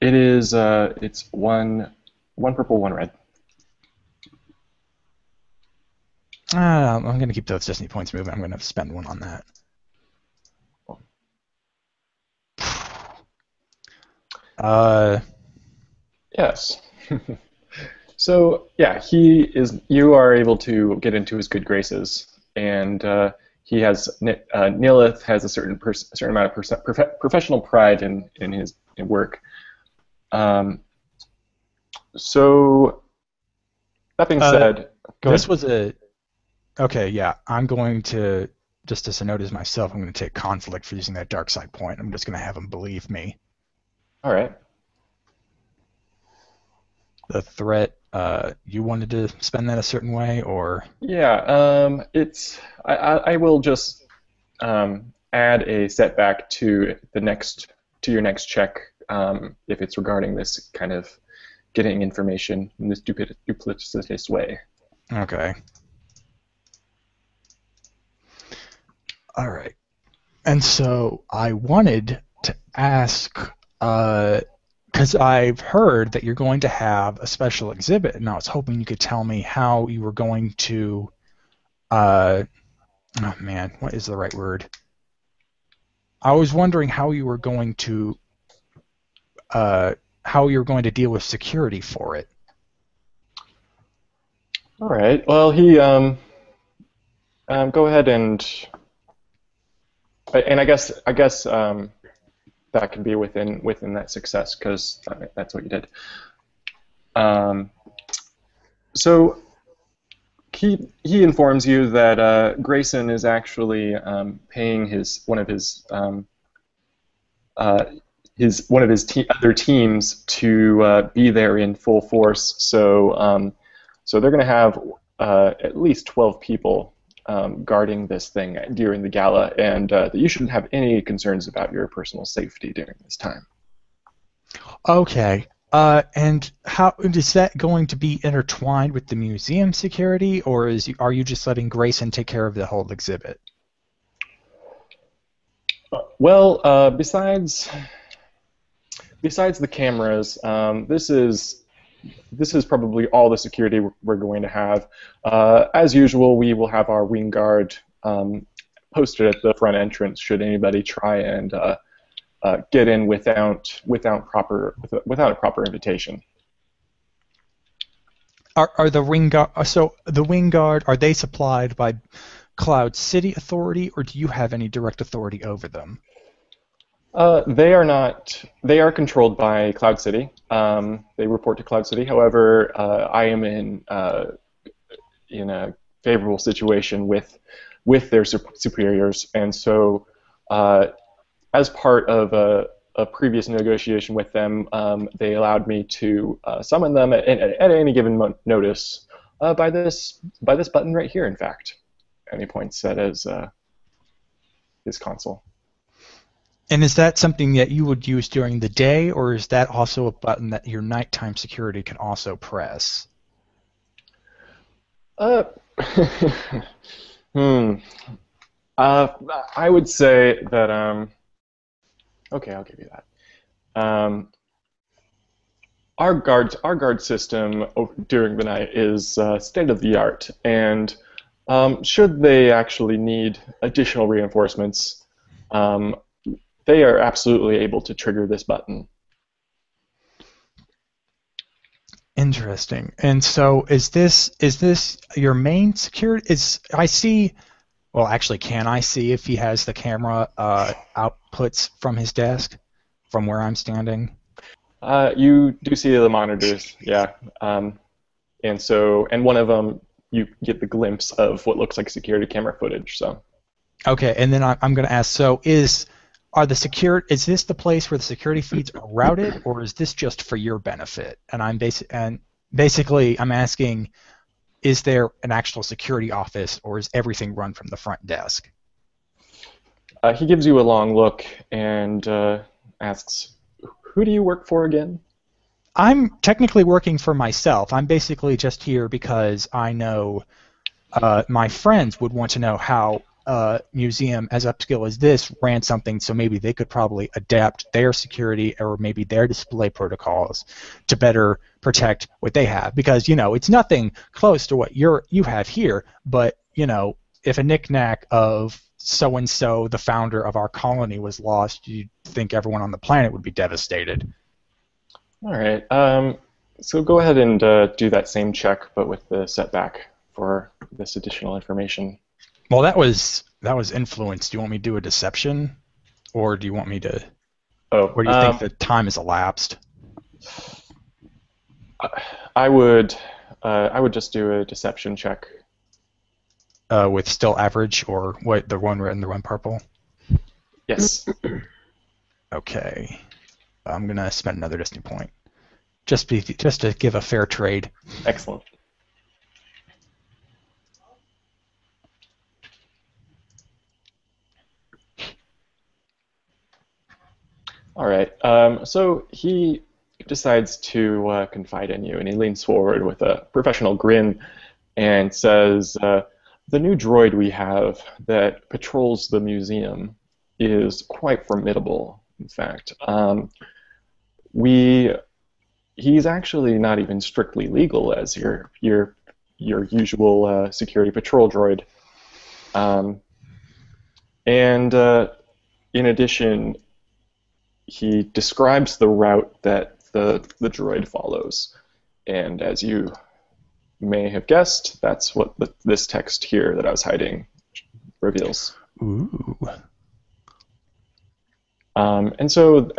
It is. It's one purple, one red. I'm going to keep those destiny points moving. I'm going to spend one on that. Yes. So yeah, you are able to get into his good graces, and he has. Nilith has a certain amount of professional pride in his work. So that being said, go this ahead. was a. Okay, yeah. I'm going to, just as a note as myself, I'm going to take conflict for using that dark side point. I'm just going to have him believe me. All right. The threat, you wanted to spend that a certain way, or? Yeah. I will just add a setback to your next check if it's regarding this kind of getting information in this duplicitous way. Okay. All right. And so I wanted to ask, because I've heard that you're going to have a special exhibit, and I was hoping you could tell me how you were going to, oh man, what is the right word? I was wondering how you were going to, deal with security for it. All right. Well, he go ahead and I guess that can be within that success because that's what you did. So he informs you that Grayson is actually paying one of his other teams to be there in full force. So they're going to have at least 12 people guarding this thing during the gala, and that you shouldn't have any concerns about your personal safety during this time. Okay. And how is that going to be intertwined with the museum security, or are you just letting Grayson take care of the whole exhibit? Besides the cameras, this is probably all the security we're going to have. As usual, we will have our wing guard posted at the front entrance should anybody try and get in without a proper invitation. Are the wing guard are they supplied by Cloud City Authority, or do you have any direct authority over them? They are not. They are controlled by Cloud City. They report to Cloud City. However, I am in a favorable situation with their superiors, and so as part of a previous negotiation with them, they allowed me to summon them at any given notice by this button right here. In fact, and he points at his console. And is that something that you would use during the day, or is that also a button that your nighttime security can also press? I would say that. Okay, I'll give you that. Our guard system during the night is state of the art, and should they actually need additional reinforcements, they are absolutely able to trigger this button. Interesting. And so, is this your main security? Well, actually, can I see if he has the camera outputs from his desk, from where I'm standing? You do see the monitors, yeah. And one of them, you get the glimpse of what looks like security camera footage. So. Okay, and then I'm going to ask. So, is this the place where the security feeds are routed, or is this just for your benefit? And basically I'm asking, is there an actual security office, or is everything run from the front desk? He gives you a long look and asks, "Who do you work for again?" I'm technically working for myself. I'm basically just here because I know my friends would want to know how museum as upscale as this ran something, so maybe they could probably adapt their security or maybe their display protocols to better protect what they have, because it's nothing close to what you have here, but if a knickknack of so and so, the founder of our colony, was lost, you'd think everyone on the planet would be devastated. All right, so go ahead and do that same check, but with the setback for this additional information. Well, that was influence. Do you want me to do a deception, or do you want me to? Oh, or do you think the time has elapsed? I would just do a deception check. With still average, or what? The one red and the one purple. Yes. Okay, I'm gonna spend another destiny point, just to give a fair trade. Excellent. All right. So he decides to confide in you, and he leans forward with a professional grin and says, "The new droid we have that patrols the museum is quite formidable. In fact, he's actually not even strictly legal as your usual security patrol droid, and in addition." He describes the route that the droid follows, and as you may have guessed, that's what this text here that I was hiding reveals. Ooh. And so,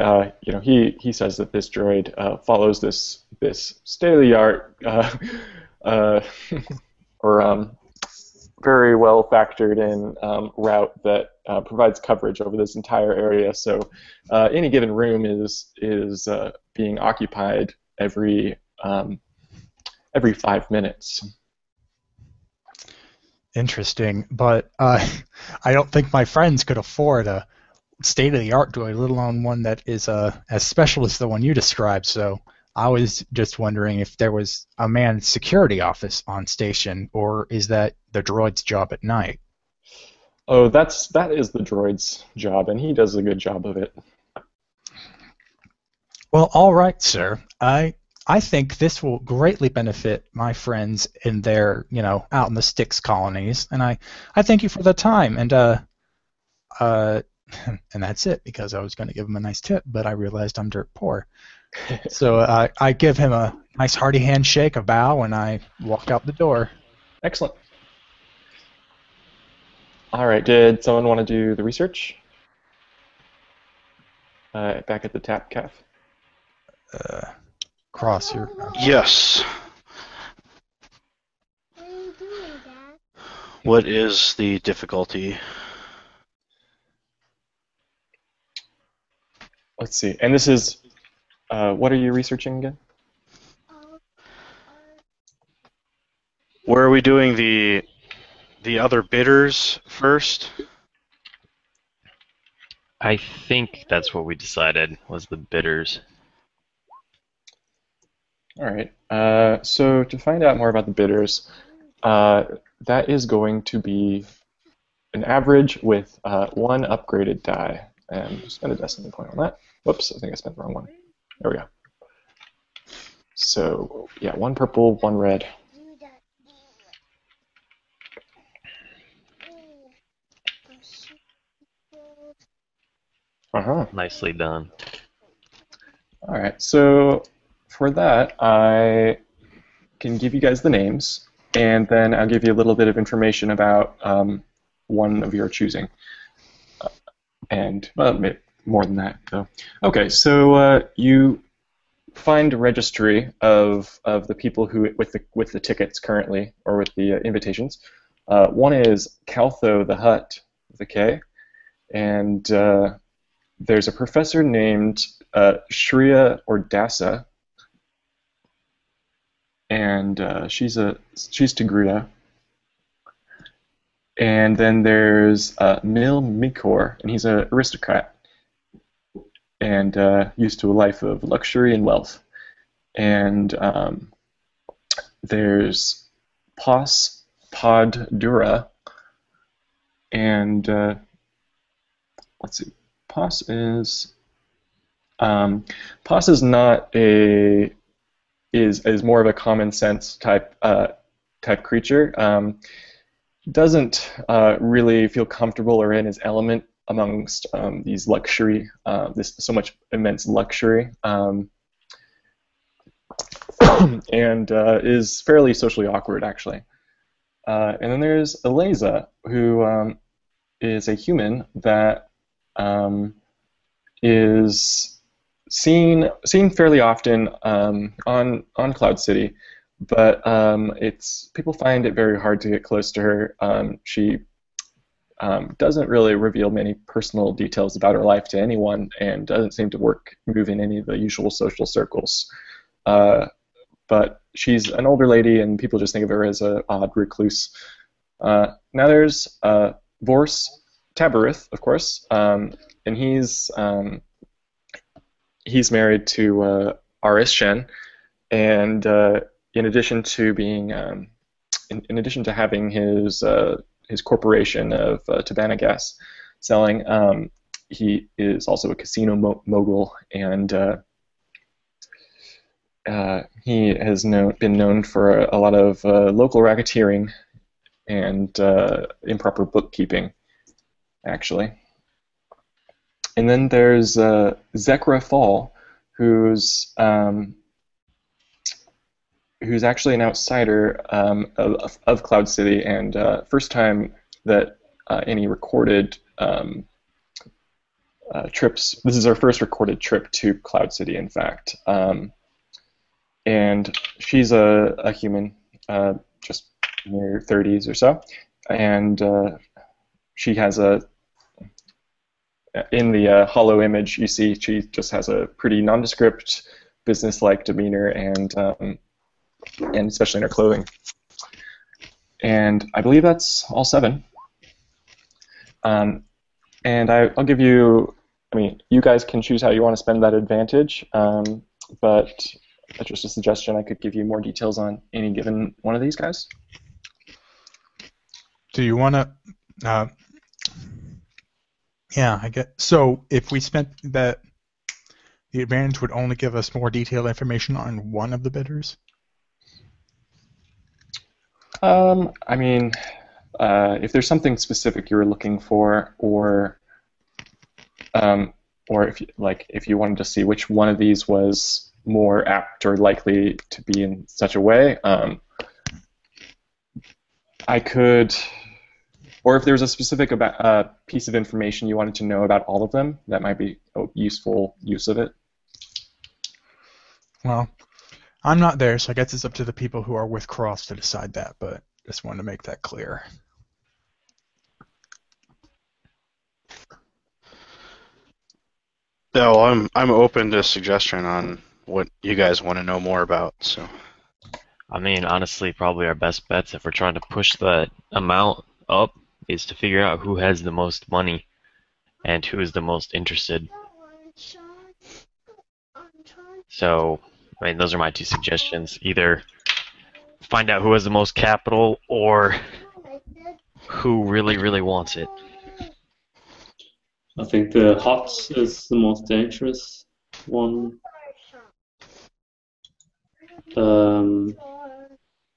he says that this droid follows this state-of-the-art or very well factored in route that provides coverage over this entire area. So any given room is being occupied every 5 minutes. Interesting, but I don't think my friends could afford a state-of-the-art droid, let alone one that is as special as the one you described. So I was just wondering if there was a manned security office on station, or is that the droid's job at night? Oh, that is the droid's job, and he does a good job of it. Well, all right, sir. I think this will greatly benefit my friends in their, out in the Styx colonies, and I thank you for the time. And and that's it, because I was going to give him a nice tip, but I realized I'm dirt poor. So I give him a nice hearty handshake, a bow, and I walk out the door. Excellent. All right. Did someone want to do the research? Back at the Tap Caf. Cross here. Yes. What is the difficulty? Let's see. And this is, what are you researching again? Where are we doing the other bidders first? I think that's what we decided was the bidders. All right. So to find out more about the bidders, that is going to be an average with one upgraded die. And spend a decimal point on that. Whoops, I think I spent the wrong one. There we go. So yeah, one purple, one red. Nicely done. All right, so for that, I can give you guys the names, and then I'll give you a little bit of information about one of your choosing. And well, more than that, though. Okay, so you find a registry of the people who with the tickets currently, or with the invitations. One is Caltho the Hutt with a K, and there's a professor named Shreya Ordasa, and she's Togruta. And then there's Mil Mikor, and he's an aristocrat, and used to a life of luxury and wealth. And there's Pos Poddura, and let's see, Pos is not is more of a common sense type creature. Doesn't really feel comfortable or in his element amongst these luxury, this so much immense luxury, and is fairly socially awkward, actually. And then there's Eliza, who is a human that is seen fairly often on Cloud City. But people find it very hard to get close to her. She doesn't really reveal many personal details about her life to anyone, and doesn't seem to move in any of the usual social circles. But she's an older lady, and people just think of her as an odd recluse. Now there's Vorse Tabarith, of course, and he's married to Aris Shen, and in addition to being, in addition to having his corporation of Tabana gas selling, he is also a casino mogul, and he has been known for a lot of local racketeering and improper bookkeeping, actually. And then there's Zekra Fall, who's actually an outsider of Cloud City, and first time that any recorded trips. This is our first recorded trip to Cloud City, in fact. And she's a human, just in her 30s or so, and she has in the hollow image you see she just has a pretty nondescript, business-like demeanor, and especially in her clothing. And I believe that's all 7. And I'll give you, you guys can choose how you want to spend that advantage, but that's just a suggestion. I could give you more details on any given one of these guys. Do you want to Yeah, I get. So if we spent that, the advantage would only give us more detailed information on one of the bidders. I mean, if there's something specific you were looking for, or if you wanted to see which one of these was more apt or likely to be in such a way, I could, or if there's a specific piece of information you wanted to know about all of them, that might be a useful use of it. Well, I'm not there, so I guess it's up to the people who are with Cross to decide that, but just wanted to make that clear. No, I'm open to suggestion on what you guys want to know more about. So I mean, honestly, probably our best bets if we're trying to push the amount up is to figure out who has the most money and who is the most interested. So, I mean, those are my two suggestions. Either find out who has the most capital or who really, really wants it. I think the hut is the most dangerous one.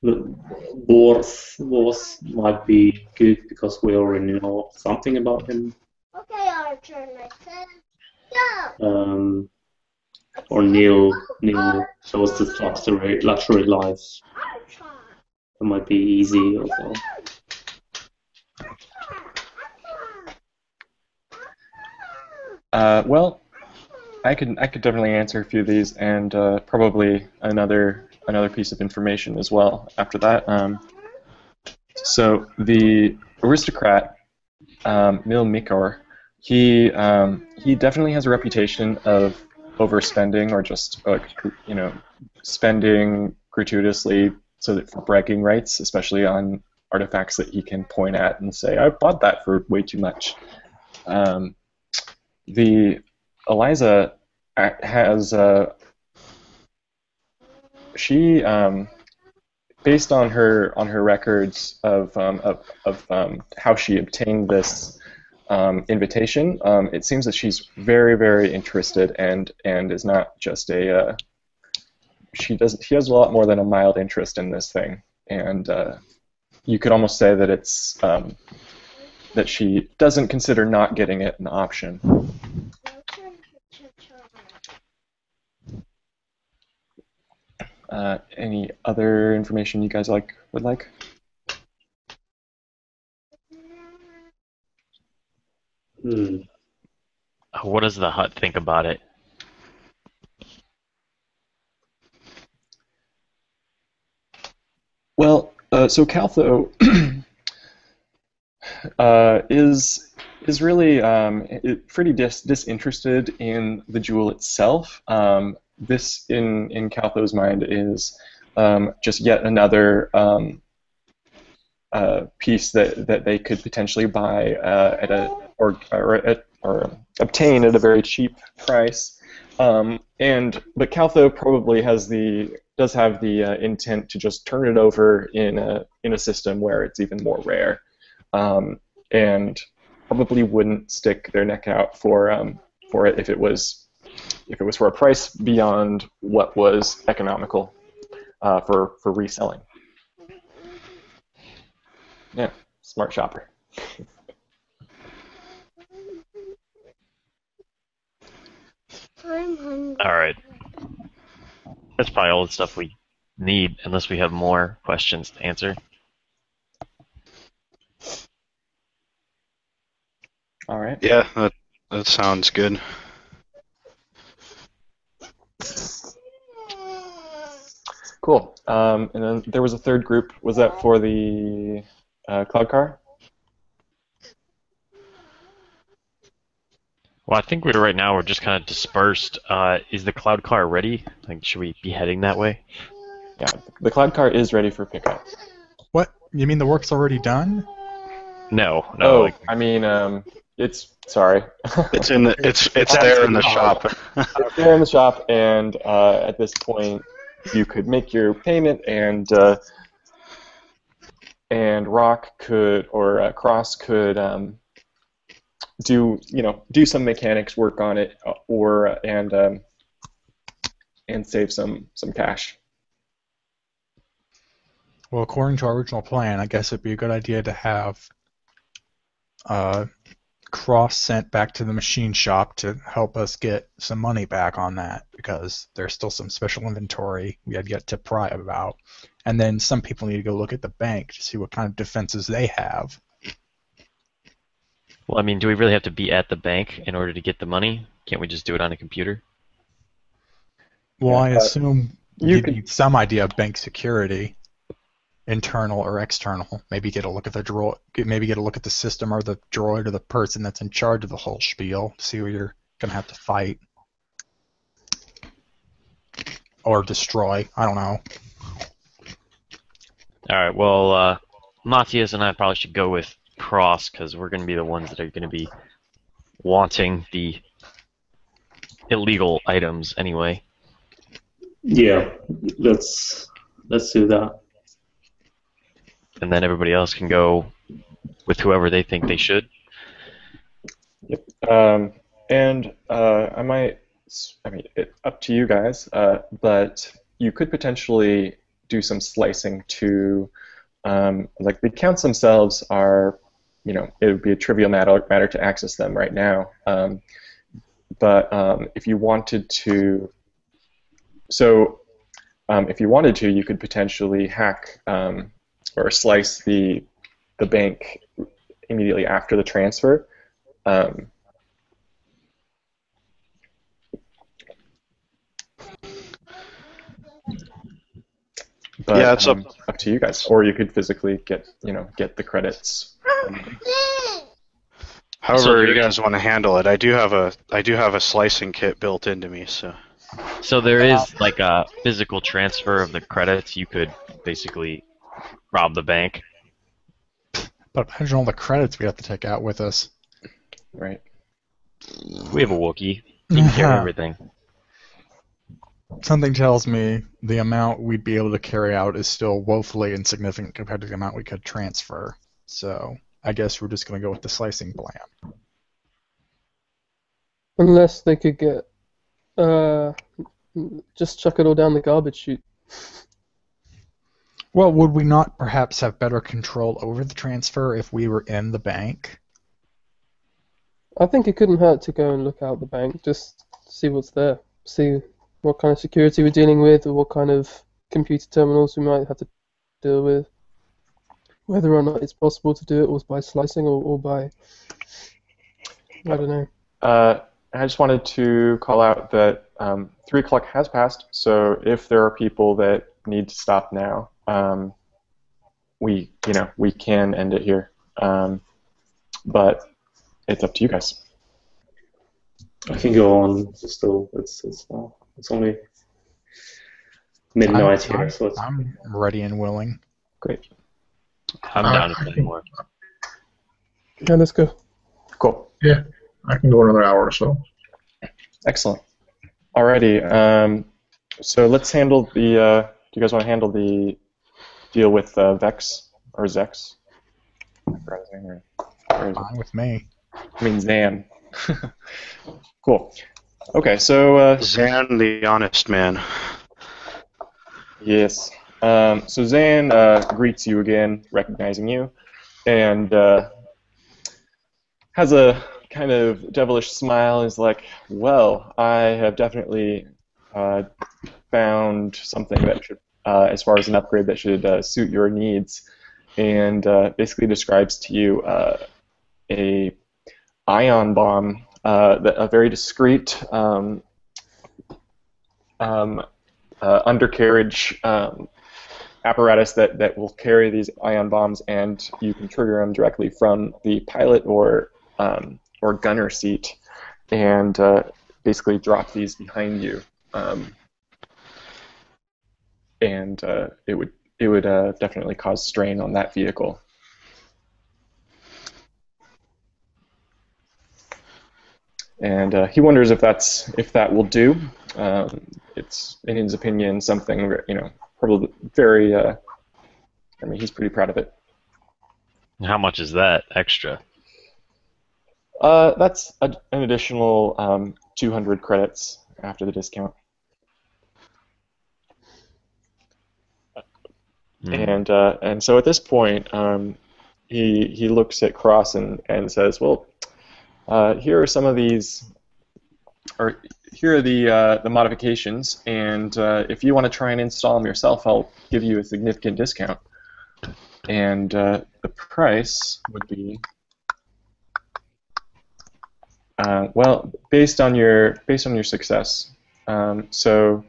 Worth might be good because we already know something about him. Or Neil chose the luxury lives. It might be easy also. Well, I could definitely answer a few of these, and probably another piece of information as well after that. So the aristocrat, Mil Mikor, he definitely has a reputation of overspending or just spending gratuitously so that for bragging rights, especially on artifacts that he can point at and say, "I bought that for way too much." The Eliza has she based on her records of how she obtained this invitation, it seems that she's very, very interested and is not just a she has a lot more than a mild interest in this thing, and you could almost say that it's that she doesn't consider not getting it an option. Any other information you guys would like? What does the hut think about it? Well, so Caltho is really pretty disinterested in the jewel itself. This, in Caltho's mind, is just yet another piece that they could potentially buy or obtain at a very cheap price. But Caltho probably does have the intent to just turn it over in a system where it's even more rare, and probably wouldn't stick their neck out for it if it was for a price beyond what was economical for reselling. Yeah, smart shopper. Alright. That's probably all the stuff we need, unless we have more questions to answer. Alright. yeah, that sounds good. Cool. And then there was a third group. Was that for the cloud car? Well, I think right now we're just kind of dispersed. Is the cloud car ready? Like, should we be heading that way? Yeah, the cloud car is ready for pickup. What? You mean the work's already done? No. Oh, I mean, it's sorry. It's there in the shop. It's there in the shop, and at this point, you could make your payment, and Rock could or Cross could do some mechanics work on it, and save some cash. Well, according to our original plan, I guess it'd be a good idea to have Cross sent back to the machine shop to help us get some money back on that, because there's still some special inventory we had yet to pry about. And then some people need to go look at the bank to see what kind of defenses they have. Well, I mean, do we really have to be at the bank in order to get the money? Can't we just do it on a computer? Well, Yeah, I assume you you could- need some idea of bank security, internal or external. Maybe get a look at the droid. Maybe get a look at the system or the droid or the person that's in charge of the whole spiel to see who you're gonna have to fight or destroy. I don't know. All right. Well, Matthias and I probably should go with Cross because we're going to be the ones that are going to be wanting the illegal items anyway. Yeah, let's do that. And then everybody else can go with whoever they think they should. Yep. Up to you guys, but you could potentially do some slicing to, like, the accounts themselves are, it would be a trivial matter to access them right now. But if you wanted to, you could potentially hack or slice the bank immediately after the transfer. But Yeah, it's up to you guys, or you could physically get the credits. however you guys want to handle it. I do have a slicing kit built into me, so. So there is like a physical transfer of the credits. You could basically rob the bank. But imagine all the credits we have to take out with us. Right. We have a Wookiee. He can carry everything. Something tells me the amount we'd be able to carry out is still woefully insignificant compared to the amount we could transfer. So I guess we're just going to go with the slicing plan. Unless they could get, just chuck it all down the garbage chute. Well, would we not perhaps have better control over the transfer if we were in the bank? I think it couldn't hurt to go and look out the bank, just see what's there, see what kind of security we're dealing with, or what kind of computer terminals we might have to deal with. Whether or not it's possible to do it by slicing or by, I don't know. I just wanted to call out that 3 o'clock has passed, so if there are people that need to stop now, we can end it here. But it's up to you guys. I can go on. Still, it's only midnight here, so it's... I'm ready and willing. Great. I'm down to play more. Yeah, let's go. Cool. Yeah, I can go another hour or so. Excellent. Alrighty. So let's handle the. Do you guys want to handle the deal with Vex or Zex? I forgot his name. Where is it? Fine with me. I mean Zan. Cool. Okay, so Zan, the honest man. yes. So Zan greets you again, recognizing you, and has a kind of devilish smile. Is like, well, I have definitely found something that should, as far as an upgrade that should suit your needs, and basically describes to you a ion bomb, a very discreet undercarriage apparatus that will carry these ion bombs, and you can trigger them directly from the pilot or gunner seat, and basically drop these behind you, and it would definitely cause strain on that vehicle. And he wonders if that will do. It's, in his opinion, something, probably very. He's pretty proud of it. How much is that extra? That's an additional 200 credits after the discount. And so at this point, he looks at Cross and says, "Well, here are some of these, or here are the modifications, and if you want to try and install them yourself, I'll give you a significant discount." And the price would be, well, based on your success. So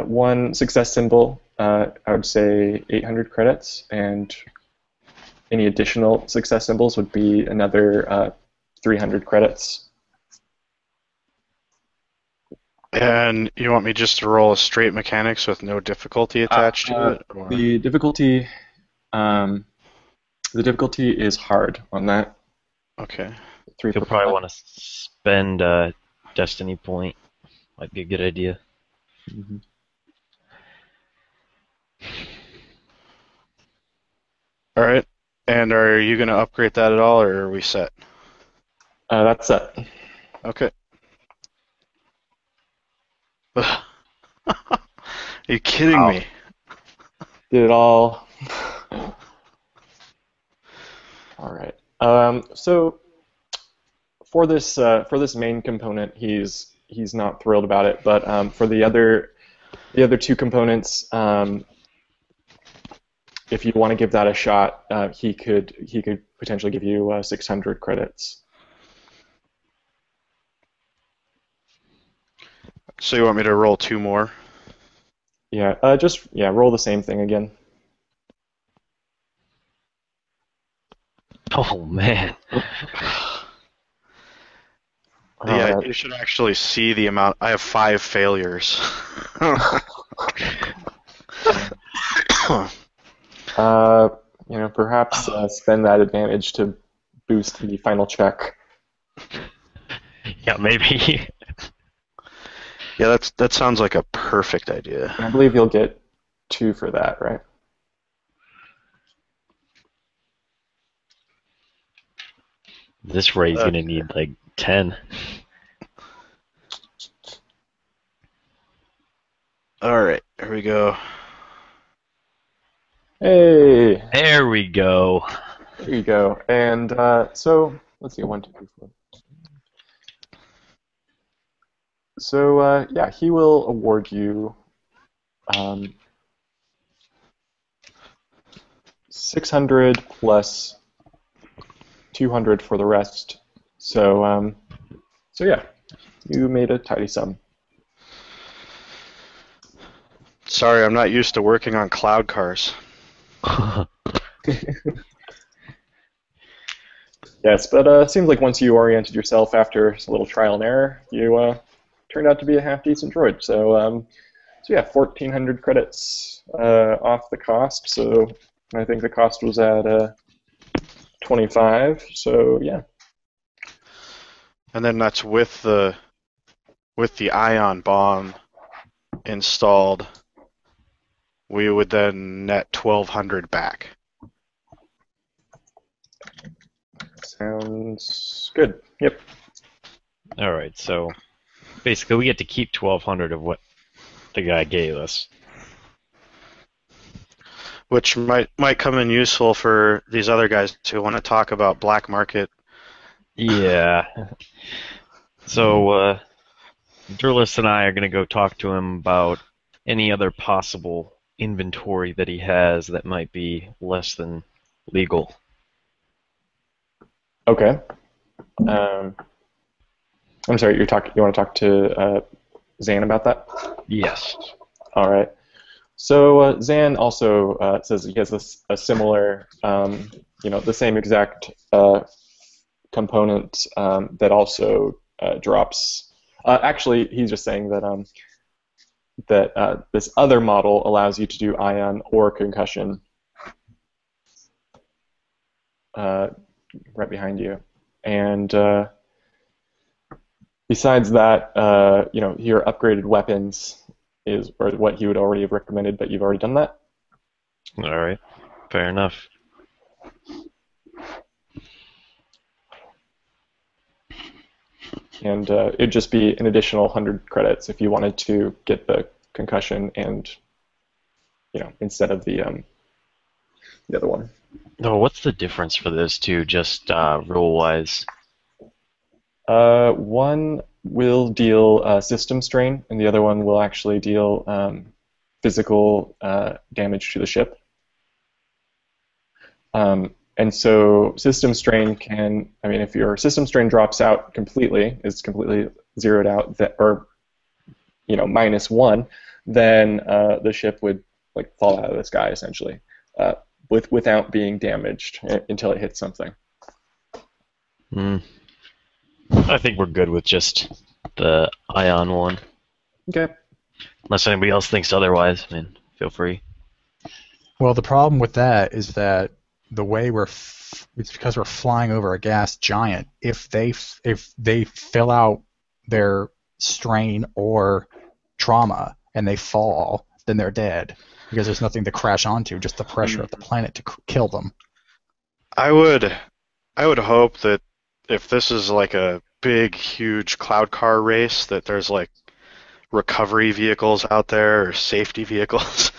one success symbol, I would say 800 credits, and any additional success symbols would be another 300 credits. And you want me just to roll a straight mechanics with no difficulty attached to it? Or? The difficulty is hard on that. Okay. You'll probably want to spend a destiny point. Might be a good idea. Mm-hmm. All right. And are you going to upgrade that at all, or are we set? That's set. Okay. Are you kidding me? Did it all. All right. So for this main component, he's not thrilled about it, but for the other two components, if you want to give that a shot, he could potentially give you 600 credits. So you want me to roll 2 more? Yeah. Roll the same thing again. Oh man. Yeah, Right. you should actually see the amount. I have 5 failures. Perhaps spend that advantage to boost the final check. Yeah, maybe. Yeah, that sounds like a perfect idea. I believe you'll get 2 for that, right? This raid's gonna need like 10. Alright, here we go. Hey! There we go. There you go. And so, let's see, 1, 2, 3, 4. So, yeah, he will award you 600 plus 200 for the rest. So, yeah, you made a tidy sum. Sorry, I'm not used to working on cloud cars. Yes, but it seems like once you oriented yourself after a little trial and error, you turned out to be a half-decent droid. So yeah, 1,400 credits off the cost. So I think the cost was at 25. So yeah. And then that's with the ion bomb installed. We would then net 1,200 back. Sounds good. Yep. Alright, so basically we get to keep 1,200 of what the guy gave us. Which might come in useful for these other guys who want to talk about black market. Yeah. So, Durlis and I are going to go talk to him about any other possible inventory that he has that might be less than legal. Okay. I'm sorry. You want to talk to Zan about that? Yes. All right. So Zan also says he has a similar, the same exact component that also drops. Actually, he's just saying that this other model allows you to do ion or concussion. Right behind you, and besides that, your upgraded weapons is or what he would already have recommended, but you've already done that. All right. Fair enough. and it'd just be an additional 100 credits if you wanted to get the concussion and instead of the other one. Oh, what's the difference for those two, just rule-wise? One will deal system strain, and the other one will actually deal physical damage to the ship. And so system strain can, if your system strain drops out completely, is completely zeroed out, or -1, then the ship would fall out of the sky essentially, without being damaged until it hits something. I think we're good with just the ion one. Okay. Unless anybody else thinks otherwise, feel free. Well, the problem with that is that the way it's because we're flying over a gas giant. If they fill out their strain or trauma and they fall, then they're dead because there's nothing to crash onto, just the pressure of the planet to kill them. I would hope that if this is like a big, huge cloud car race, that there's recovery vehicles out there or safety vehicles.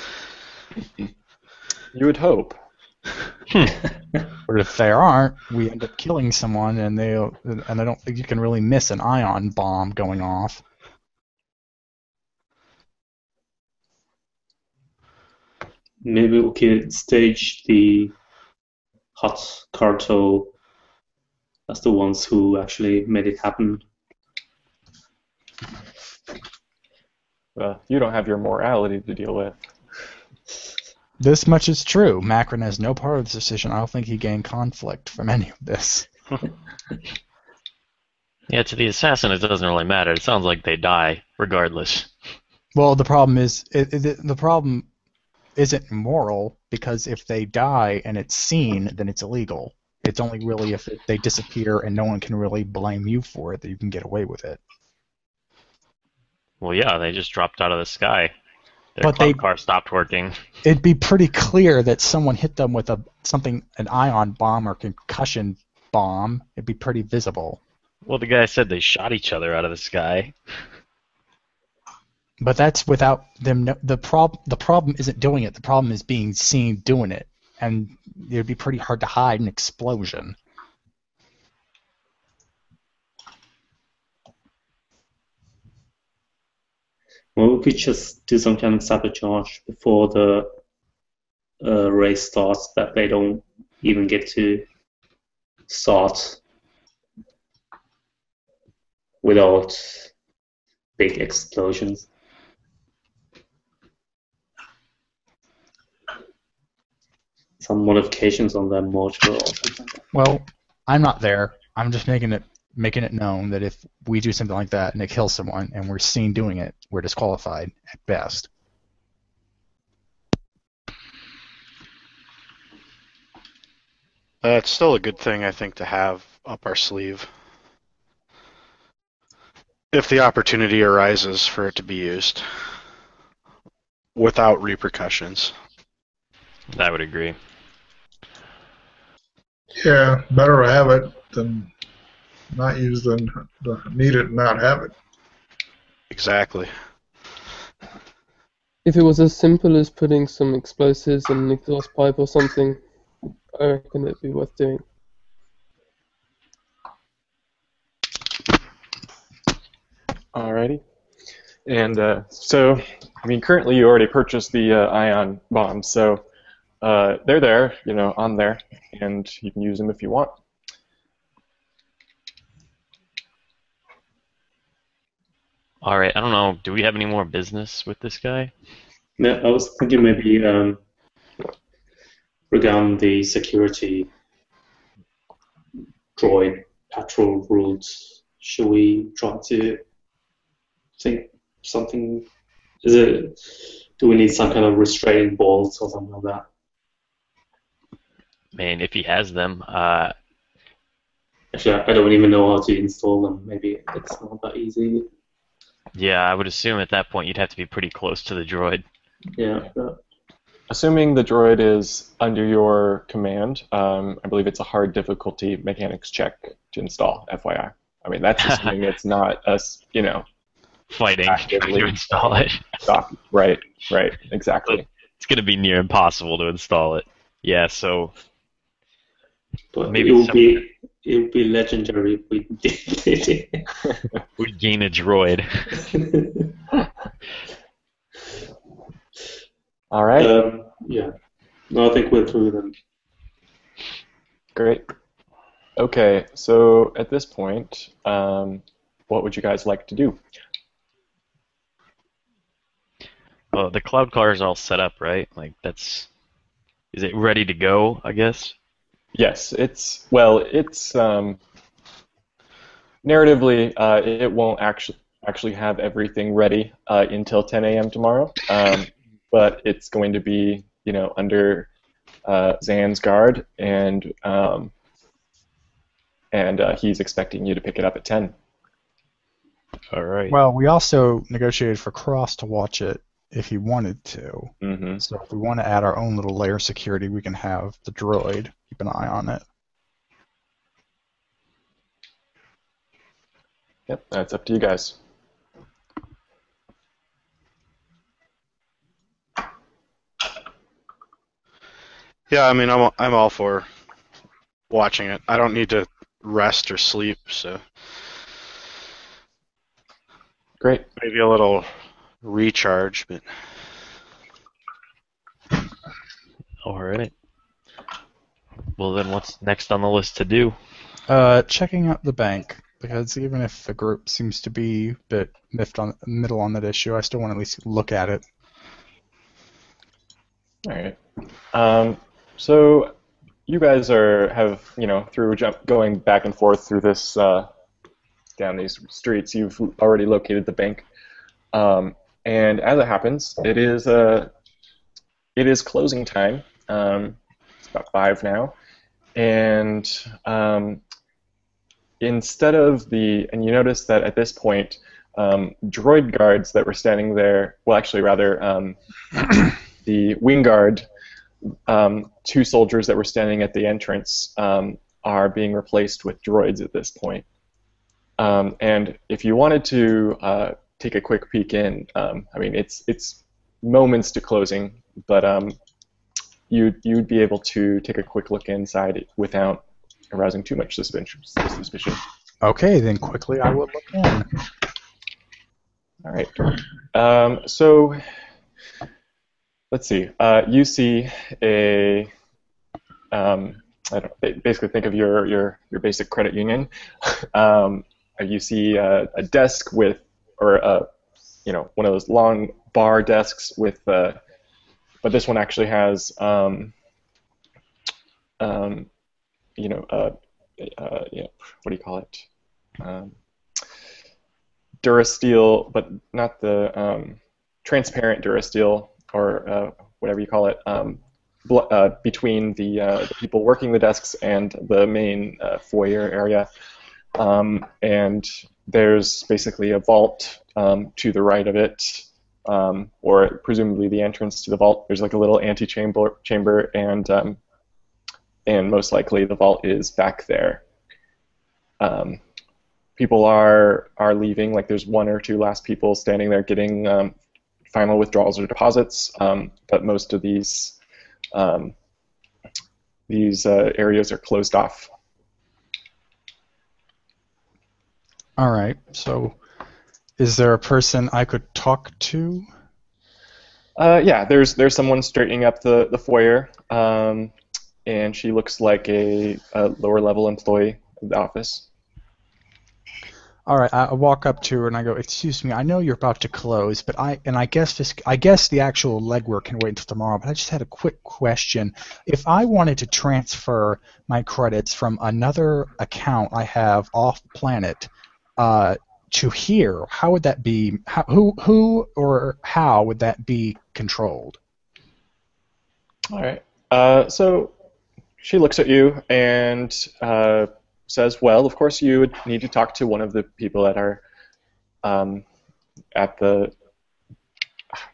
You would hope. But if there aren't, we end up killing someone, and I don't think you can really miss an ion bomb going off. Maybe we could stage the hot cartel as the ones who actually made it happen. You don't have your morality to deal with. This much is true. Macron has no part of this decision. I don't think he gained conflict from any of this. Yeah, to the assassin, it doesn't really matter. It sounds like they die regardless. Well, the problem is the problem isn't moral, because if they die and it's seen, then it's illegal. It's only really if they disappear and no one can really blame you for it that you can get away with it. Well, yeah, they just dropped out of the sky. Their But cloud car stopped working. It'd be pretty clear that someone hit them with an ion bomb or concussion bomb. It'd be pretty visible. Well, the guy said they shot each other out of the sky. But that's without them. The problem isn't doing it. The problem is being seen doing it, and it'd be pretty hard to hide an explosion. Well, we could just do some kind of sabotage before the race starts, that they don't even get to start without big explosions. Some modifications on their motor or something like that. Well, I'm not there. I'm just making it known that if we do something like that and it kills someone and we're seen doing it, we're disqualified at best. It's still a good thing, I think, to have up our sleeve. If the opportunity arises for it to be used without repercussions. I would agree. Yeah, better to have it than not use than to need it and not have it. Exactly. If it was as simple as putting some explosives in an exhaust pipe or something, I reckon it'd be worth doing. Alrighty. And so, currently you already purchased the ion bombs, so they're there, on there, and you can use them if you want. All right, I don't know. Do we have any more business with this guy? Yeah, I was thinking maybe regarding the security droid patrol rules, should we try to think something? Do we need some kind of restraining bolts or something like that? If he has them, Actually, I don't even know how to install them. Maybe it's not that easy. yeah, I would assume at that point you'd have to be pretty close to the droid. Yeah. Assuming the droid is under your command, I believe it's a hard difficulty mechanics check to install, FYI. I mean, that's assuming it's not us, Fighting, trying actively to install it. stop. Right, exactly. It's going to be near impossible to install it. Yeah, so But maybe it would be legendary if we did it. we gain a droid. All right, Yeah. No, I think we're through them. great. Okay, so at this point, what would you guys like to do? Well, the cloud car is all set up, right? Like is it ready to go? I guess. Yes, it's narratively, it won't actually have everything ready until 10 a.m. tomorrow, but it's going to be under Zan's guard, and he's expecting you to pick it up at 10. All right. Well, we also negotiated for Cross to watch it if he wanted to. Mm-hmm. So if we want to add our own little layer of security, we can have the droid keep an eye on it. Yep, that's up to you guys. Yeah, I mean, I'm all for watching it. I don't need to rest or sleep, so Great. maybe a little recharge, but All right. Well, then what's next on the list to do? Checking out the bank, because even if the group seems to be a bit middle on that issue, I still want to at least look at it. All right. So you guys have through going back and forth through this down these streets, you've already located the bank, and as it happens, it is closing time. It's about 5 now, and instead of and you notice that at this point, droid guards that were standing there, well, actually, rather, the wing guard, 2 soldiers that were standing at the entrance are being replaced with droids at this point. And if you wanted to take a quick peek in, I mean, it's moments to closing, but you'd be able to take a quick look inside without arousing too much suspicion. Okay, then quickly I will look in. All right. So let's see. You see basically think of your basic credit union. You see a desk with, or one of those long bar desks with, but this one actually has, what do you call it? Durasteel, but not the transparent Durasteel, or whatever you call it, between the people working the desks and the main foyer area. And there's basically a vault to the right of it, or presumably the entrance to the vault. There's like a little antechamber, and most likely the vault is back there. People are leaving. Like there's 1 or 2 last people standing there getting final withdrawals or deposits, but most of these areas are closed off. All right, so is there a person I could talk to? Yeah, there's someone straightening up the foyer, and she looks like a lower level employee of the office. All right, I walk up to her and I go, "Excuse me, I know you're about to close, but I guess the actual legwork can wait until tomorrow. But I just had a quick question. If I wanted to transfer my credits from another account I have off planet to here, how would that be? Who or how would that be controlled?" All right. So she looks at you and says, "Well, of course you would need to talk to one of the people that are at the.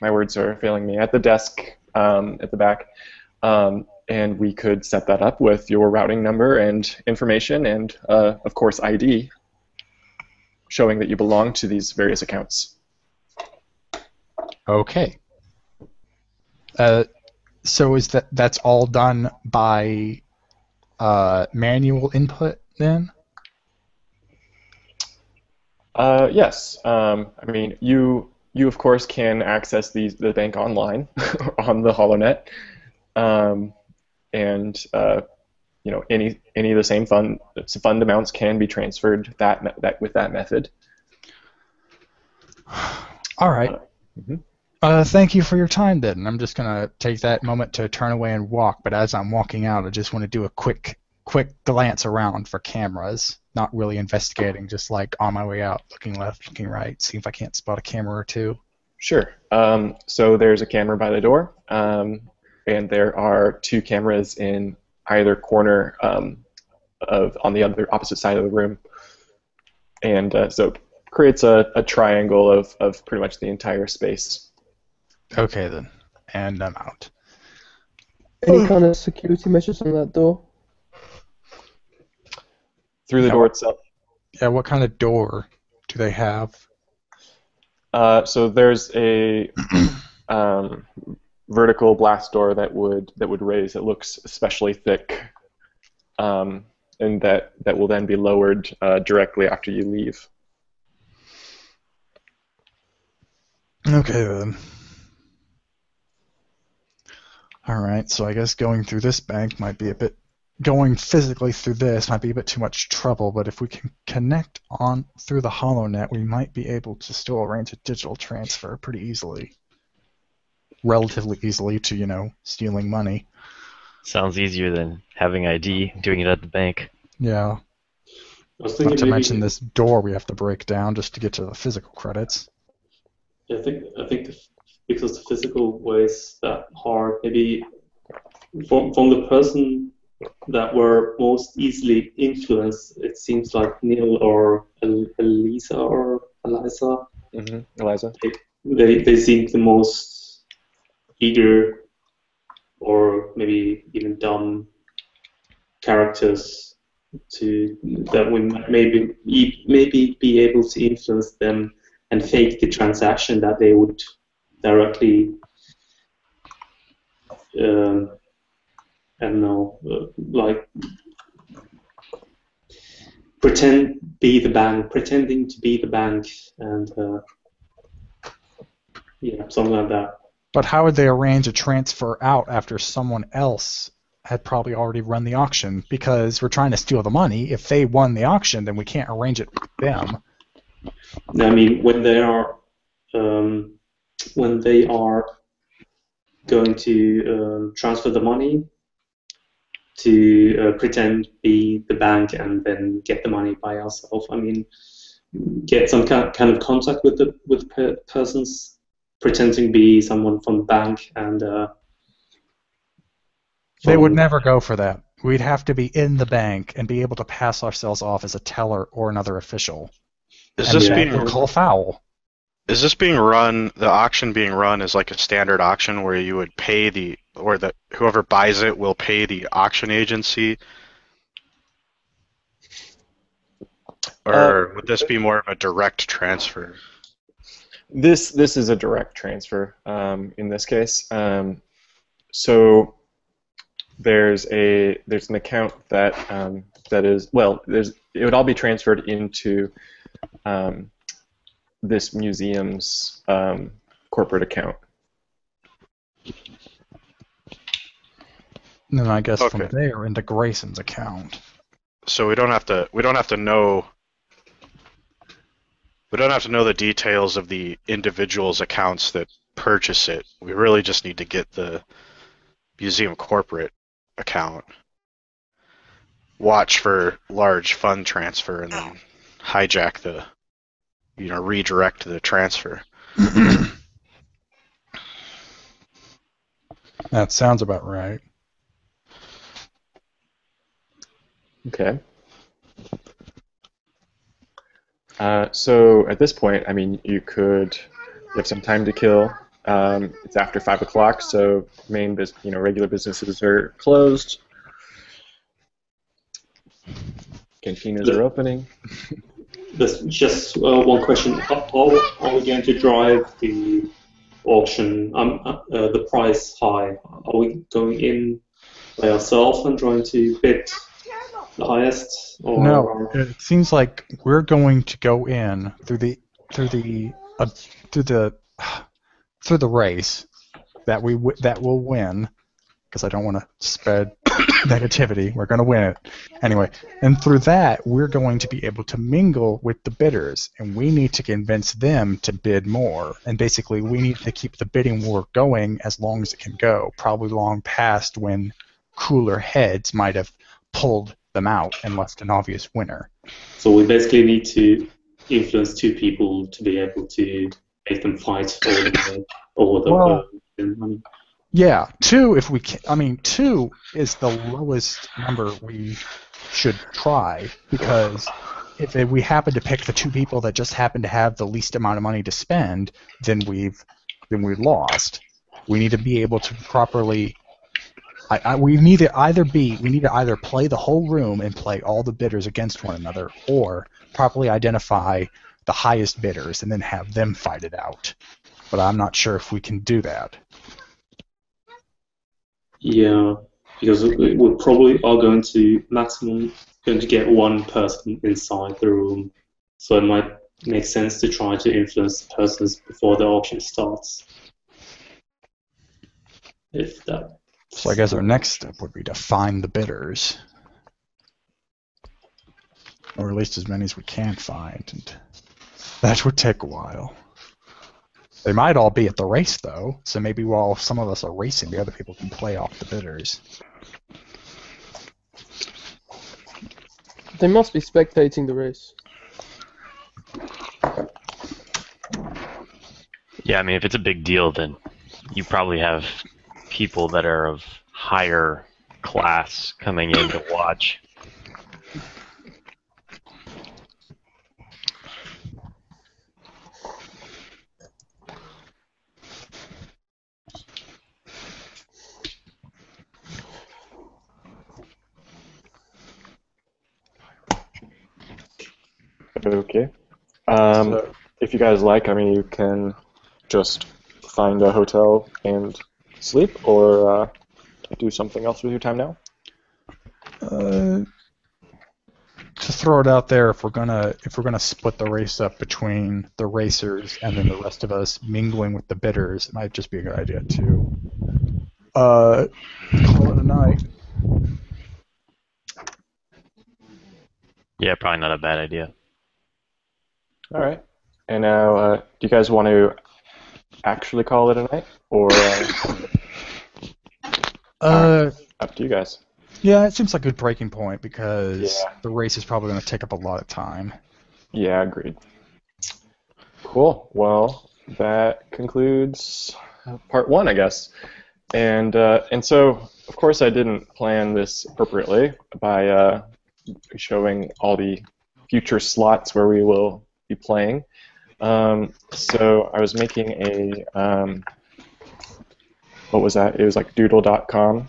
My words are failing me. At the desk at the back, and we could set that up with your routing number and information, and of course ID." showing that you belong to these various accounts. Okay. So is that's all done by manual input then? Yes. I mean, you of course can access the bank online on the HoloNet, and any of the same fund amounts can be transferred with that method. All right. Mhm. Thank you for your time, then. I'm just gonna take that moment to turn away and walk. But as I'm walking out, I just want to do a quick glance around for cameras. Not really investigating, just like on my way out, looking left, looking right, see if I can't spot a camera or two. Sure. So there's a camera by the door, and there are 2 cameras in either corner on the other opposite side of the room, and so it creates a triangle of pretty much the entire space. Okay, then. And I'm out. Any kind of security measures on that door? Through the door itself. Yeah, what kind of door do they have? So there's a vertical blast door that would raise. It looks especially thick, and that will then be lowered directly after you leave. Okay, then. Alright, so I guess going through this bank might be going physically through this might be a bit too much trouble, but if we can connect on through the HoloNet, we might be able to still arrange a digital transfer pretty easily. Relatively easily to, stealing money. Sounds easier than having ID, doing it at the bank. Yeah. I was Not thinking to maybe, mention this door we have to break down just to get to the physical credits. I think because the physical way is that hard, maybe from the person that were most easily influenced, it seems like Neil or Elisa or Eliza. Eliza. They seem the most eager or maybe even dumb characters that we might maybe be able to influence them and fake the transaction that they would directly I don't know, like pretending to be the bank, and something like that. But how would they arrange a transfer out after someone else had probably already run the auction? Because we're trying to steal the money. If they won the auction, then we can't arrange it with them. I mean, when they are going to transfer the money, to pretend to be the bank and then get the money by ourselves. I mean, get some kind of contact with the persons, pretending to be someone from the bank, and they would never go for that. We'd have to be in the bank and be able to pass ourselves off as a teller or another official. Is this being call foul? Is this being run? The auction being run is like a standard auction where you would pay whoever buys it will pay the auction agency, or would this be more of a direct transfer? This is a direct transfer in this case. So there's an account that is it would all be transferred into this museum's corporate account. And then I guess from there into Grayson's account. So we don't have to know the details of the individual's accounts that purchase it. We really just need to get the museum corporate account, watch for large fund transfer, and then hijack redirect the transfer. That sounds about right. Okay. So at this point, I mean, you have some time to kill. It's after 5 o'clock, so regular businesses are closed. Cantinas are opening. There's just one question. Are we going to drive the auction, the price high? Are we going in by ourselves and trying to bid the highest? Or No, it seems like we're going to go in through the race that will win, because I don't want to spread negativity. We're going to win it anyway, and through that we're going to be able to mingle with the bidders, and we need to convince them to bid more. And basically, we need to keep the bidding war going as long as it can go. Probably long past when cooler heads might have pulled them out and left an obvious winner. So we basically need to influence two people to be able to make them fight over the. Yeah, 2 if we can. I mean, 2 is the lowest number we should try, because if we happen to pick the 2 people that just happen to have the least amount of money to spend, then we've lost. We need to be able to properly. We need to either play the whole room and play all the bidders against one another, or properly identify the highest bidders and then have them fight it out. But I'm not sure if we can do that. Yeah, because we probably are going to get one person inside the room, so it might make sense to try to influence persons before the auction starts. If that. So I guess our next step would be to find the bidders, or at least as many as we can find, and that would take a while. They might all be at the race, though, so maybe while some of us are racing, the other people can play off the bidders. They must be spectating the race. Yeah, I mean, if it's a big deal, then you probably have people that are of higher class coming in to watch. Okay. If you guys like, I mean, you can just find a hotel and sleep, or do something else with your time now. To throw it out there, if we're gonna split the race up between the racers and then the rest of us mingling with the bidders, it might just be a good idea to call it a night. Yeah, probably not a bad idea. All right. And now, do you guys want to actually call it a night, or up to you guys? Yeah, it seems like a good breaking point, because the race is probably going to take up a lot of time. Yeah, agreed. Cool. Well, that concludes part 1, I guess. And so, of course, I didn't plan this appropriately by showing all the future slots where we will be playing. So I was making a what was that? It was like doodle.com.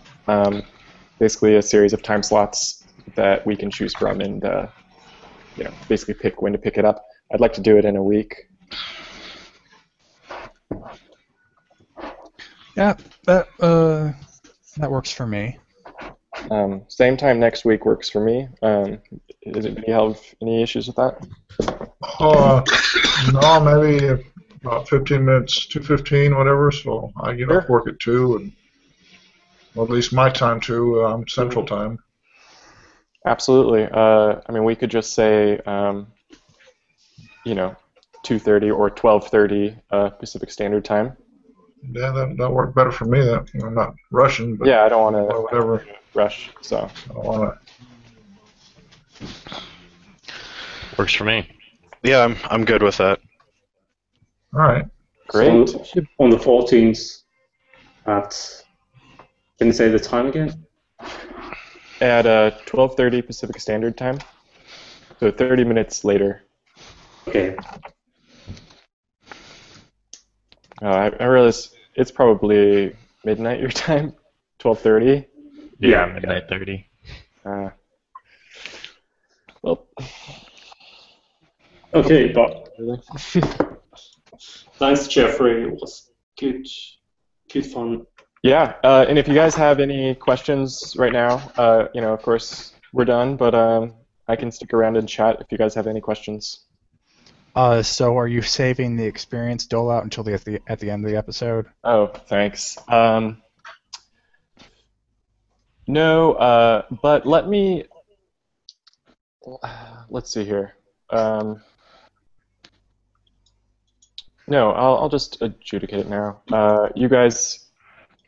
Basically a series of time slots that we can choose from, and basically pick when to pick it up. I'd like to do it in a week. Yeah, that works for me. Same time next week works for me. Does anybody have any issues with that? No, maybe about 15 minutes, 2:15, whatever. So I get off work at 2, and well, at least my time too, Central Time. Absolutely. I mean, we could just say, 2:30 or 12:30 Pacific Standard Time. Yeah, that worked better for me. That I'm not rushing, but yeah, I don't want to whatever rush, so I don't want to. Works for me. Yeah, I'm good with that. All right. Great. So on the 14th can you say the time again? At 12:30 Pacific Standard Time, so 30 minutes later. Okay. I realize it's probably midnight your time, 12:30. Yeah, midnight 30. Well, Okay, but thanks, Jeffrey. It was good fun. Yeah, and if you guys have any questions right now, of course we're done, but I can stick around and chat if you guys have any questions. So are you saving the experience dole out until at the end of the episode? Oh, thanks. No, but let's see here. No, I'll just adjudicate it now. You guys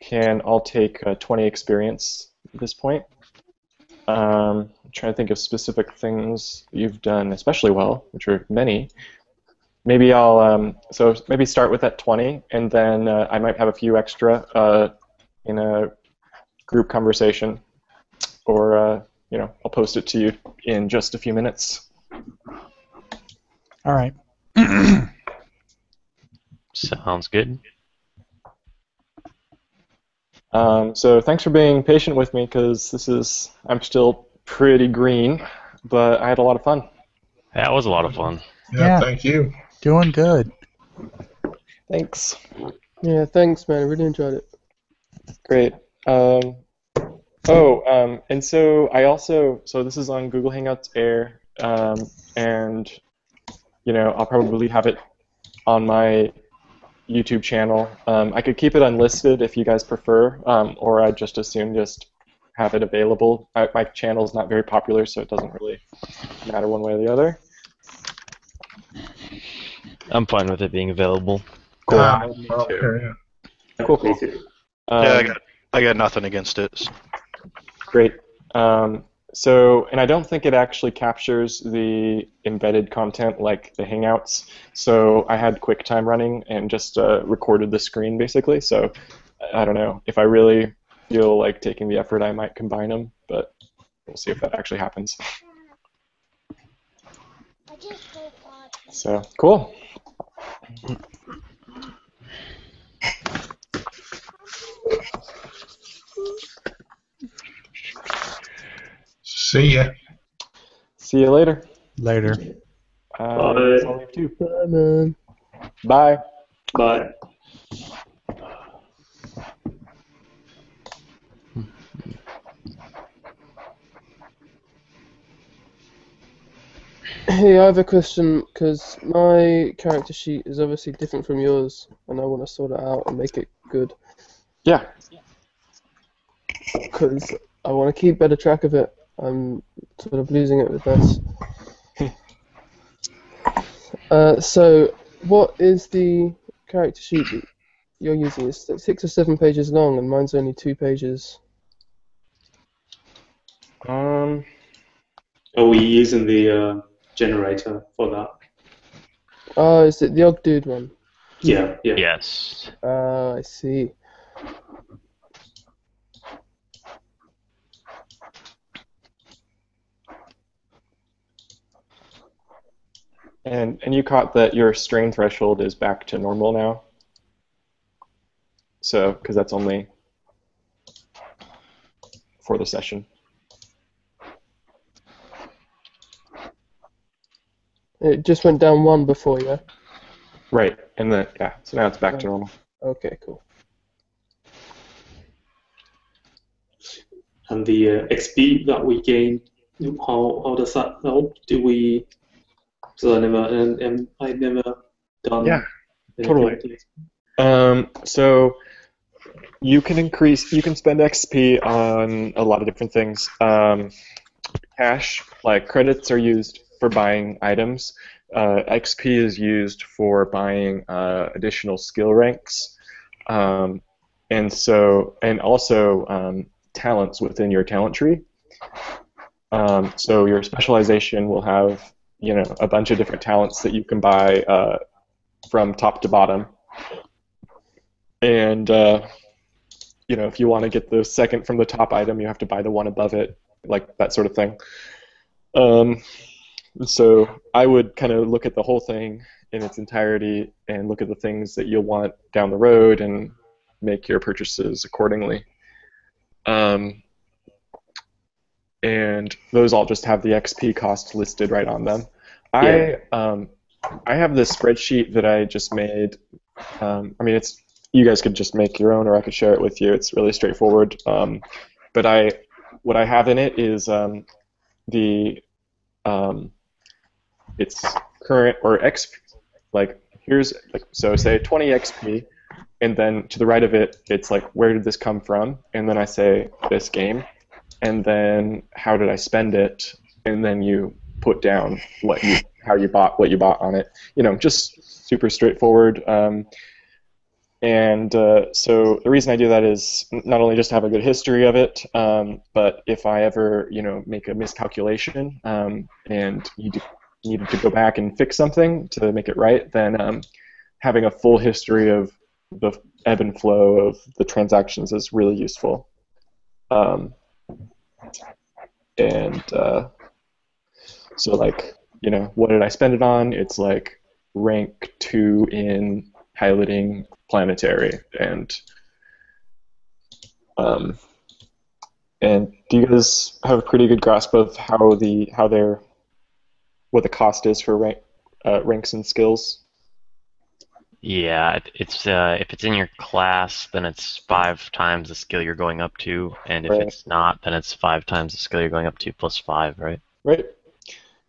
can all take 20 experience at this point. I'm trying to think of specific things you've done especially well, which are many. Maybe I'll maybe start with that 20, and then I might have a few extra in a group conversation, or I'll post it to you in just a few minutes. All right. Sounds good. So thanks for being patient with me, because I'm still pretty green, but I had a lot of fun. That was a lot of fun. Yeah, thank you. Doing good. Thanks. Yeah, thanks, man. I really enjoyed it. Great. And so this is on Google Hangouts Air, and I'll probably have it on my YouTube channel. I could keep it unlisted if you guys prefer, or I'd just as soon just have it available. My channel's not very popular, so it doesn't really matter one way or the other. I'm fine with it being available. Cool. Yeah. Cool. Yeah, I got nothing against it. So. Great. And I don't think it actually captures the embedded content like the Hangouts. So I had QuickTime running and just recorded the screen basically. So I don't know. If I really feel like taking the effort, I might combine them, but we'll see if that actually happens. So cool. See ya. See you later. Later. Bye. I'll leave too. Bye, man. Bye. Bye. Hey, I have a question, because my character sheet is obviously different from yours, and I want to sort it out and make it good. Yeah. Because I want to keep better track of it. I'm sort of losing it with this. So, what is the character sheet that you're using? It's 6 or 7 pages long, and mine's only 2 pages. Are we using the generator for that? Oh, is it the Ogdude one? Yeah. Yes. I see. And you caught that your strain threshold is back to normal now. So, because that's only for the session. It just went down 1 before, yeah? Right, and so now it's back to normal. Okay, cool. And the XP that we gain, how does that help? Do we? So I never done. Yeah, totally. So you can spend XP on a lot of different things. Cash, like credits, are used for buying items. XP is used for buying additional skill ranks, and also talents within your talent tree. So your specialization will have a bunch of different talents that you can buy from top to bottom. And if you want to get the second from the top item, you have to buy the one above it, like that sort of thing. So I would kind of look at the whole thing in its entirety and look at the things that you'll want down the road and make your purchases accordingly. And those all just have the XP cost listed right on them. Yeah. I have this spreadsheet that I just made. I mean, it's you guys could just make your own, or I could share it with you. It's really straightforward. But what I have in it is the its current or X, like here's like so say 20 XP, and then to the right of it, it's like where did this come from, and then I say this game, and then how did I spend it, and then you put down how you bought what you bought on it. Just super straightforward. So the reason I do that is not only just to have a good history of it, but if I ever make a miscalculation and needed to go back and fix something to make it right, then having a full history of the ebb and flow of the transactions is really useful. So like, what did I spend it on? It's like rank 2 in piloting planetary, and do you guys have a pretty good grasp of what the cost is for ranks and skills? Yeah, it's if it's in your class, then it's 5 times the skill you're going up to, and if Right. it's not, then it's 5 times the skill you're going up to plus 5, right? Right.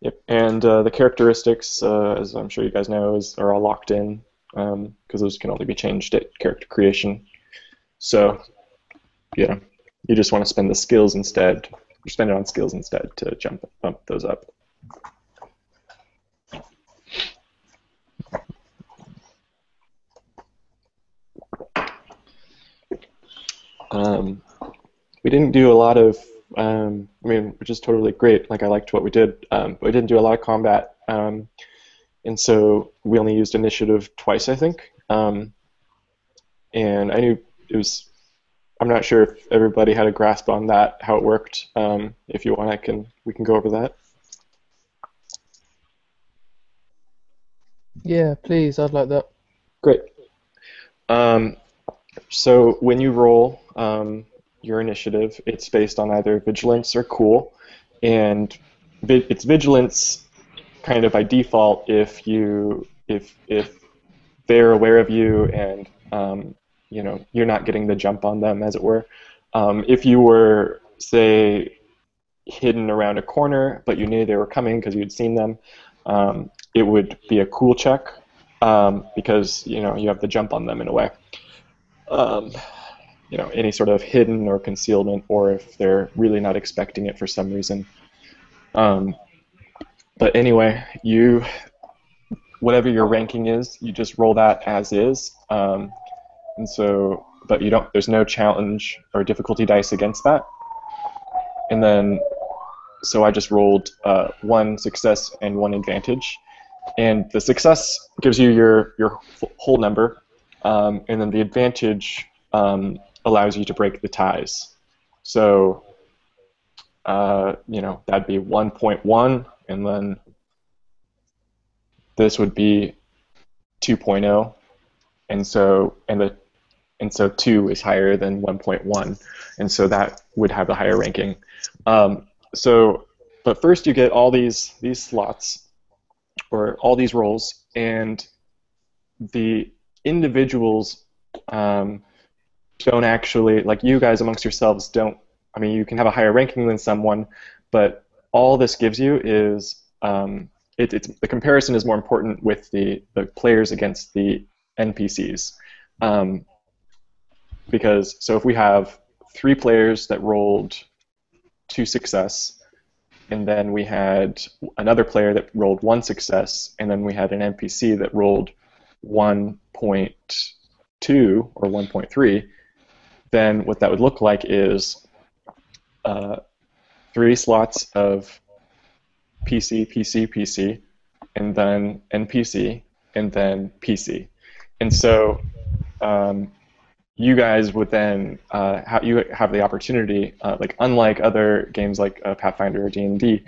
Yep. And the characteristics, as I'm sure you guys know, are all locked in because those can only be changed at character creation. So, you just want to spend the skills instead, or spend it on skills instead to bump those up. We didn't do a lot of, which is totally great. Like I liked what we did, but we didn't do a lot of combat, and so we only used initiative twice, I think. And I knew it was. I'm not sure if everybody had a grasp on that, how it worked. If you want, we can go over that. Yeah, please, I'd like that. Great. So when you roll your initiative, it's based on either vigilance or cool, and it's vigilance kind of by default if they're aware of you and you're not getting the jump on them, as it were. If you were, say, hidden around a corner, but you knew they were coming because you'd seen them, it would be a cool check because you have the jump on them in a way. Any sort of hidden or concealment, or if they're really not expecting it for some reason. But anyway, whatever your ranking is, you just roll that as is, but there's no challenge or difficulty dice against that. And then, so I just rolled 1 success and 1 advantage, and the success gives you your whole number, and then the advantage allows you to break the ties. So, that'd be 1.1, and then this would be 2.0, and so 2 is higher than 1.1, and so that would have the higher ranking. But first you get all these slots, or all these roles, and the individuals don't actually, like you guys amongst yourselves don't, you can have a higher ranking than someone, but all this gives you is, the comparison is more important with the players against the NPCs. So if we have 3 players that rolled 2 success, and then we had another player that rolled 1 success, and then we had an NPC that rolled 1.2 or 1.3, then what that would look like is 3 slots of PC, PC, PC, and then NPC, and then PC. And so you guys would then you have the opportunity, like unlike other games like Pathfinder or D&D,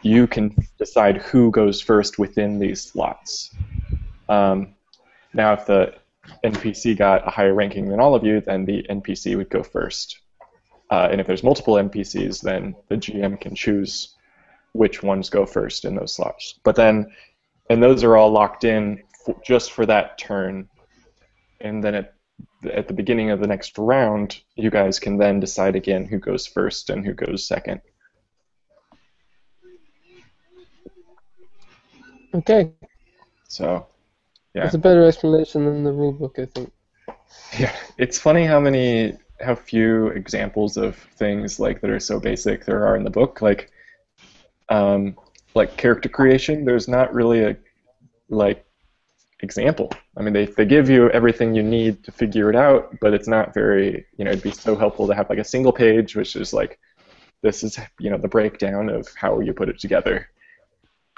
you can decide who goes first within these slots. Now, if the NPC got a higher ranking than all of you, then the NPC would go first. And if there's multiple NPCs, then the GM can choose which ones go first in those slots. But then and those are all locked in just for that turn. And then at the beginning of the next round, you guys can then decide again who goes first and who goes second. Okay. So, yeah. That's a better explanation than the rulebook, I think. Yeah, it's funny how few examples of things like that are so basic there are in the book. Like character creation, there's not really a example. I mean, they give you everything you need to figure it out, but it's not very, it'd be so helpful to have like a single page, which is like, this is, the breakdown of how you put it together.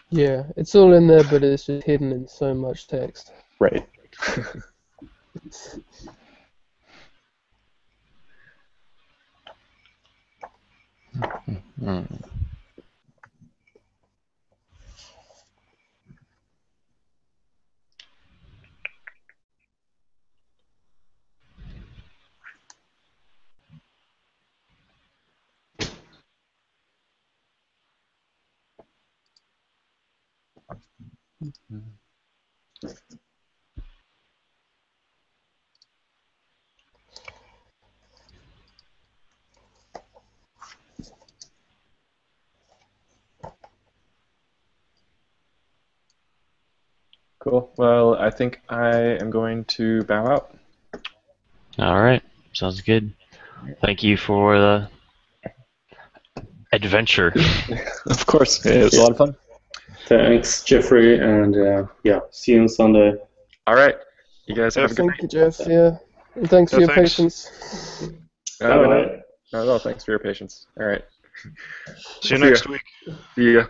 Yeah, it's all in there, but it's just hidden in so much text. Right. Cool. Well, I think I am going to bow out. All right, sounds good. Thank you for the adventure. Of course, it was a lot of fun. Thanks, Jeffrey, and yeah, see you on Sunday. All right, you guys have a good Thank you, Jeff. Yeah, and thanks for your patience. night. All right. Not at all. Thanks for your patience. All right. See you next week. See ya.